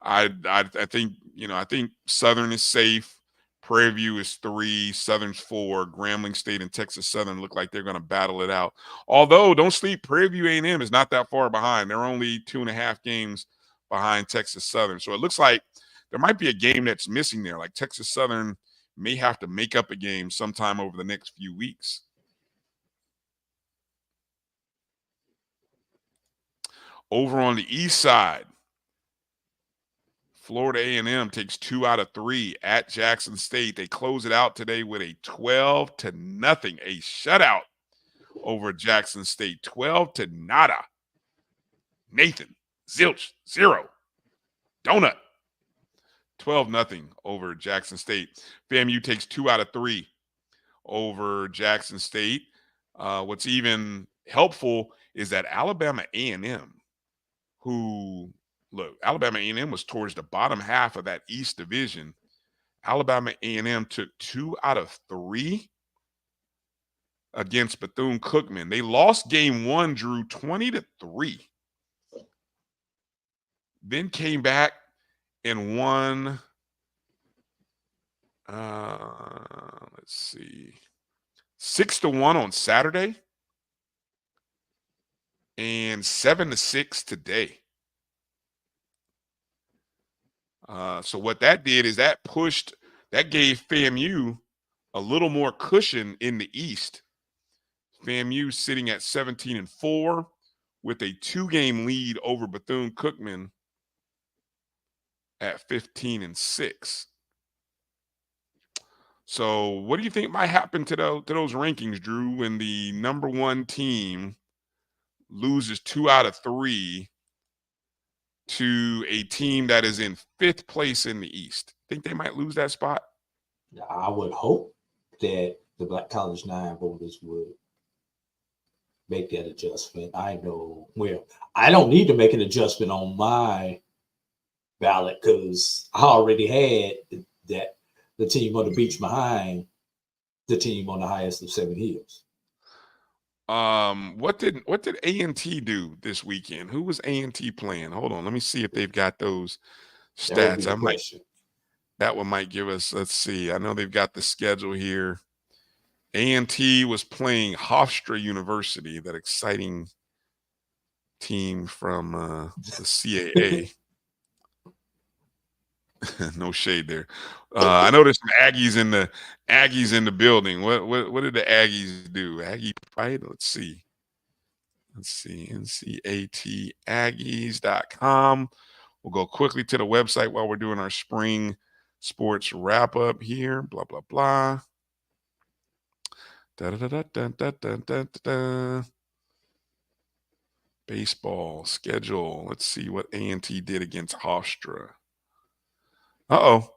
I think, I think Southern is safe. Prairie View is 3, Southern's 4. Grambling State and Texas Southern look like they're going to battle it out. Although, don't sleep, Prairie View A&M is not that far behind. They're only 2.5 games behind Texas Southern. So it looks like there might be a game that's missing there. Like Texas Southern may have to make up a game sometime over the next few weeks. Over on the east side, Florida A&M takes 2 out of 3 at Jackson State. They close it out today with a 12-0, a shutout over Jackson State. 12-0. Nathan, zilch, 0. Donut. 12-0 over Jackson State. FAMU takes 2 out of 3 over Jackson State. What's even helpful is that Alabama A&M, who, look, Alabama A&M was towards the bottom half of that East Division. Alabama A&M took 2 out of 3 against Bethune-Cookman. They lost game 1, Drew, 20-3. Then came back and won, let's see, 6-1 on Saturday and 7-6 today. So what that did is that gave FAMU a little more cushion in the East. FAMU sitting at 17-4 with a 2-game lead over Bethune-Cookman at 15-6. So what do you think might happen to those rankings, Drew, when the number 1 team loses 2 out of 3 to a team that is in 5th place in the East? Think they might lose that spot? I would hope that the Black College 9 voters would make that adjustment. I know, well, I don't need to make an adjustment on my ballot because I already had that the team on the beach behind the team on the highest of 7 hills. What did A&T do this weekend? Who was A&T playing? Hold on, let me see if they've got those stats. That one might give us, let's see. I know they've got the schedule here. A&T was playing Hofstra University, that exciting team from the CAA. No shade there. I know there's some Aggies in the building. What did the Aggies do? Aggie fight? Let's see. NCATaggies.com. We'll go quickly to the website while we're doing our spring sports wrap up here. Blah blah blah. Baseball schedule. Let's see what A&T did against Hofstra. Uh-oh.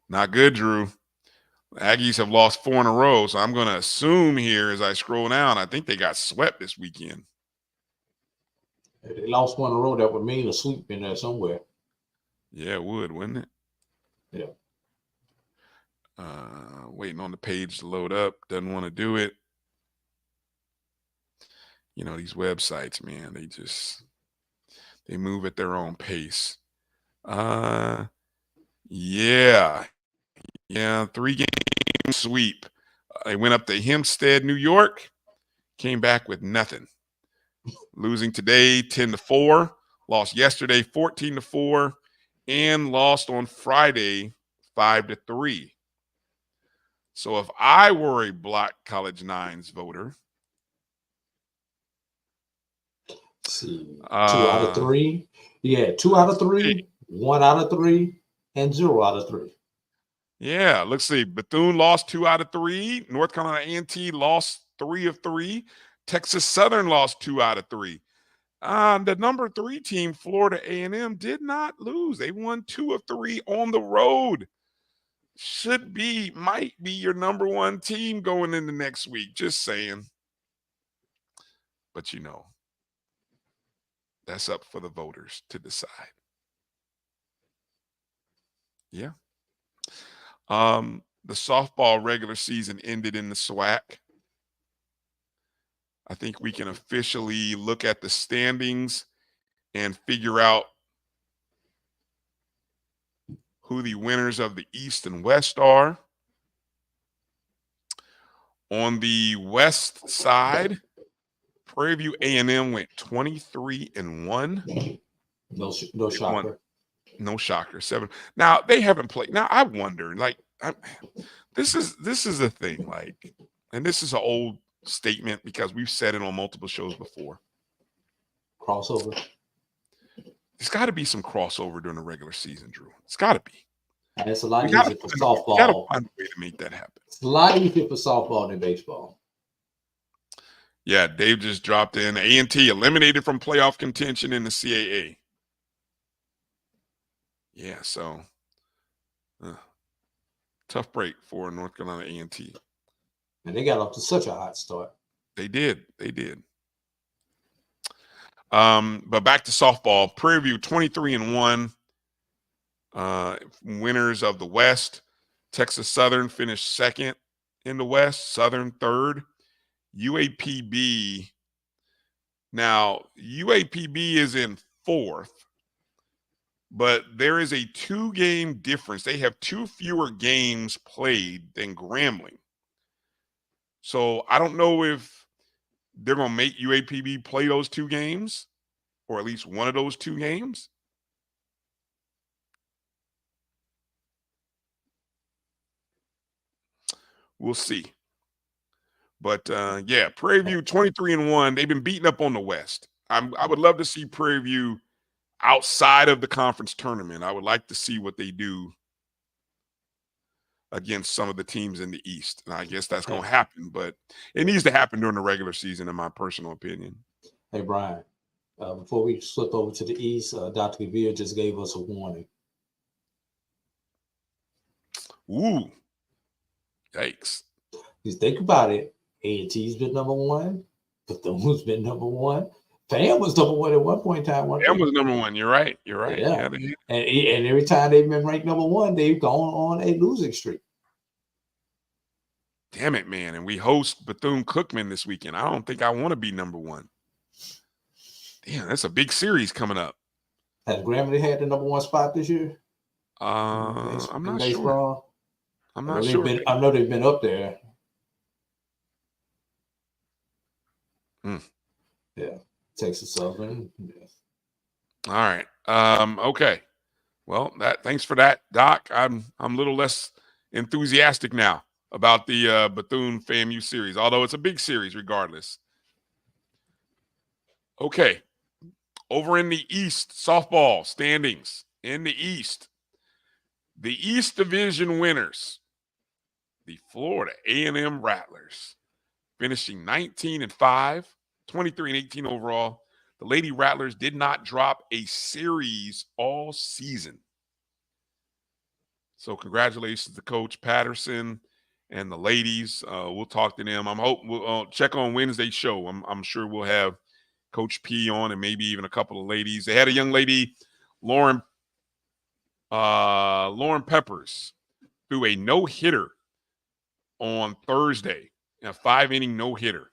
Not good, Drew. Aggies have lost 4 in a row, so I'm going to assume here as I scroll down, I think they got swept this weekend. If they lost 1 in a row, that would mean a sweep in there somewhere. Yeah, it would, wouldn't it? Yeah. Waiting on the page to load up. Doesn't want to do it. You know, these websites, man, they move at their own pace. Yeah, 3-game sweep. They went up to Hempstead, New York, came back with nothing. Losing today 10-4, lost yesterday 14-4, and lost on Friday 5-3. So if I were a Black College 9s voter, let's see, 2 out of 3. Yeah, 2 out of 3, 1 out of 3. And 0 out of 3. Yeah, let's see. Bethune lost 2 out of 3. North Carolina A&T lost 3 of 3. Texas Southern lost 2 out of 3. The number 3 team, Florida A&M, did not lose. They won 2 of 3 on the road. Might be your number 1 team going into next week. Just saying. But you know, that's up for the voters to decide. Yeah. The softball regular season ended in the SWAC. I think we can officially look at the standings and figure out who the winners of the East and West are. On the West side, Prairie View A&M went 23-1. No shocker. No shocker. 7. Now they haven't played. Now I wonder, like, this is the thing, like, and this is an old statement because we've said it on multiple shows before. Crossover. there's got to be some crossover during the regular season, Drew. It's got to be. And it's a lot We easier gotta for find softball. a way to make that happen. It's a lot easier for softball than baseball. Yeah, Dave just dropped in. A&T eliminated from playoff contention in the CAA. Yeah, so tough break for North Carolina A&T. And they got off to such a hot start. They did. They did. But back to softball. Prairie View 23-1. Winners of the West. Texas Southern finished second in the West. Southern third. UAPB. Now, UAPB is in fourth, but there is a 2-game difference. They have 2 fewer games played than Grambling. So I don't know if they're going to make UAPB play those 2 games, or at least one of those 2 games. We'll see. But, yeah, Prairie View 23-1. They've been beating up on the West. I would love to see Prairie View outside of the conference tournament. I would like to see what they do against some of the teams in the East. And I guess that's going to happen, but it needs to happen during the regular season, in my personal opinion. Hey, Brian, before we slip over to the East, Dr. Gavir just gave us a warning. Ooh. Yikes. Just think about it. A&T's been number 1. Bethune's been number 1. FAM was number 1 at one point in time. FAM was number 1. You're right. You're right. Yeah. And every time they've been ranked number 1, they've gone on a losing streak. Damn it, man. And we host Bethune-Cookman this weekend. I don't think I want to be number 1. Damn, that's a big series coming up. Has Grambling had the number 1 spot this year? I'm not sure. I'm not sure. I know they've been up there. Yeah. Texas Southern. Yeah. All right. Okay. Well, thanks for that, Doc. I'm a little less enthusiastic now about the Bethune FAMU series, although it's a big series regardless. Okay. Over in the East, softball standings in the East. The East Division winners, the Florida A&M Rattlers, finishing 19-5, 23-18 overall. The Lady Rattlers did not drop a series all season. So congratulations to Coach Patterson and the ladies. We'll talk to them. I'm hoping we'll check on Wednesday's show. I'm sure we'll have Coach P on and maybe even a couple of ladies. They had a young lady, Lauren Peppers, threw a no-hitter on Thursday, a 5-inning no-hitter,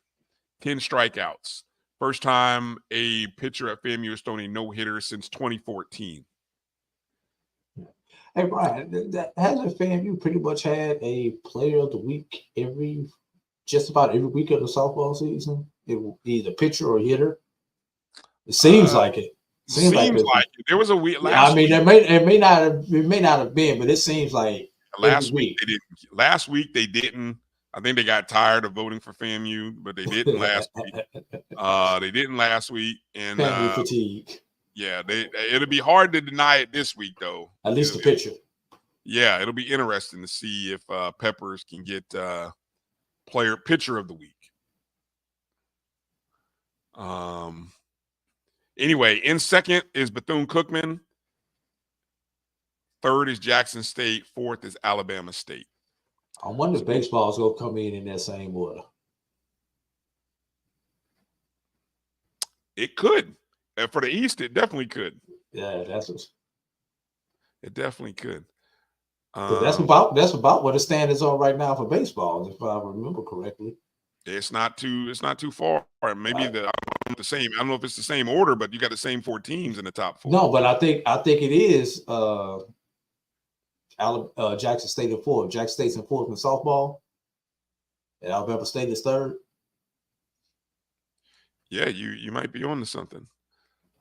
10 strikeouts. First time a pitcher at FAMU has thrown a no-hitter since 2014. Hey, Brian, hasn't FAMU pretty much had a player of the week just about every week of the softball season? It will be either pitcher or hitter. It seems like it. Seems like it. There was a week last week. It may not have been, but it seems like last week they didn't. Last week they didn't. I think they got tired of voting for FAMU, but they didn't last week. They didn't last week, and FAMU fatigue. Yeah, it'll be hard to deny it this week, though. At least the pitcher. Yeah, it'll be interesting to see if Peppers can get pitcher of the week. Anyway, in second is Bethune-Cookman. Third is Jackson State. Fourth is Alabama State. I wonder if baseball's going to come in that same order. It could. For the East, it definitely could. Yeah, it definitely could. That's about what the standards are right now for baseball, if I remember correctly. It's not too far. Maybe the same. I don't know if it's the same order, but you got the same 4 teams in the top 4. No, but I think it is Jackson State in 4th. Jackson State's in 4th in softball. And Alabama State is 3rd. Yeah, you might be on to something.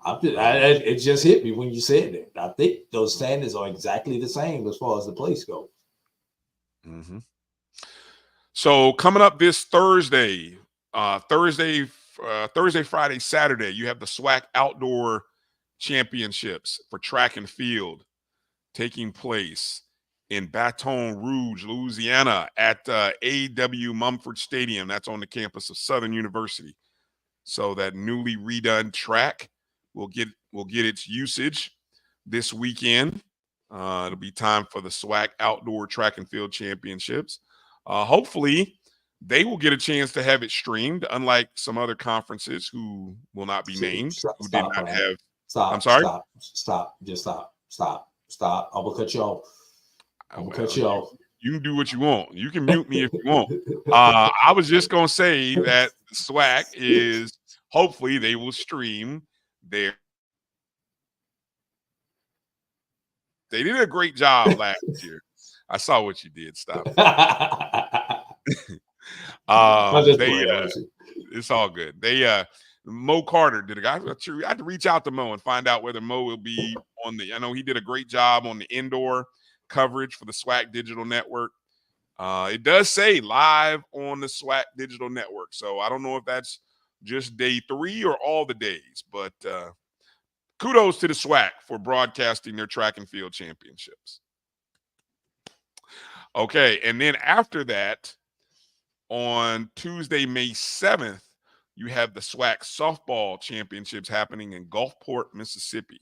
It just hit me when you said it. I think those standards are exactly the same as far as the place goes. Mm-hmm. So coming up this Thursday, Friday, Saturday, you have the SWAC Outdoor championships for track and field taking place in Baton Rouge, Louisiana at A.W. Mumford Stadium. That's on the campus of Southern University. So that newly redone track will get its usage this weekend. It'll be time for the SWAC Outdoor Track and Field Championships. Hopefully, they will get a chance to have it streamed, unlike some other conferences who will not be named, who did not have. Stop. I'm sorry? Stop. Just stop. I'm going to cut you off. I'm going to cut you off. You can do what you want. You can mute me if you want. I was just going to say that SWAC is, hopefully they will stream their. They did a great job last year. I saw what you did. Stop. It's all good. Mo Carter did I had to reach out to Mo and find out whether Mo will be on I know he did a great job on the indoor coverage for the SWAC Digital Network. It does say live on the SWAC Digital Network. So I don't know if that's just day 3 or all the days, but kudos to the SWAC for broadcasting their track and field championships. Okay, and then after that, on Tuesday, May 7th, you have the SWAC softball championships happening in Gulfport, Mississippi.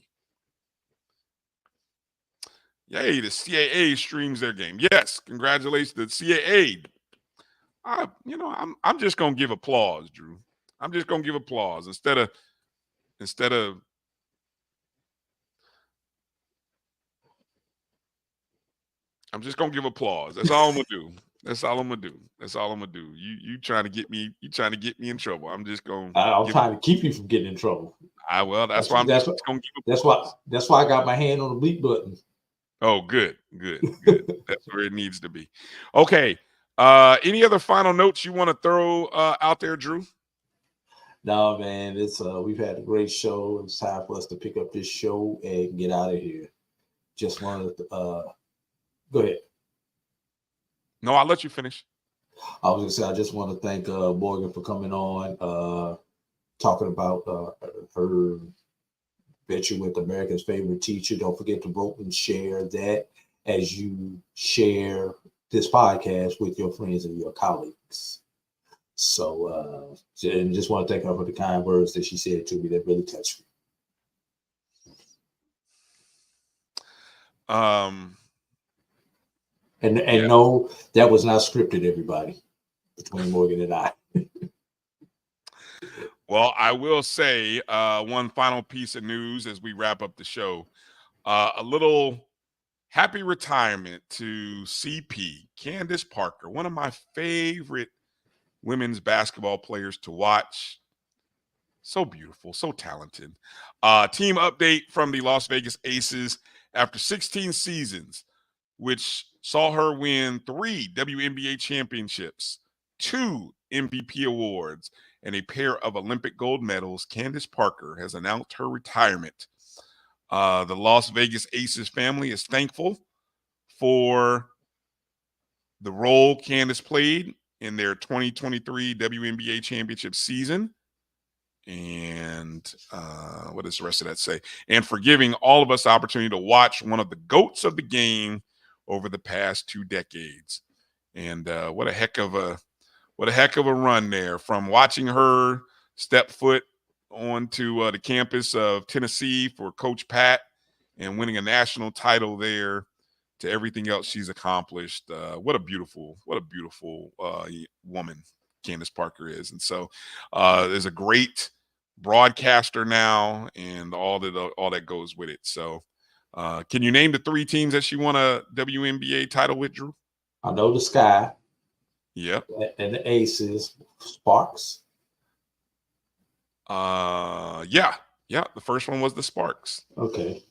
Yay, the CAA streams their game. Yes, congratulations to the CAA. I'm just gonna give applause, Drew. I'm just gonna give applause instead of I'm just gonna give applause. That's all I'm gonna do. That's all I'm gonna do. You trying to get me in trouble. I'm just gonna. I'm trying to keep you from getting in trouble. That's why I'm just gonna give applause. That's why I got my hand on the bleep button. Oh, good. That's where it needs to be. Okay. Any other final notes you want to throw out there, Drew? No, man. It's we've had a great show. It's time for us to pick up this show and get out of here. Just wanted to go ahead. No, I'll let you finish. I was gonna say I just want to thank Morgan for coming on, talking about her venture with America's Favorite Teacher. Don't forget to vote and share that as you share this podcast with your friends and your colleagues. So, and just want to thank her for the kind words that she said to me that really touched me. And yeah. No, that was not scripted, everybody, between Morgan and I. Well, I will say one final piece of news as we wrap up the show. A little happy retirement to CP, Candace Parker, one of my favorite women's basketball players to watch. So beautiful, so talented. Team update from the Las Vegas Aces after 16 seasons, which saw her win 3 WNBA championships, 2 MVP awards, and a pair of Olympic gold medals. Candace Parker has announced her retirement. The Las Vegas Aces family is thankful for the role Candace played in their 2023 WNBA championship season. And what does the rest of that say? And for giving all of us the opportunity to watch one of the GOATs of the game over the past 2 decades. And what a heck of a run there, from watching her step foot onto the campus of Tennessee for Coach Pat and winning a national title there, to everything else she's accomplished. What a beautiful woman Candace Parker is. And so there's a great broadcaster now and all that goes with it. So can you name the 3 teams that she won a WNBA title with, Drew? I know the Sky. Yep. And the Aces. Sparks. Yeah. The first one was the Sparks. Okay.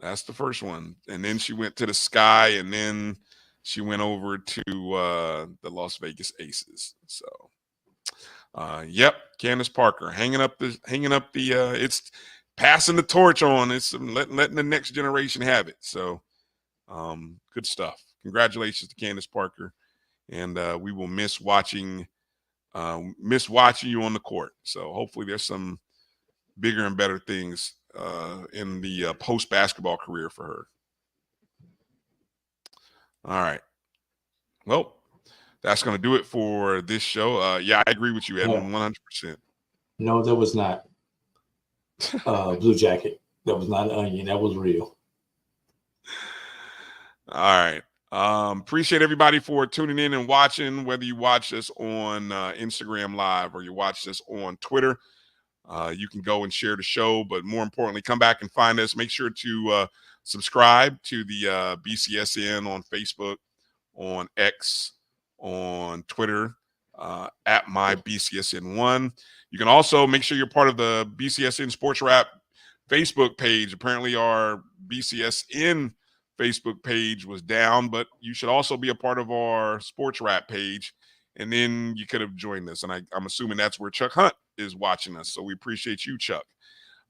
That's the first one. And then she went to the Sky, and then she went over to the Las Vegas Aces. So yep, Candace Parker hanging up the it's passing the torch on. It's letting the next generation have it. So good stuff. Congratulations to Candace Parker. And we will miss watching you on the court. So hopefully there's some bigger and better things in the post basketball career for her. All right. Well, that's going to do it for this show. Yeah, I agree with you, Edmund, 100%. No, that was not Blue Jacket. That was not an onion. That was real. All right. Appreciate everybody for tuning in and watching, whether you watch us on Instagram Live or you watch us on Twitter. You can go and share the show, but more importantly, come back and find us. Make sure to subscribe to the BCSN on Facebook, on X, on Twitter, at MyBCSN1. You can also make sure you're part of the BCSN SportsWrap Facebook page. Apparently our BCSN Facebook page was down, but you should also be a part of our SportsWrap page, and then you could have joined us. And I'm assuming that's where Chuck Hunt is watching us, so we appreciate you, Chuck.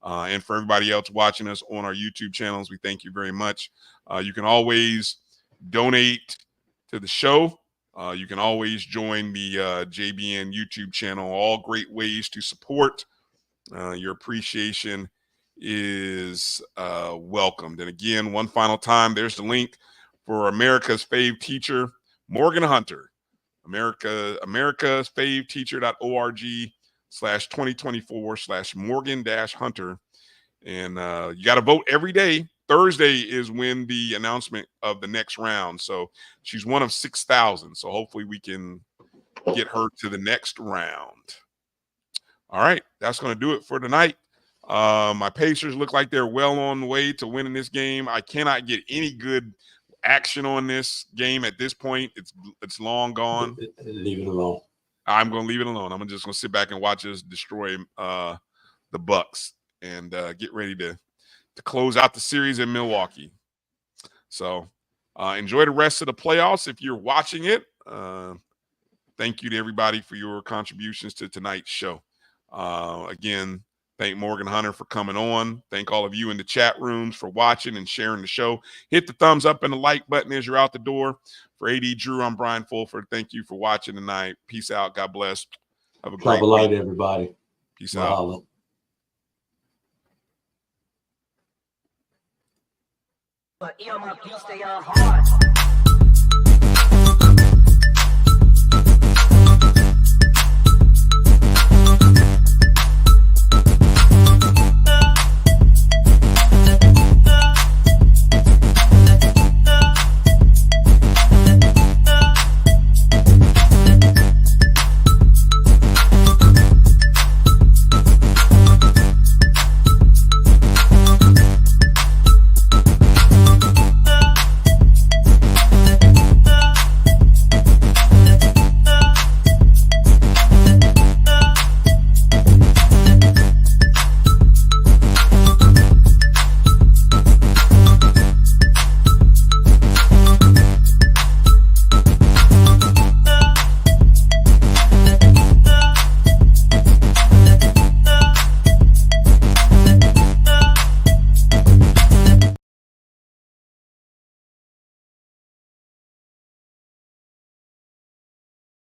And for everybody else watching us on our YouTube channels, we thank you very much. You can always donate to the show. You can always join the JBN YouTube channel. All great ways to support. Your appreciation is welcomed. And again, one final time, there's the link for America's Fave Teacher, Morgan Hunter. America's Fave Teacher.org/2024/Morgan-Hunter. And you got to vote every day. Thursday is when the announcement of the next round. So she's one of 6,000. So hopefully we can get her to the next round. All right, that's going to do it for tonight. My Pacers look like they're well on the way to winning this game. I cannot get any good action on this game at this point. It's long gone. Leave it alone. I'm going to leave it alone. I'm just going to sit back and watch us destroy the Bucks and get ready to close out the series in Milwaukee. So enjoy the rest of the playoffs if you're watching it. Thank you to everybody for your contributions to tonight's show. Again, thank Morgan Hunter for coming on. Thank all of you in the chat rooms for watching and sharing the show. Hit the thumbs up and the like button as you're out the door. For A.D. Drew, I'm Brian Fulford. Thank you for watching tonight. Peace out. God bless. Have a great light, week. everybody. Peace out. But earmuff, you stay on hard.